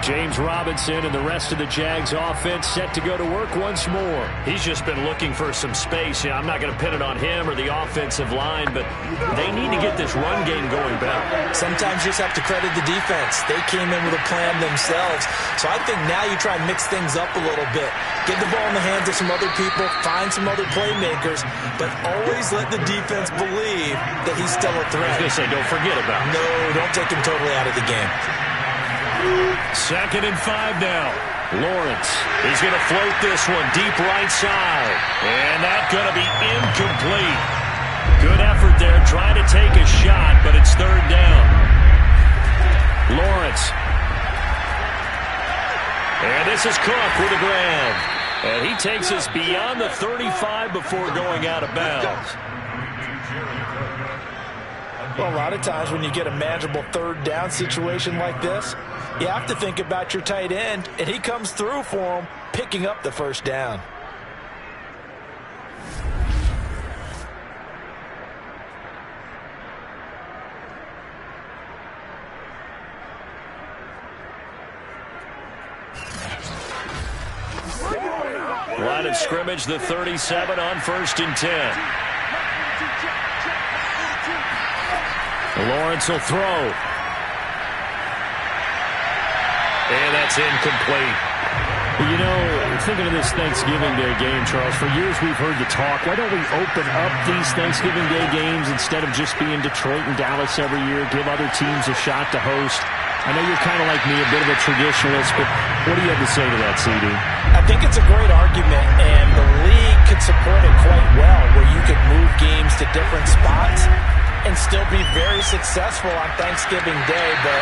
James Robinson and the rest of the Jags offense set to go to work once more. He's just been looking for some space. Yeah, I'm not going to pin it on him or the offensive line, but they need to get this run game going better. Sometimes you just have to credit the defense. They came in with a plan themselves. So I think now you try and mix things up a little bit. Get the ball in the hands of some other people, find some other playmakers, but always let the defense believe that he's still a threat. I was going to say, don't forget about him. No, don't take him totally out of the game. 2nd and 5 now. Lawrence. He's going to float this one deep right side. And that's going to be incomplete. Good effort there, trying to take a shot, but it's 3rd down. Lawrence. And this is Cook with a grab. And he takes us beyond the 35 before going out of bounds. Well, a lot of times when you get a manageable 3rd down situation like this, you have to think about your tight end, and he comes through for him, picking up the 1st down. Line of scrimmage, the 37 on 1st and 10. Lawrence will throw. And that's incomplete. You know, thinking of this Thanksgiving Day game, Charles, for years we've heard the talk, why don't we open up these Thanksgiving Day games instead of just being Detroit and Dallas every year, give other teams a shot to host? I know you're kind of like me, a bit of a traditionalist, but what do you have to say to that, CD? I think it's a great argument, and the league could support it quite well, where you could move games to different spots and still be very successful on Thanksgiving Day. But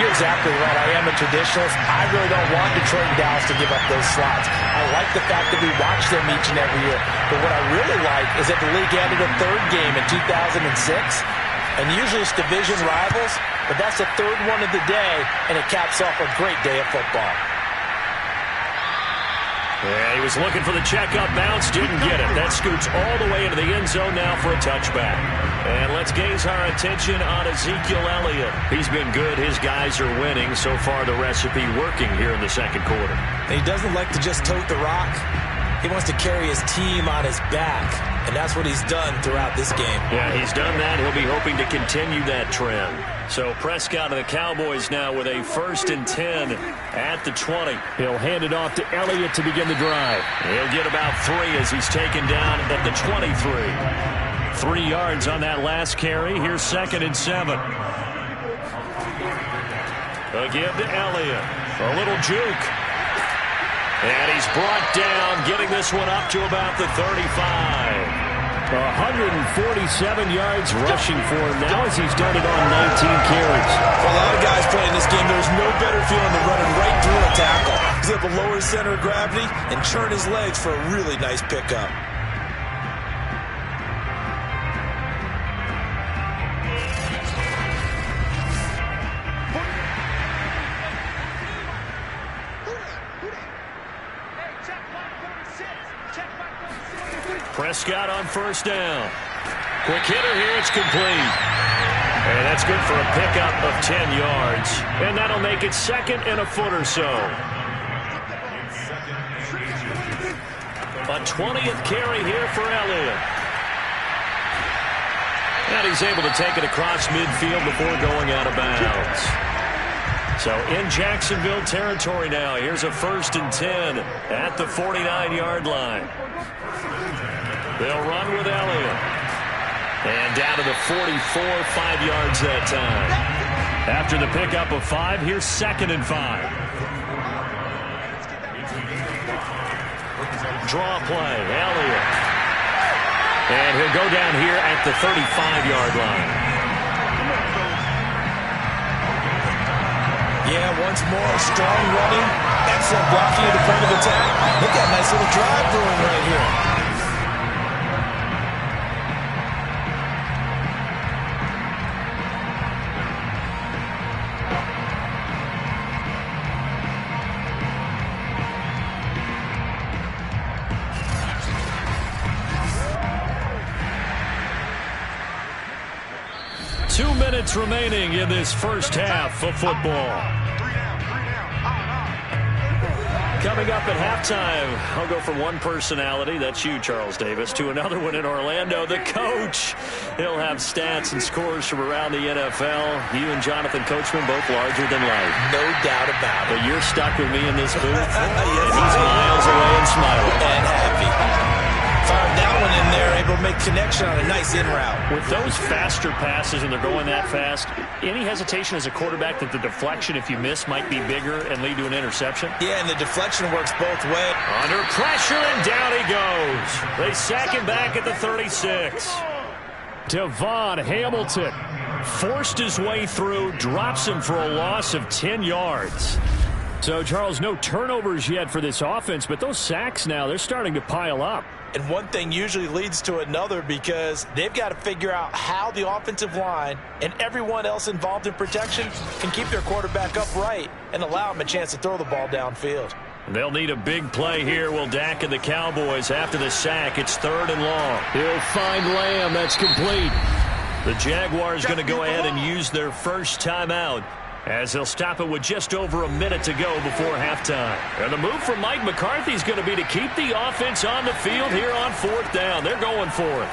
you're exactly right. I am a traditionalist. I really don't want Detroit and Dallas to give up those slots. I like the fact that we watch them each and every year. But what I really like is that the league added a 3rd game in 2006. And usually it's division rivals, but that's the 3rd one of the day, and it caps off a great day of football. Yeah, he was looking for the check-up bounce, didn't get it. That scoots all the way into the end zone now for a touchback. And let's gaze our attention on Ezekiel Elliott. He's been good. His guys are winning. So far, the recipe working here in the 2nd quarter. And he doesn't like to just tote the rock. He wants to carry his team on his back, and that's what he's done throughout this game. Yeah, he's done that. He'll be hoping to continue that trend. So Prescott of the Cowboys now with a 1st and 10 at the 20. He'll hand it off to Elliott to begin the drive. He'll get about 3 as he's taken down at the 23. 3 yards on that last carry. Here's 2nd and 7. Again to Elliott. A little juke. And he's brought down, getting this one up to about the 35. 147 yards rushing for him now as he's done it on 19 carries. For a lot of guys playing this game, there's no better feeling than running right through a tackle. He's able to lower his center of gravity and churn his legs for a really nice pickup. Prescott on 1st down. Quick hitter here. It's complete. And that's good for a pickup of 10 yards. And that'll make it 2nd and a foot or so. A 20th carry here for Elliott. And he's able to take it across midfield before going out of bounds. So in Jacksonville territory now. Here's a 1st and 10 at the 49-yard line. They'll run with Elliott. And down to the 44, 5 yards that time. After the pickup of 5, here's 2nd and 5. Draw play, Elliott. And he'll go down here at the 35-yard line. Yeah, once more, strong running. Excellent blocking at the point of attack. Look at that nice little drive brewing right here. Remaining in this first half of football. Coming up at halftime, I'll go from one personality, that's you, Charles Davis, to another one in Orlando, the coach. He'll have stats and scores from around the NFL. You and Jonathan Coachman both larger than life. No doubt about it. But you're stuck with me in this booth, yes, and he's miles away and smiling. And happy. Fired that one in there, able to make connection on a nice in route. With those faster passes, and they're going that fast, any hesitation as a quarterback that the deflection, if you miss, might be bigger and lead to an interception? Yeah, and the deflection works both ways. Under pressure, and down he goes. They sack him back at the 36. Devon Hamilton forced his way through, drops him for a loss of 10 yards. So, Charles, no turnovers yet for this offense, but those sacks now, they're starting to pile up. And one thing usually leads to another because they've got to figure out how the offensive line and everyone else involved in protection can keep their quarterback upright and allow him a chance to throw the ball downfield. They'll need a big play here, will Dak and the Cowboys after the sack. It's 3rd and long. He'll find Lamb. That's complete. The Jaguars going to go ahead and use their first timeout, as they'll stop it with just over a minute to go before halftime. And the move from Mike McCarthy is going to be to keep the offense on the field here on 4th down. They're going for it.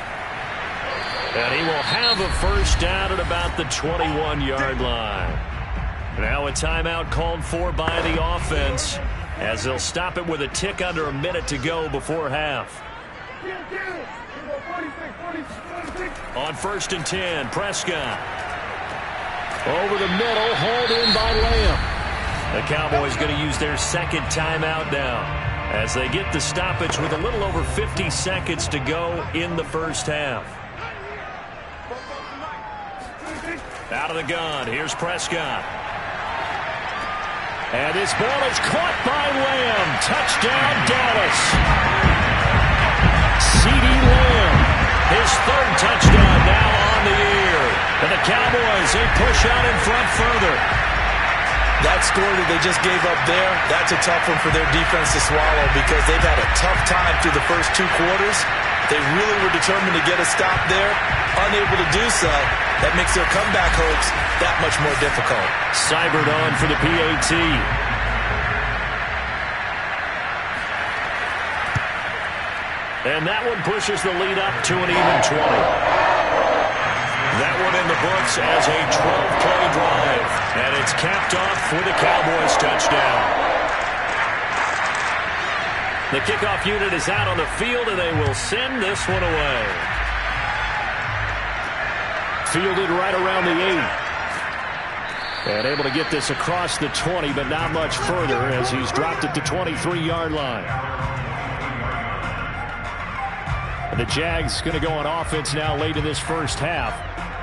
And he will have a first down at about the 21-yard line. Now a timeout called for by the offense, as they'll stop it with a tick under a minute to go before half. On 1st and 10, Prescott. Over the middle, hauled in by Lamb. The Cowboys going to use their 2nd timeout now, as they get the stoppage with a little over 50 seconds to go in the first half. Out of the gun, here's Prescott. And this ball is caught by Lamb. Touchdown, Dallas. CeeDee Lamb, his 3rd touchdown now on the year. And the Cowboys, they push out in front further. That score that they just gave up there, that's a tough one for their defense to swallow because they've had a tough time through the first 2 quarters. They really were determined to get a stop there, unable to do so. That makes their comeback hopes that much more difficult. Seibert on for the PAT. And that one pushes the lead up to an even 20. That one in the books as a 12-play drive. And it's capped off with a Cowboys touchdown. The kickoff unit is out on the field, and they will send this one away. fielded right around the 8. And able to get this across the 20, but not much further as he's dropped it to 23-yard line. And the Jags going to go on offense now late in this first half.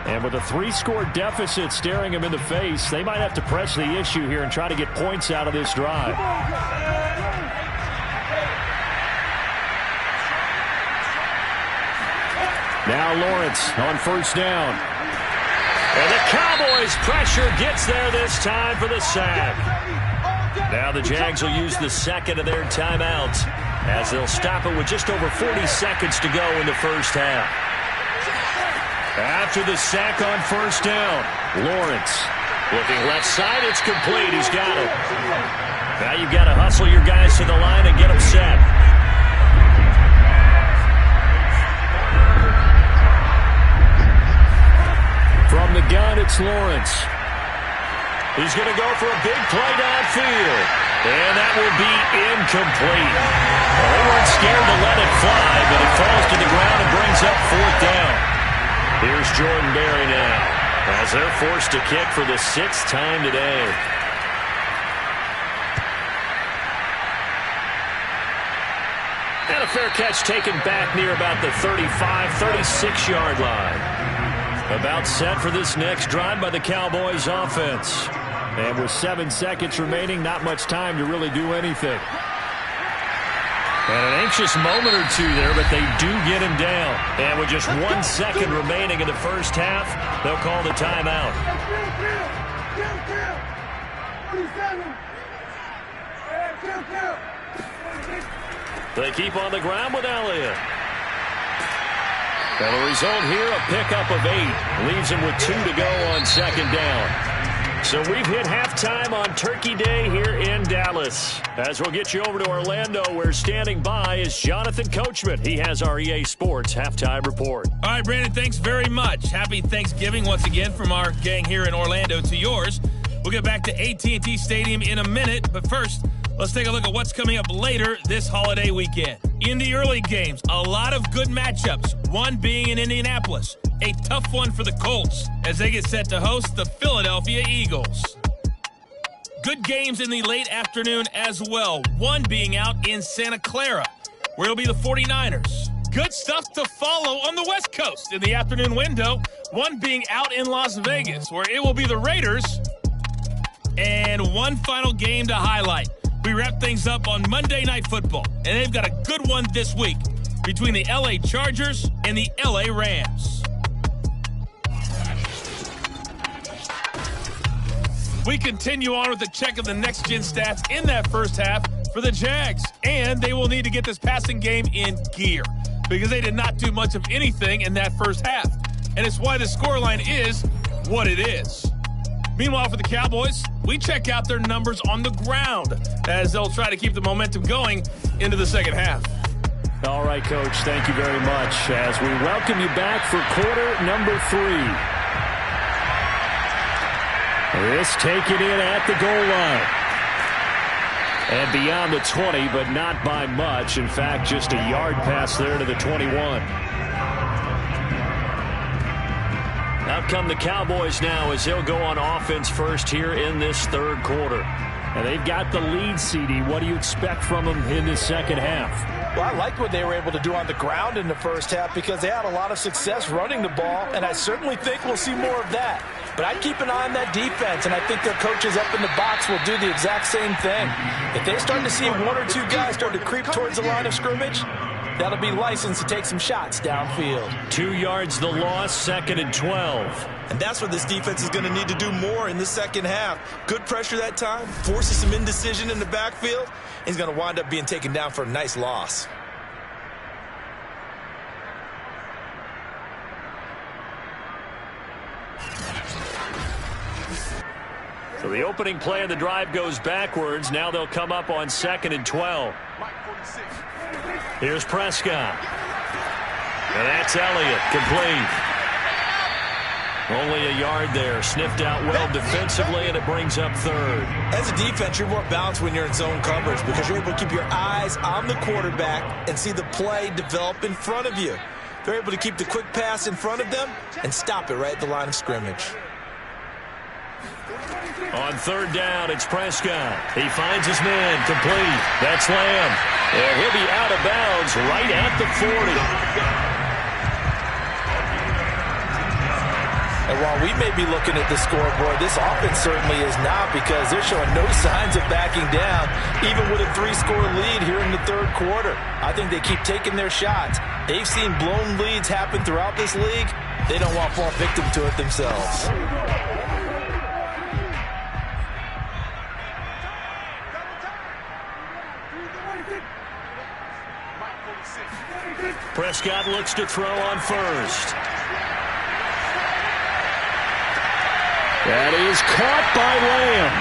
And with a 3-score deficit staring him in the face, they might have to press the issue here and try to get points out of this drive. Now Lawrence on first down. And the Cowboys' pressure gets there this time for the sack. Now the Jags will use the second of their timeouts as they'll stop it with just over 40 seconds to go in the first half. After the sack on first down, Lawrence looking left side. It's complete. He's got it. Now you've got to hustle your guys to the line and get them set. From the gun, it's Lawrence. He's going to go for a big play downfield. And that will be incomplete. Well, they weren't scared to let it fly, but it falls to the ground and brings up fourth down. Here's Jordan Berry now as they're forced to kick for the 6th time today. And a fair catch taken back near about the 35, 36-yard line. About set for this next drive by the Cowboys offense. And with 7 seconds remaining, not much time to really do anything. And an anxious moment or two there, but they do get him down. And with just 1 second remaining in the first half, they'll call the timeout. They keep on the ground with Elliott. And the result here, a pickup of 8. Leaves him with 2 to go on second down. So we've hit halftime on Turkey Day here in Dallas. As we'll get you over to Orlando, where standing by is Jonathan Coachman. He has our EA Sports Halftime Report. All right, Brandon, thanks very much. Happy Thanksgiving once again from our gang here in Orlando to yours. We'll get back to AT&T Stadium in a minute, but first, let's take a look at what's coming up later this holiday weekend. In the early games, a lot of good matchups, one being in Indianapolis. A tough one for the Colts as they get set to host the Philadelphia Eagles. Good games in the late afternoon as well, one being out in Santa Clara, where it'll be the 49ers. Good stuff to follow on the West Coast in the afternoon window, one being out in Las Vegas, where it will be the Raiders. And one final game to highlight. We wrap things up on Monday Night Football, and they've got a good one this week between the LA Chargers and the LA Rams. We continue on with the check of the next-gen stats in that first half for the Jags, and they will need to get this passing game in gear because they did not do much of anything in that first half, and it's why the scoreline is what it is. Meanwhile, for the Cowboys, we check out their numbers on the ground as they'll try to keep the momentum going into the second half. All right, Coach, thank you very much as we welcome you back for quarter number 3. This taken in at the goal line. And beyond the 20, but not by much. In fact, just a yard pass there to the 21. Out come the Cowboys now as they'll go on offense first here in this third quarter. And they've got the lead, CD. What do you expect from them in this second half? Well, I liked what they were able to do on the ground in the first half because they had a lot of success running the ball, and I certainly think we'll see more of that. But I'd keep an eye on that defense, and I think their coaches up in the box will do the exact same thing. If they start to see 1 or 2 guys start to creep towards the line of scrimmage, that'll be licensed to take some shots downfield. 2 yards the loss, 2nd and 12. And that's where this defense is going to need to do more in the second half. Good pressure that time, forces some indecision in the backfield. He's going to wind up being taken down for a nice loss. So the opening play of the drive goes backwards. Now they'll come up on 2nd and 12. Here's Prescott. And that's Elliott, complete. Only a yard there. Sniffed out well defensively, and it brings up 3rd. As a defense, you're more balanced when you're in zone coverage because you're able to keep your eyes on the quarterback and see the play develop in front of you. They're able to keep the quick pass in front of them and stop it right at the line of scrimmage. On third down, it's Prescott. He finds his man complete. That's Lamb. And he'll be out of bounds right at the 40. And while we may be looking at the scoreboard, this offense certainly is not, because they're showing no signs of backing down, even with a 3-score lead here in the third quarter. I think they keep taking their shots. They've seen blown leads happen throughout this league. They don't want to fall victim to it themselves. Prescott looks to throw on first. That is caught by Lamb.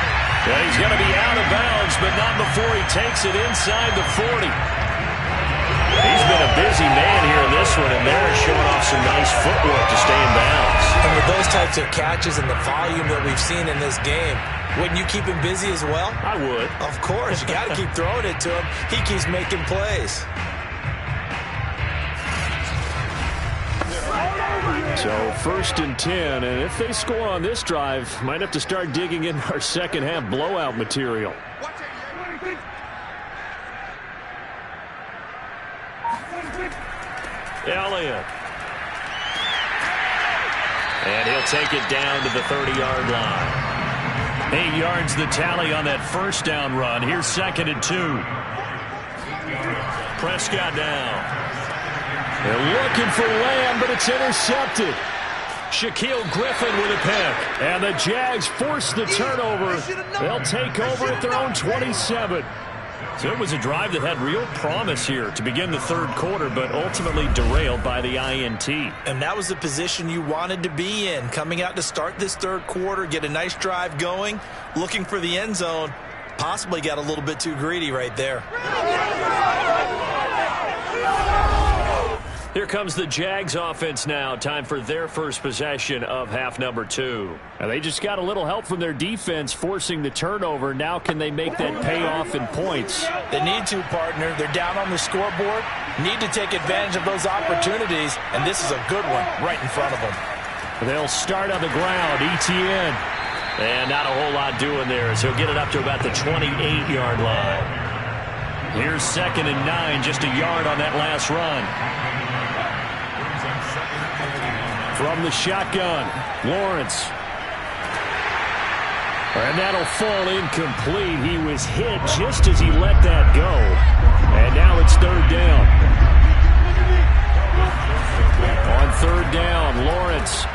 Yeah, he's going to be out of bounds, but not before he takes it inside the 40. He's been a busy man here in this one, and they're showing off some nice footwork to stay in bounds. And with those types of catches and the volume that we've seen in this game, wouldn't you keep him busy as well? I would. Of course. You got to keep throwing it to him. He keeps making plays. So 1st and 10, and if they score on this drive, might have to start digging in our second half blowout material. Elliott. And he'll take it down to the 30-yard line. 8 yards the tally on that first down run. Here's 2nd and 2. Prescott down. They're looking for Lamb, but it's intercepted. Shaquille Griffin with a pick. And the Jags force the turnover. They'll take over at their own 27. So it was a drive that had real promise here to begin the third quarter, but ultimately derailed by the INT. And that was the position you wanted to be in, coming out to start this third quarter, get a nice drive going, looking for the end zone. Possibly got a little bit too greedy right there. Here comes the Jags offense now. Time for their first possession of half number 2. And they just got a little help from their defense forcing the turnover. Now can they make that pay off in points? They need to, partner. They're down on the scoreboard. Need to take advantage of those opportunities, and this is a good one right in front of them. They'll start on the ground. ETN. And not a whole lot doing there, so he'll get it up to about the 28-yard line. Here's 2nd and 9, just a yard on that last run. From the shotgun, Lawrence. And that'll fall incomplete. He was hit just as he let that go. And now it's 3rd down. On 3rd down, Lawrence.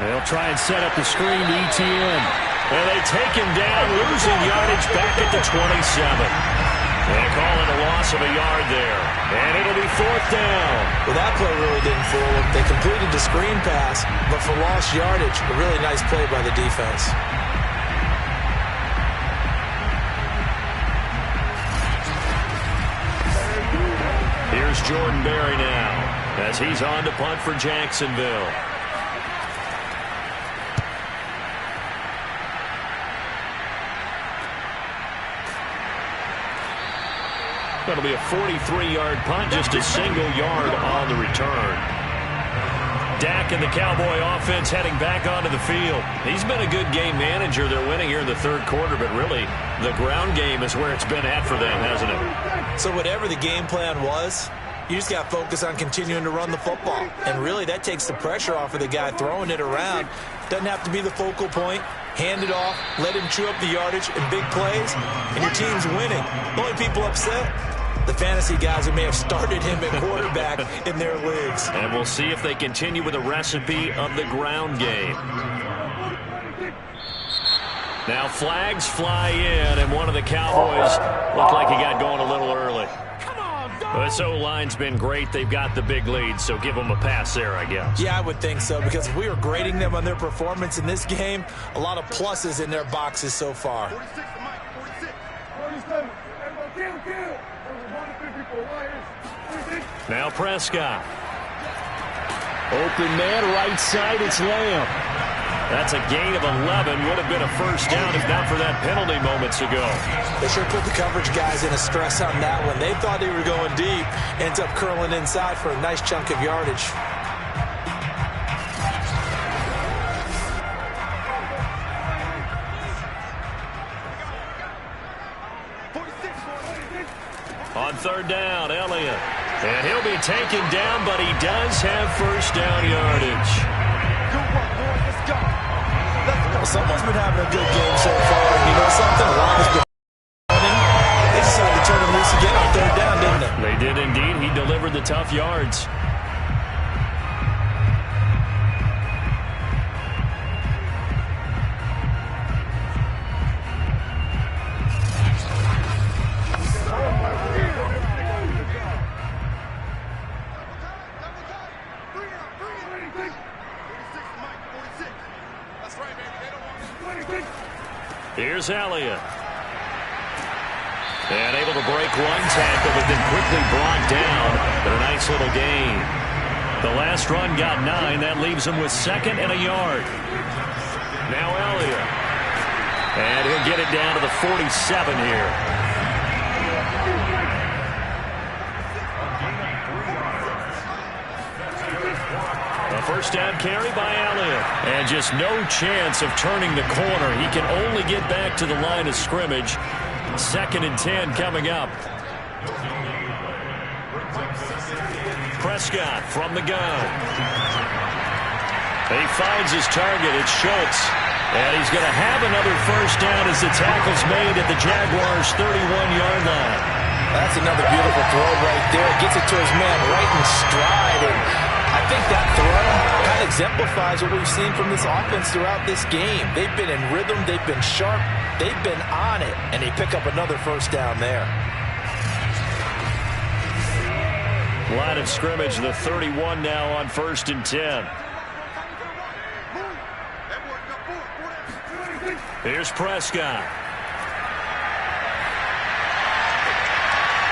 They'll try and set up the screen to ETN. And they take him down, losing yardage back at the 27. They call it a loss of a yard there. And it'll be 4th down. Well, that play really didn't fool them. They completed the screen pass, but for lost yardage, a really nice play by the defense. Here's Jordan Berry now, as he's on to punt for Jacksonville. That'll be a 43-yard punt, just a single yard on the return. Dak and the Cowboy offense heading back onto the field. He's been a good game manager. They're winning here in the third quarter, but really the ground game is where it's been at for them, hasn't it? So whatever the game plan was, you just got to focus on continuing to run the football. And really that takes the pressure off of the guy throwing it around. Doesn't have to be the focal point. Hand it off, let him chew up the yardage in big plays, and your team's winning. The only people upset, the fantasy guys who may have started him at quarterback in their leagues. And we'll see if they continue with a recipe of the ground game. Now flags fly in, and one of the Cowboys looked like he got going a little early. This O-line's been great. They've got the big lead, so give them a pass there, I guess. Yeah, I would think so, because if we were grading them on their performance in this game, a lot of pluses in their boxes so far. 46 to Mike, 46. Now Prescott. Open man, right side, it's Lamb. That's a gain of 11. Would have been a first down if not for that penalty moments ago. They sure put the coverage guys in a stress on that one. They thought they were going deep. Ends up curling inside for a nice chunk of yardage. third down. Elliott. And he'll be taken down, but he does have first down yardage. Good work, boys. Let's go. Well, someone's been having a good game so far. And you know something? A lot has been running. They decided to turn him loose again on third down, didn't they? They did indeed. He delivered the tough yards. Here's Elliott. And able to break one tackle, but then quickly brought down. But a nice little gain. The last run got 9. That leaves him with 2nd and a yard. Now Elliott. And he'll get it down to the 47 here. A first down carry by Elliott. And just no chance of turning the corner. He can only get back to the line of scrimmage. 2nd and 10 coming up. Prescott from the gun. He finds his target. It's Schultz. And he's going to have another first down as the tackle's made at the Jaguars' 31-yard line. That's another beautiful throw right there. Gets it to his man right in stride. And I think that throw kind of exemplifies what we've seen from this offense throughout this game. They've been in rhythm. They've been sharp. They've been on it. And they pick up another first down there. Line of scrimmage, the 31 now on 1st and 10. Here's Prescott.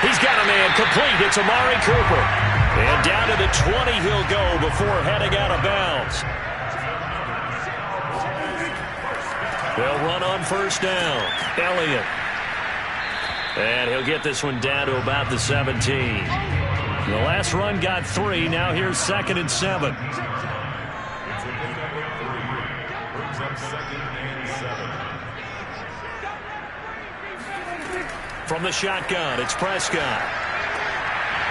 He's got a man complete. It's Amari Cooper. And down to the 20 he'll go before heading out of bounds. They'll run on first down. Elliott. And he'll get this one down to about the 17. The last run got 3. Now here's 2nd and 7. From the shotgun, it's Prescott.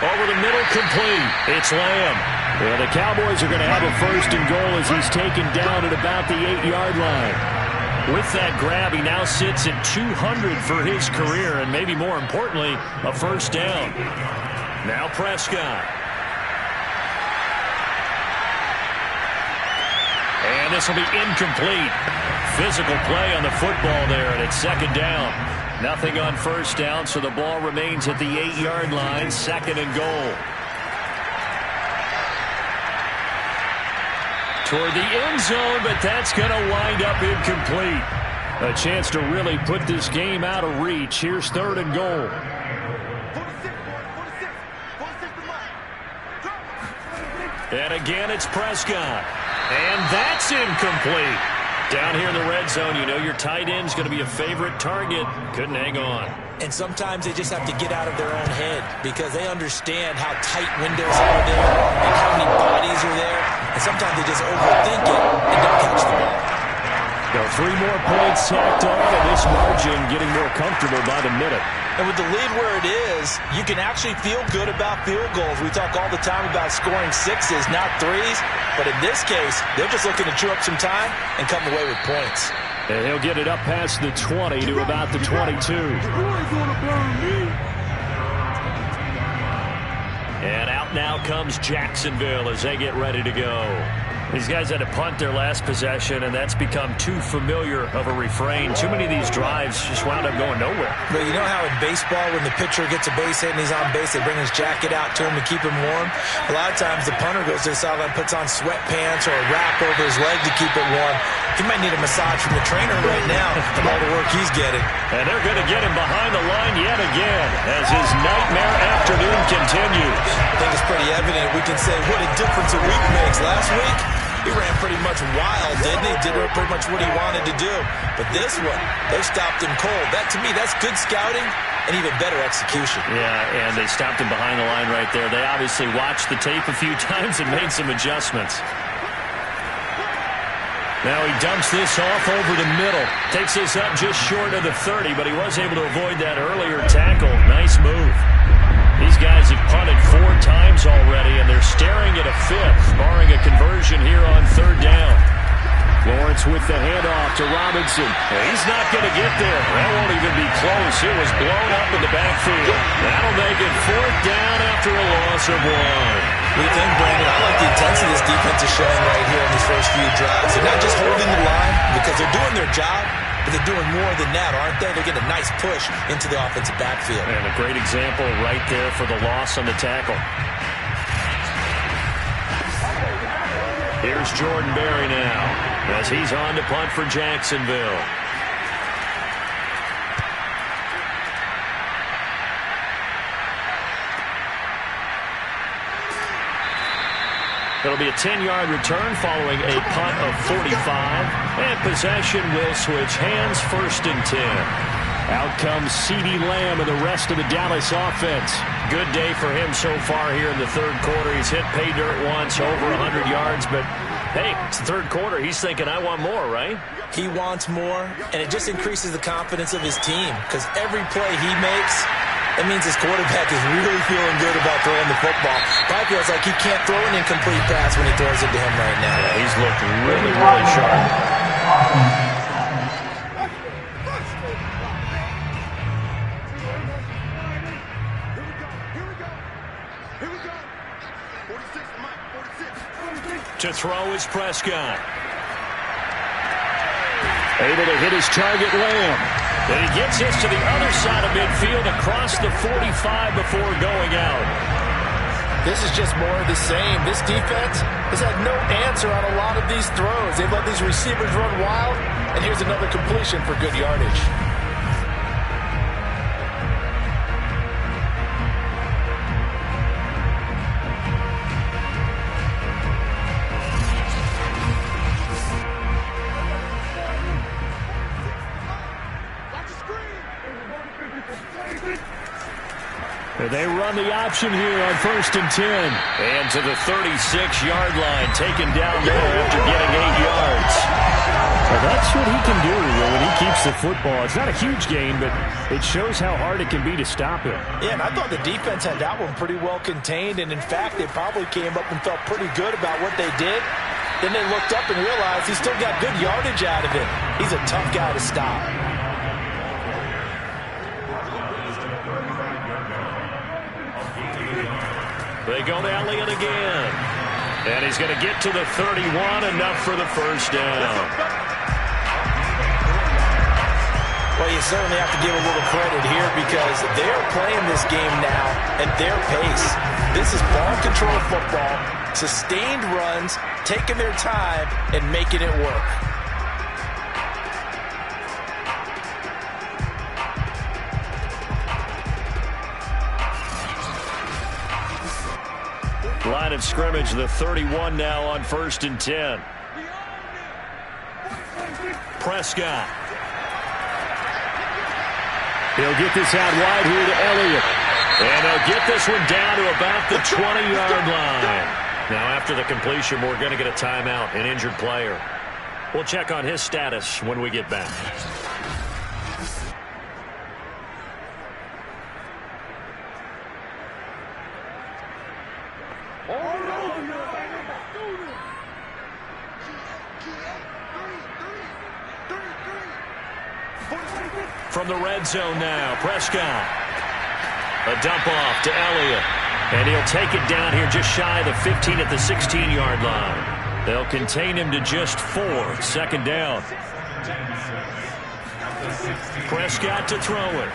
Over the middle, complete. It's Lamb. Well, the Cowboys are going to have a first and goal as he's taken down at about the 8-yard line. With that grab, he now sits at 200 for his career, and maybe more importantly, a first down. Now Prescott. And this will be incomplete. Physical play on the football there, and it's 2nd down. Nothing on first down, so the ball remains at the 8-yard line, 2nd and goal. Toward the end zone, but that's going to wind up incomplete. A chance to really put this game out of reach. Here's 3rd and goal. And again, it's Prescott. And that's incomplete. Down here in the red zone, you know your tight end's going to be a favorite target. Couldn't hang on. And sometimes they just have to get out of their own head because they understand how tight windows are there and how many bodies are there. And sometimes they just overthink it and don't catch the ball. Now 3 more points tacked on, and this margin getting more comfortable by the minute. And with the lead where it is, you can actually feel good about field goals. We talk all the time about scoring 6s, not 3s. But in this case, they're just looking to chew up some time and come away with points. And he'll get it up past the 20 to about the 22. And out now comes Jacksonville as they get ready to go. These guys had to punt their last possession, and that's become too familiar of a refrain. Too many of these drives just wound up going nowhere. But you know how in baseball, when the pitcher gets a base hit and he's on base, they bring his jacket out to him to keep him warm? A lot of times the punter goes to the sideline, puts on sweatpants or a wrap over his leg to keep it warm. He might need a massage from the trainer right now from all the work he's getting. And they're going to get him behind the line yet again as his nightmare afternoon continues. I think it's pretty evident. We can say what a difference a week makes. Last week, he ran pretty much wild, didn't he? Did pretty much what he wanted to do. But this one, they stopped him cold. That, to me, that's good scouting and even better execution. Yeah, and they stopped him behind the line right there. They obviously watched the tape a few times and made some adjustments. Now he dumps this off over the middle. Takes this up just short of the 30, but he was able to avoid that earlier tackle. Nice move. guys have punted 4 times already, and they're staring at a 5th, barring a conversion here on 3rd down. Lawrence with the handoff to Robinson. He's not going to get there. That won't even be close. It was blown up in the backfield. That'll make it 4th down after a loss of 1. What do you think, Brandon? I like the intensity this defense is showing right here in these first few drives. They're not just holding the line because they're doing their job, but they're doing more than that, aren't they? They're getting a nice push into the offensive backfield. And a great example right there for the loss on the tackle. Here's Jordan Berry now as he's on to punt for Jacksonville. It'll be a 10-yard return following a punt of 45. And possession will switch hands, 1st and 10. Out comes CeeDee Lamb and the rest of the Dallas offense. Good day for him so far here in the 3rd quarter. He's hit pay dirt once, over 100 yards. But, hey, it's the 3rd quarter. He's thinking, I want more, right? He wants more, and it just increases the confidence of his team because every play he makes, that means his quarterback is really feeling good about throwing the football. Probably feels like he can't throw an incomplete pass when he throws it to him right now. Yeah, he's looked really, really sharp. To throw is Prescott. Able to hit his target, Lamb. And he gets this to the other side of midfield across the 45 before going out. This is just more of the same. This defense has had no answer on a lot of these throws. They've let these receivers run wild, and here's another completion for good yardage. They run the option here on 1st and 10. And to the 36-yard line, taken down there after getting 8 yards. Well, that's what he can do when he keeps the football. It's not a huge gain, but it shows how hard it can be to stop him. Yeah, and I thought the defense had that one pretty well contained, and in fact, they probably came up and felt pretty good about what they did. Then they looked up and realized he still got good yardage out of it. He's a tough guy to stop. They go to Elliott again. And he's going to get to the 31, enough for the 1st down. Well, you certainly have to give a little credit here because they're playing this game now at their pace. This is ball control football, sustained runs, taking their time, and making it work. Line of scrimmage, the 31 now on 1st and 10. Prescott. He'll get this out wide here to Elliott. And he'll get this one down to about the 20-yard line. Now, after the completion, we're going to get a timeout, an injured player. We'll check on his status when we get back. From the red zone now, Prescott. A dump off to Elliott. And he'll take it down here just shy of the 15 at the 16-yard line. They'll contain him to just 4. 2nd down. Prescott to throw it.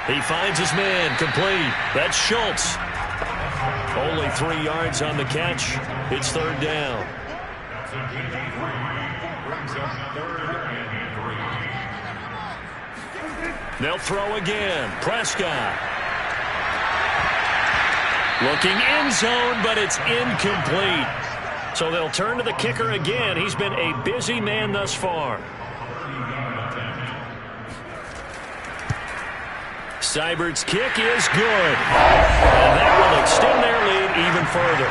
He finds his man, complete. That's Schultz. Only 3 yards on the catch. It's 3rd down. They'll throw again. Prescott. Looking end zone, but it's incomplete. So they'll turn to the kicker again. He's been a busy man thus far. Seibert's kick is good. And that will extend their lead even further.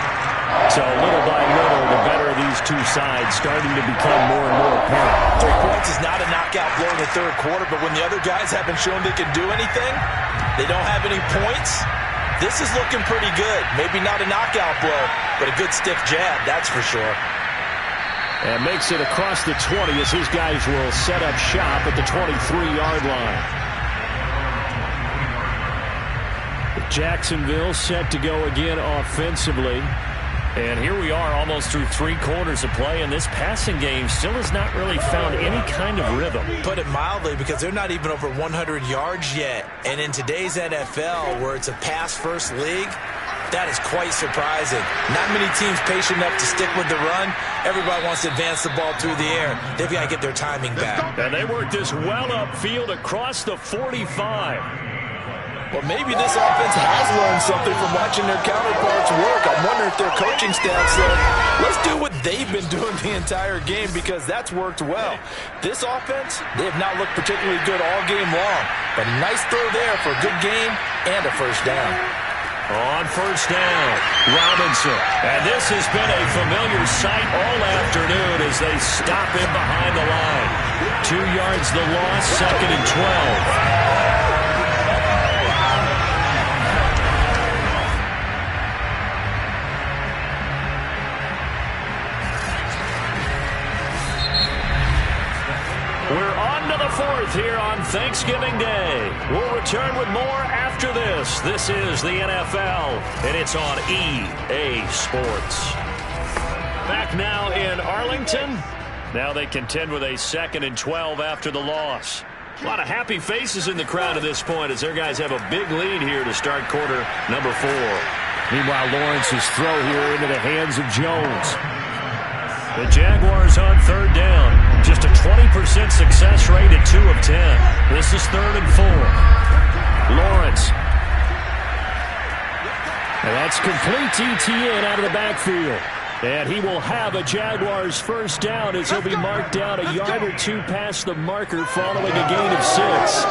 So little by little, the better of these two sides starting to become more and more apparent. 3 points is not a knockout blow in the 3rd quarter, but when the other guys haven't shown they can do anything, they don't have any points. This is looking pretty good. Maybe not a knockout blow, but a good stiff jab, that's for sure. And makes it across the 20 as his guys will set up shop at the 23-yard line. Jacksonville set to go again offensively. And here we are almost through 3 quarters of play, and this passing game still has not really found any kind of rhythm. Put it mildly, because they're not even over 100 yards yet. And in today's NFL, where it's a pass-first league, that is quite surprising. Not many teams patient enough to stick with the run. Everybody wants to advance the ball through the air. They've got to get their timing back. And they work this well upfield across the 45. Well, maybe this offense has learned something from watching their counterparts work. I'm wondering if their coaching staff said, let's do what they've been doing the entire game, because that's worked well. This offense, they have not looked particularly good all game long, but a nice throw there for a good game and a first down. On first down, Robinson. And this has been a familiar sight all afternoon as they stop him behind the line. 2 yards the loss, 2nd and 12. We're on to the 4th here on Thanksgiving Day. We'll return with more after this. This is the NFL, and it's on EA Sports. Back now in Arlington. Now they contend with a 2nd and 12 after the loss. A lot of happy faces in the crowd at this point as their guys have a big lead here to start quarter number 4. Meanwhile, Lawrence's throw here into the hands of Jones. The Jaguars on 3rd down. Just a 20% success rate at 2 of 10. This is 3rd and 4. Lawrence. And that's complete ETN out of the backfield. And he will have a Jaguars first down as he'll be marked down a yard or 2 past the marker following a gain of 6.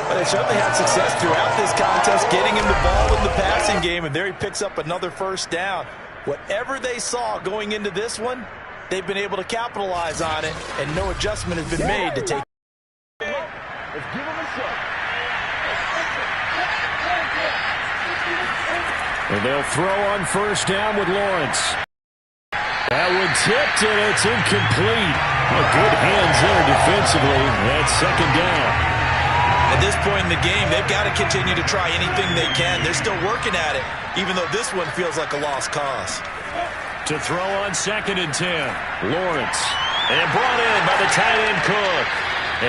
But they certainly had success throughout this contest, getting him the ball in the passing game, and there he picks up another first down. Whatever they saw going into this one, they've been able to capitalize on it, and no adjustment has been made to take. And they'll throw on first down with Lawrence. That one tipped, and it's incomplete. Oh, good hands there defensively. That's 2nd down. At this point in the game, they've got to continue to try anything they can. They're still working at it, even though this one feels like a lost cause. To throw on 2nd and 10. Lawrence. And brought in by the tight end Cook.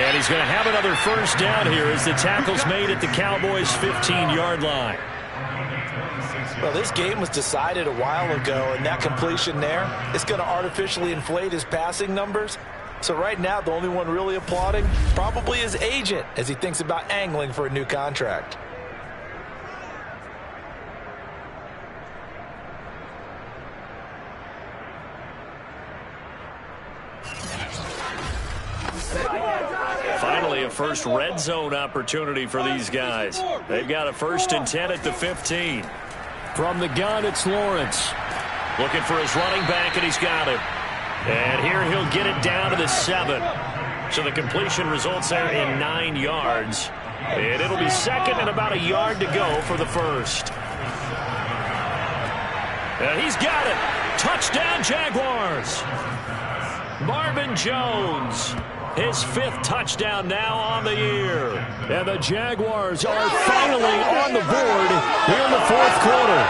And he's going to have another first down here as the tackle's made at the Cowboys' 15-yard line. Well, this game was decided a while ago, and that completion there is going to artificially inflate his passing numbers. So right now, the only one really applauding probably his agent as he thinks about angling for a new contract. Finally, a first red zone opportunity for these guys. They've got a 1st and 10 at the 15. From the gun, it's Lawrence. Looking for his running back, and he's got it. And here he'll get it down to the 7. So the completion results there in 9 yards. And it'll be 2nd and about a yard to go for the first. And he's got it. Touchdown, Jaguars. Marvin Jones. His 5th touchdown now on the year. And the Jaguars are finally on the board here in the 4th quarter.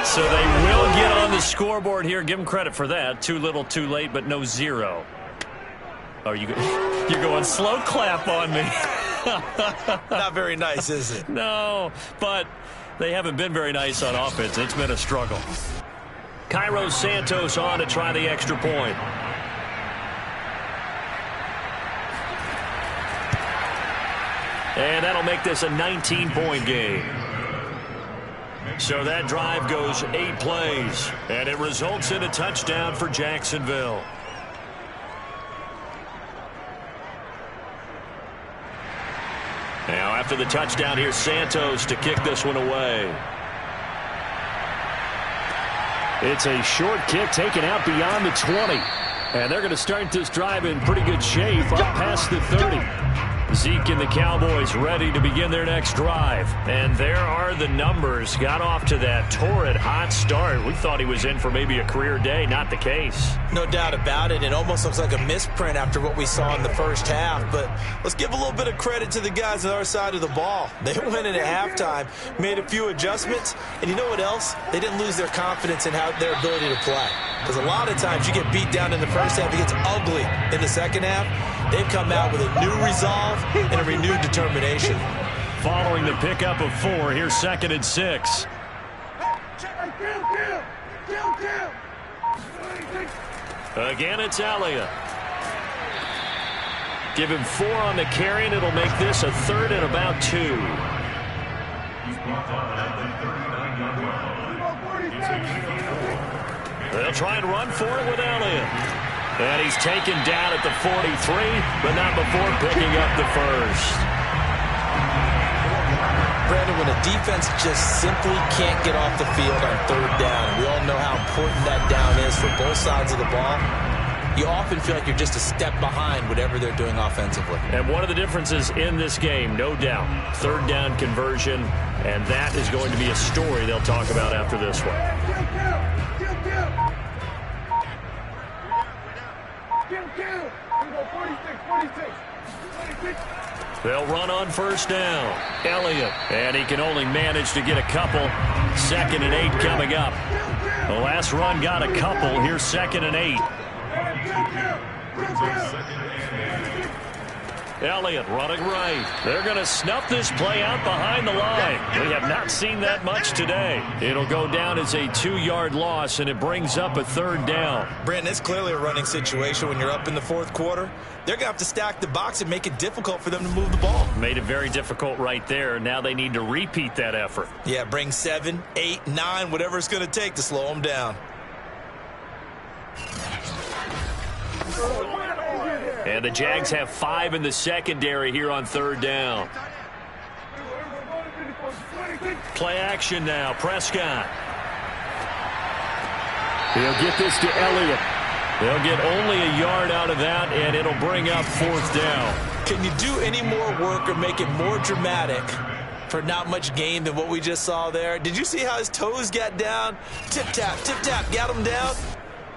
So they will get on the scoreboard here. Give them credit for that. Too little, too late, but no 0. Oh, you're going slow clap on me. Not very nice, is it? No, but they haven't been very nice on offense. It's been a struggle. Cairo Santos on to try the extra point. And that'll make this a 19-point game. So that drive goes 8 plays, and it results in a touchdown for Jacksonville. Now after the touchdown, here's Santos to kick this one away. It's a short kick taken out beyond the 20. And they're going to start this drive in pretty good shape up past the 30. Zeke and the Cowboys ready to begin their next drive. And there are the numbers. Got off to that torrid hot start. We thought he was in for maybe a career day. Not the case. No doubt about it. It almost looks like a misprint after what we saw in the first half. But let's give a little bit of credit to the guys on our side of the ball. They went in at halftime, made a few adjustments, and you know what else? They didn't lose their confidence in their ability to play. Because a lot of times you get beat down in the first half, it gets ugly in the second half. They've come out with a new resolve and a renewed determination. Following the pickup of 4, here's 2nd and 6. Again, it's Elliott. Give him 4 on the carry, and it'll make this a 3rd and about 2. They'll try and run for it with Elliott. And he's taken down at the 43, but not before picking up the first. Brandon, when a defense just simply can't get off the field on 3rd down, we all know how important that down is for both sides of the ball, you often feel like you're just a step behind whatever they're doing offensively. And one of the differences in this game, no doubt, 3rd down conversion, and that is going to be a story they'll talk about after this one. They'll run on 1st down. Elliott, and he can only manage to get a couple. 2nd and 8 coming up. The last run got a couple. Here's 2nd and 8. Elliott running right. They're going to snuff this play out behind the line. We have not seen that much today. It'll go down as a 2-yard loss, and it brings up a 3rd down. Brandon, it's clearly a running situation when you're up in the 4th quarter. They're going to have to stack the box and make it difficult for them to move the ball. Made it very difficult right there. Now they need to repeat that effort. Yeah, bring 7, 8, 9, whatever it's going to take to slow them down. And the Jags have 5 in the secondary here on 3rd down. Play action now. Prescott. He'll get this to Elliott. They'll get only a yard out of that, and it'll bring up 4th down. Can you do any more work or make it more dramatic for not much gain than what we just saw there? Did you see how his toes got down? Tip-tap, got him down.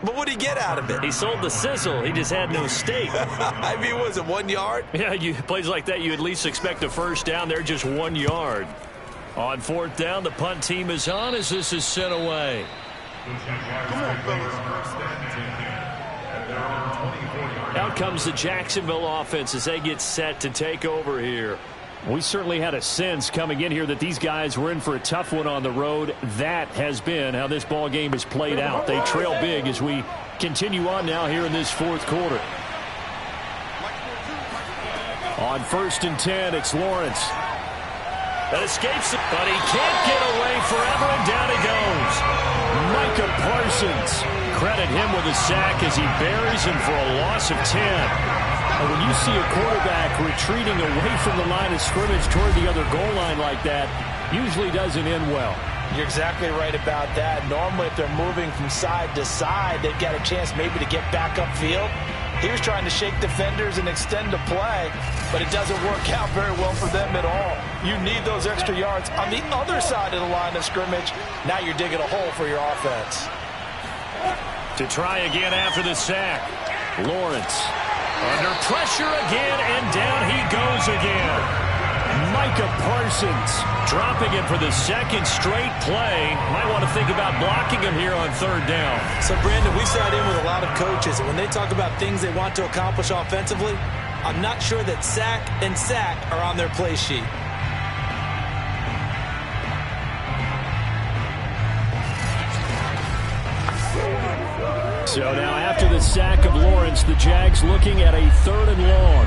But what did he get out of it? He sold the sizzle. He just had no steak. I mean, was it 1 yard? Yeah, plays like that, you at least expect a 1st down. They're just 1 yard. On 4th down, the punt team is on as this is sent away. Come on, fellas. Out comes the Jacksonville offense as they get set to take over here. We certainly had a sense coming in here that these guys were in for a tough one on the road. That has been how this ball game has played out. They trail big as we continue on now here in this 4th quarter. On 1st and 10, it's Lawrence. That escapes it, but he can't get away forever, and down he goes. Micah Parsons. Credit him with a sack as he buries him for a loss of 10. And when you see a quarterback retreating away from the line of scrimmage toward the other goal line like that, usually doesn't end well. You're exactly right about that. Normally, if they're moving from side to side, they've got a chance maybe to get back upfield. He was trying to shake defenders and extend the play, but it doesn't work out very well for them at all. You need those extra yards on the other side of the line of scrimmage. Now you're digging a hole for your offense. To try again after the sack, Lawrence. Under pressure again, and down he goes again. Micah Parsons dropping him for the 2nd straight play. Might want to think about blocking him here on 3rd down. So, Brandon, we sat in with a lot of coaches, and when they talk about things they want to accomplish offensively, I'm not sure that sack and sack are on their play sheet. So now after the sack of Lawrence, the Jags looking at a 3rd and long.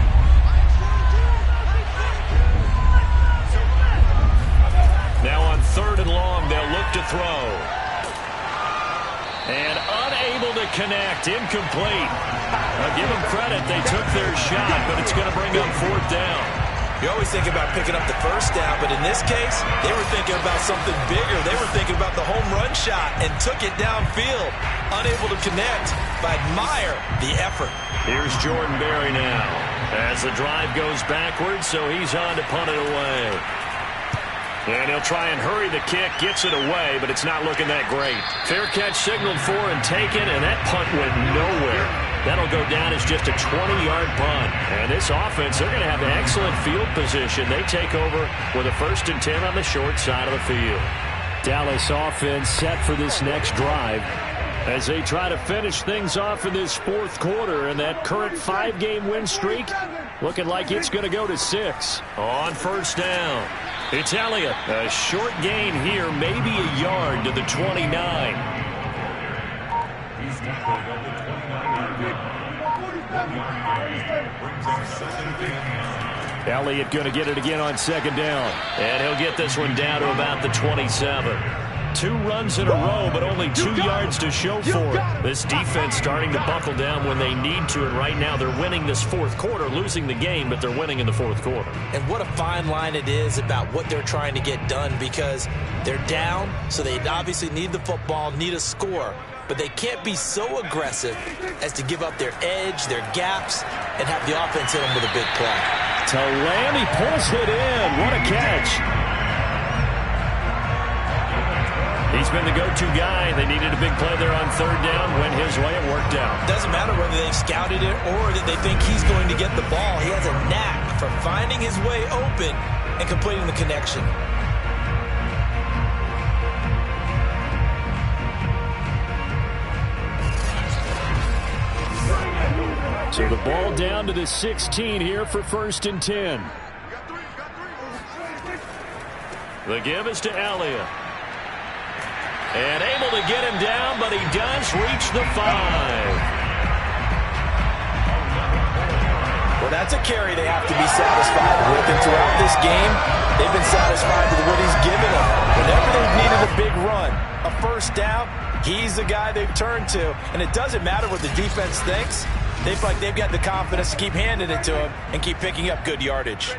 Now on 3rd and long, they'll look to throw. And unable to connect, incomplete. I'll give them credit, they took their shot, but it's going to bring up 4th down. You always think about picking up the first down, but in this case, they were thinking about something bigger. They were thinking about the home run shot and took it downfield. Unable to connect, but admire the effort. Here's Jordan Berry now as the drive goes backwards, so he's on to punt it away. And he'll try and hurry the kick, gets it away, but it's not looking that great. Fair catch signaled for and taken, and that punt went nowhere. That'll go down as just a 20-yard punt. And this offense, they're going to have an excellent field position. They take over with a 1st and 10 on the short side of the field. Dallas offense set for this next drive as they try to finish things off in this 4th quarter, and that current 5-game win streak looking like it's going to go to 6. On 1st down, it's Elliott. A short gain here, maybe a yard to the 29. He's tackled at the 29-yard. Elliott going to get it again on 2nd down. And he'll get this one down to about the 27. 2 runs in a row, but only 2 yards to show for it. This defense starting to buckle down when they need to, and right now they're winning this 4th quarter, losing the game, but they're winning in the 4th quarter. And what a fine line it is about what they're trying to get done, because they're down, so they obviously need the football, need a score, but they can't be so aggressive as to give up their edge, their gaps, and have the offense hit them with a big play. Lamb, he pulls it in. What a catch. He's been the go-to guy. They needed a big play there on 3rd down. Went his way. It worked out. Doesn't matter whether they scouted it or that they think he's going to get the ball. He has a knack for finding his way open and completing the connection. So the ball down to the 16 here for 1st and 10. The give is to Elliott. And able to get him down, but he does reach the 5. Well, that's a carry they have to be satisfied with. And throughout this game, they've been satisfied with what he's given them. Whenever they've needed a big run, a 1st down, he's the guy they've turned to. And it doesn't matter what the defense thinks. They feel like they've got the confidence to keep handing it to him and keep picking up good yardage.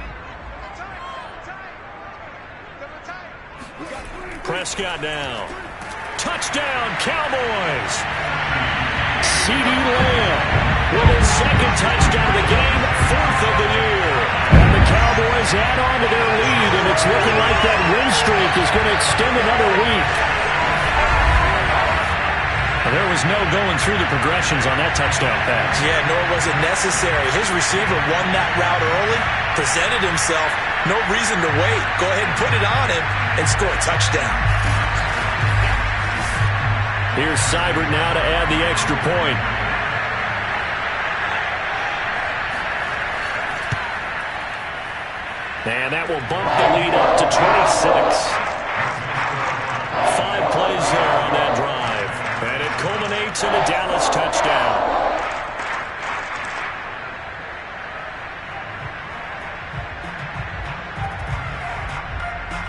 Prescott now. Touchdown, Cowboys. CeeDee Lamb with his 2nd touchdown of the game, 4th of the year. And the Cowboys add on to their lead, and it's looking like that win streak is going to extend another week. There was no going through the progressions on that touchdown pass. Yeah, nor was it necessary. His receiver won that route early, presented himself, no reason to wait. Go ahead and put it on him and score a touchdown. Here's Seibert now to add the extra point. And that will bump the lead up to 26. 5 plays there on that drive. And it culminates in a Dallas touchdown.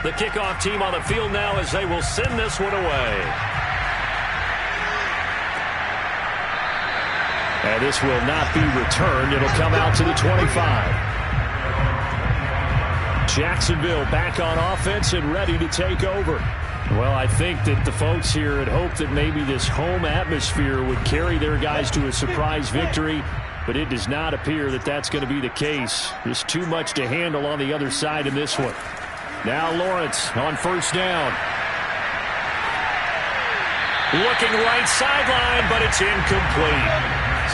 The kickoff team on the field now as they will send this one away. And this will not be returned. It'll come out to the 25. Jacksonville back on offense and ready to take over. Well, I think that the folks here had hoped that maybe this home atmosphere would carry their guys to a surprise victory, but it does not appear that that's going to be the case. Just too much to handle on the other side in this one. Now Lawrence on 1st down. Looking right sideline, but it's incomplete.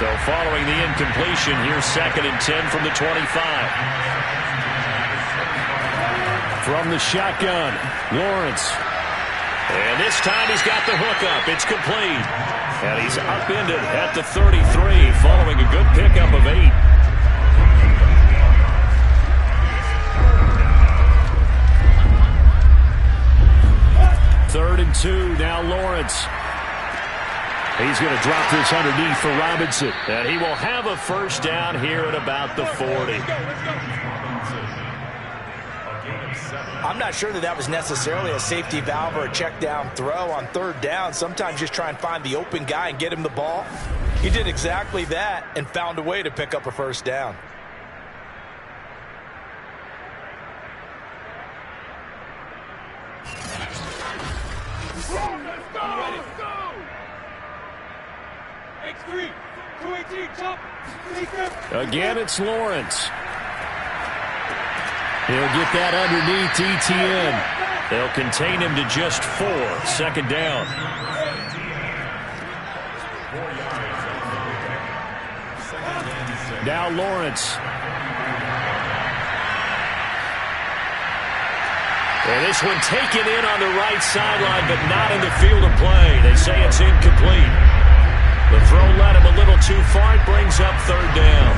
So following the incompletion, here's 2nd and 10 from the 25. From the shotgun, Lawrence. And this time he's got the hookup. It's complete. And he's upended at the 33 following a good pickup of 8. Third and 2, now Lawrence. He's going to drop this underneath for Robinson. And he will have a 1st down here at about the 40. I'm not sure that was necessarily a safety valve or a check down throw on 3rd down. Sometimes just try and find the open guy and get him the ball. He did exactly that and found a way to pick up a 1st down. Again, it's Lawrence. He'll get that underneath ETN. They'll contain him to just 4. Second down. Now Lawrence. And this one taken in on the right sideline, but not in the field of play. They say it's incomplete. The throw led him a little too far. It brings up third down.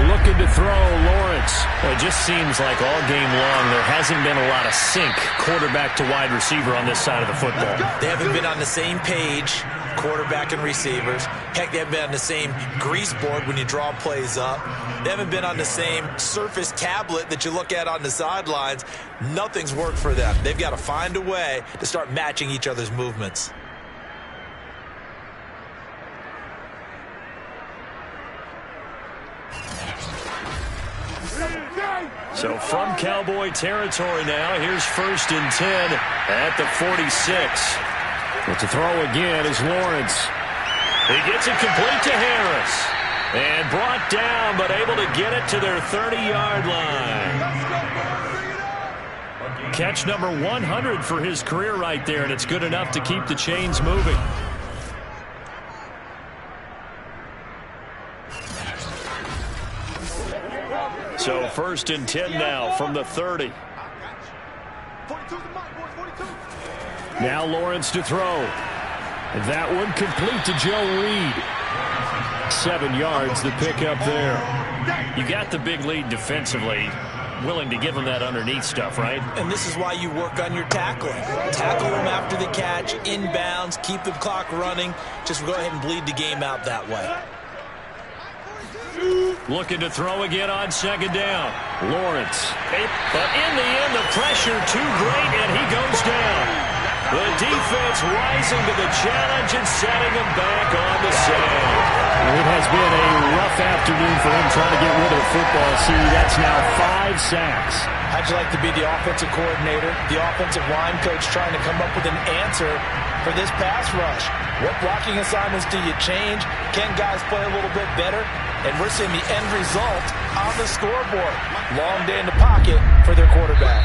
Looking to throw, Lawrence. Well, it just seems like all game long there hasn't been a lot of sync quarterback to wide receiver on this side of the football. They haven't been on the same page, quarterback and receivers. Heck, they haven't been on the same grease board when you draw plays up. They haven't been on the same Surface tablet that you look at on the sidelines. Nothing's worked for them. They've got to find a way to start matching each other's movements. So from Cowboy territory now, here's 1st and 10 at the 46. But to throw again is Lawrence. He gets it complete to Harris. And brought down, but able to get it to their 30-yard line. Catch number 100 for his career right there, and it's good enough to keep the chains moving. So 1st and 10 now from the 30. Now Lawrence to throw. That one complete to Joe Reed. 7 yards, the pickup there. You got the big lead defensively. Willing to give him that underneath stuff, right? And this is why you work on your tackling. Tackle them after the catch, inbounds, keep the clock running. Just go ahead and bleed the game out that way. Looking to throw again on 2nd down. Lawrence. But in the end, the pressure too great, and he goes down. The defense rising to the challenge and setting him back on the sand. It has been a rough afternoon for him trying to get rid of the football. See, that's now 5 sacks. How'd you like to be the offensive coordinator, the offensive line coach trying to come up with an answer for this pass rush? What blocking assignments do you change? Can guys play a little bit better? And we're seeing the end result on the scoreboard. Long day in the pocket for their quarterback.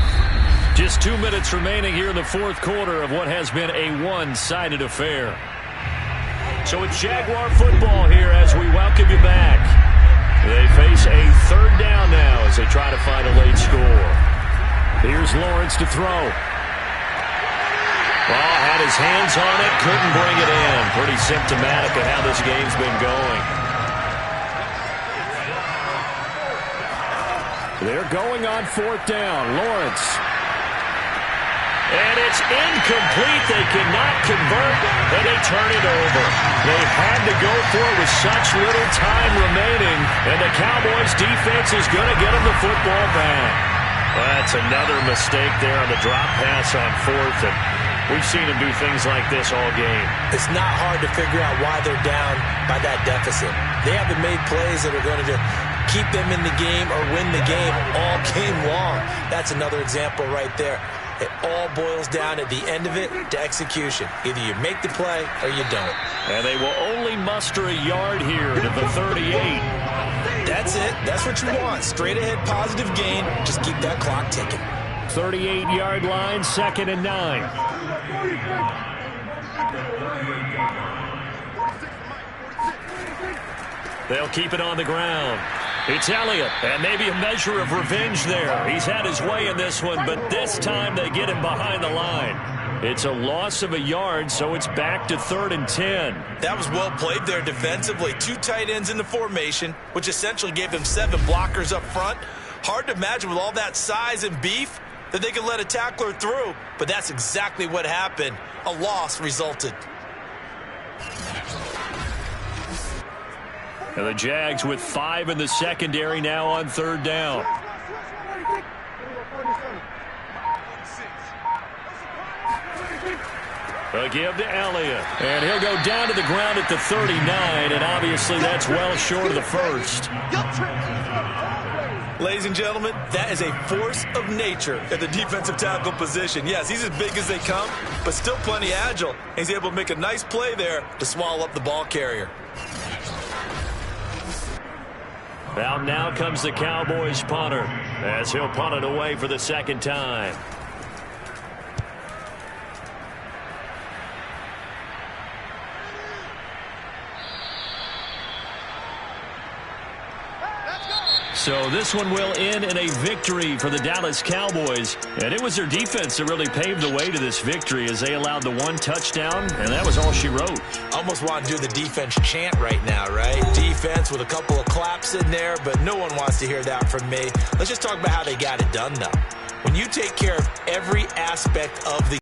Just 2 minutes remaining here in the 4th quarter of what has been a one-sided affair. So it's Jaguar football here as we welcome you back. They face a 3rd down now as they try to find a late score. Here's Lawrence to throw. Well, had his hands on it, couldn't bring it in. Pretty symptomatic of how this game's been going. They're going on 4th down. Lawrence. And it's incomplete. They cannot convert, and they turn it over. They had to go for it with such little time remaining, and the Cowboys' defense is going to get them the football back. That's another mistake there on the drop pass on 4th, and we've seen them do things like this all game. It's not hard to figure out why they're down by that deficit. They haven't made plays that are going to keep them in the game or win the game all game long. That's another example right there. It all boils down at the end of it to execution. Either you make the play or you don't. And they will only muster a yard here to the 38. That's it. That's what you want. Straight ahead positive gain. Just keep that clock ticking. 38-yard line, 2nd and 9. They'll keep it on the ground. It's Elliott, and maybe a measure of revenge there. He's had his way in this one, but this time they get him behind the line. It's a loss of a yard, so it's back to 3rd and 10. That was well played there defensively. 2 tight ends in the formation, which essentially gave them 7 blockers up front. Hard to imagine with all that size and beef that they could let a tackler through, but that's exactly what happened. A loss resulted. And the Jags with 5 in the secondary now on 3rd down. A give to Elliott. And he'll go down to the ground at the 39, and obviously that's well short of the first. Ladies and gentlemen, that is a force of nature at the defensive tackle position. Yes, he's as big as they come, but still plenty agile. He's able to make a nice play there to swallow up the ball carrier. Out now comes the Cowboys punter as he'll punt it away for the second time. So this one will end in a victory for the Dallas Cowboys. And it was their defense that really paved the way to this victory as they allowed the one touchdown, and that was all she wrote. Almost want to do the defense chant right now, right? Defense with a couple of claps in there, but no one wants to hear that from me. Let's just talk about how they got it done, though. When you take care of every aspect of the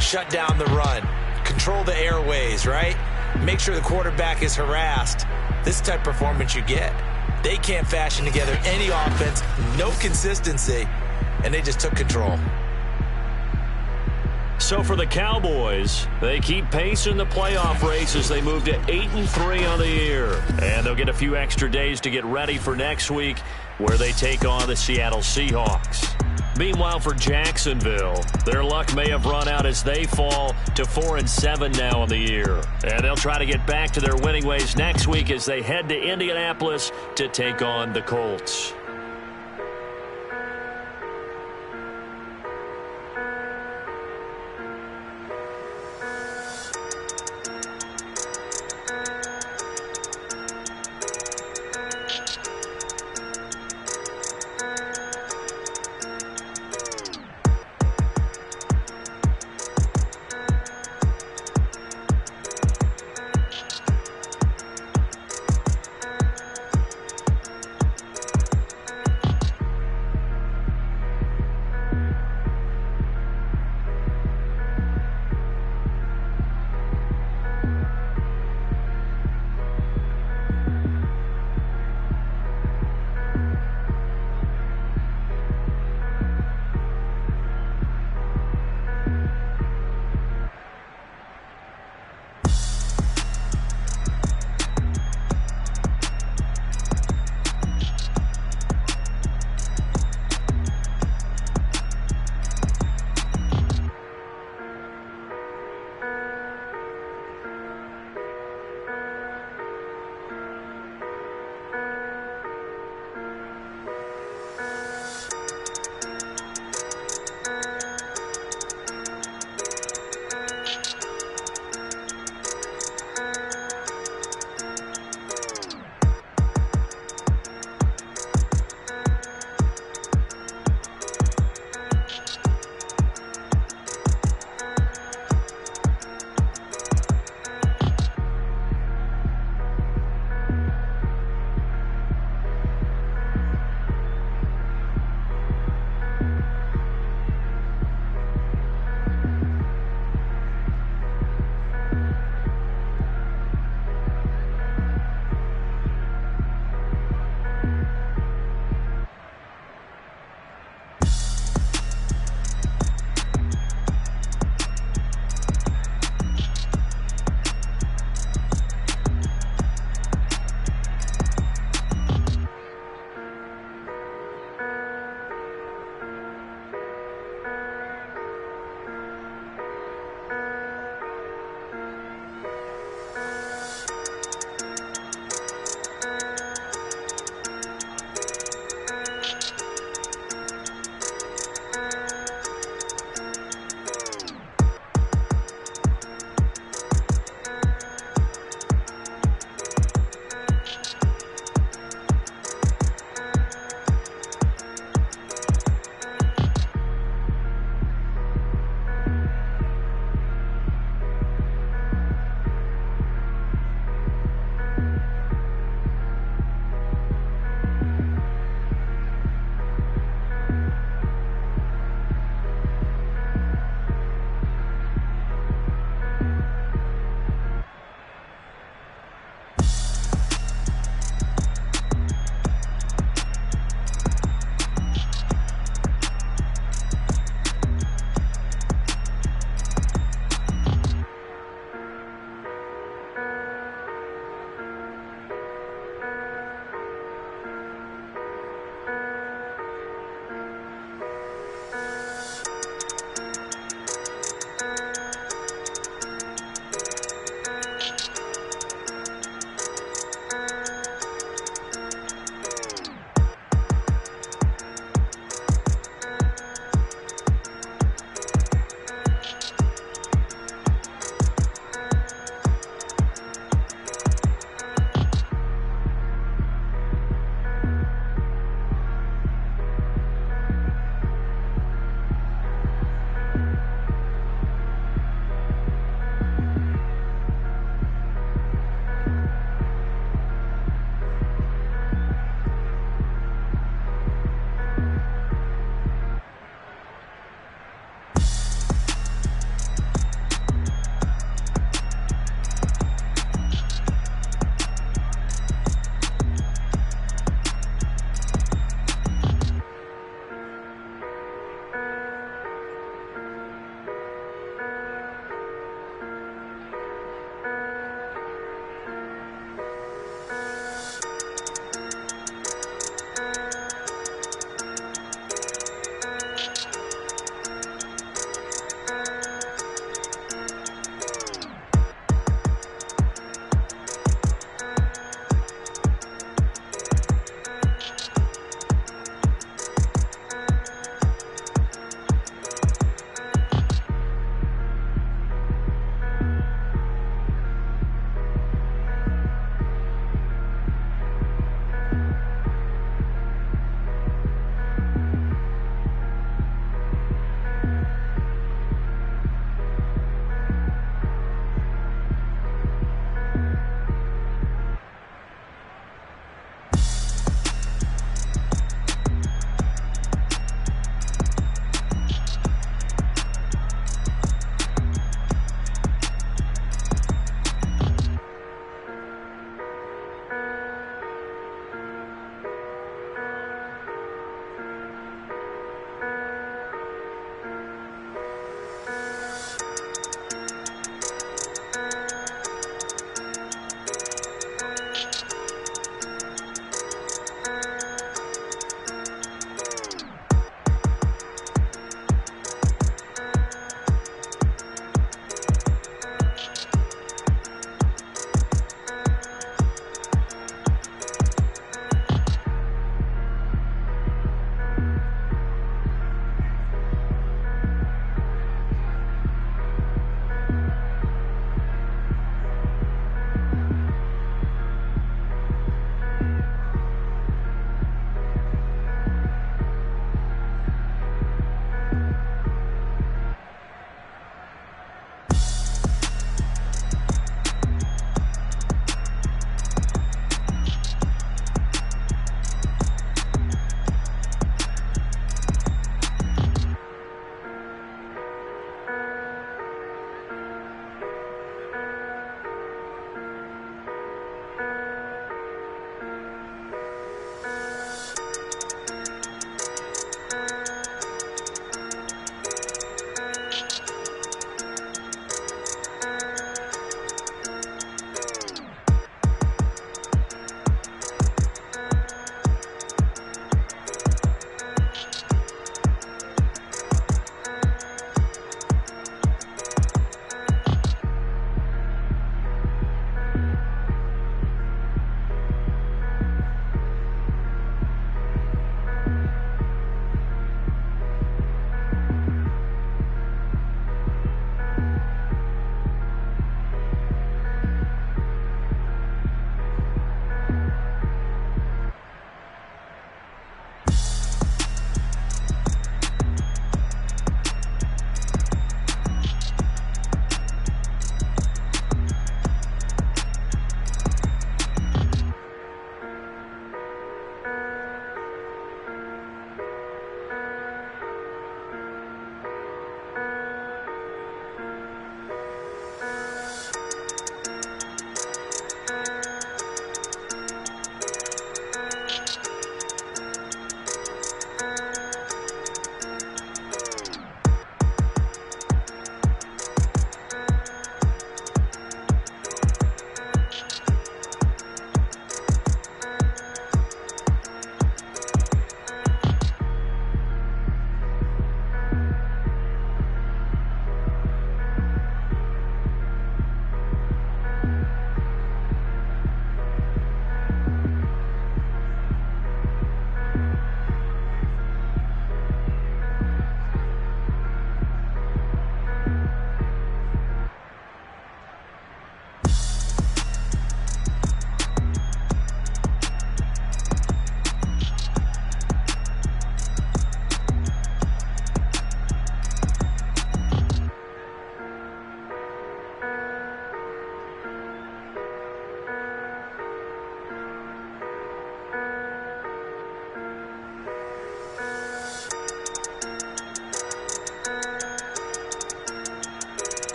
shut down the run, control the airways, right? Make sure the quarterback is harassed. This type of performance you get. They can't fashion together any offense, no consistency, and they just took control. So for the Cowboys, they keep pace in the playoff race as they move to 8-3 on the year. And they'll get a few extra days to get ready for next week where they take on the Seattle Seahawks. Meanwhile, for Jacksonville, their luck may have run out as they fall to 4-7 now in the year. And they'll try to get back to their winning ways next week as they head to Indianapolis to take on the Colts.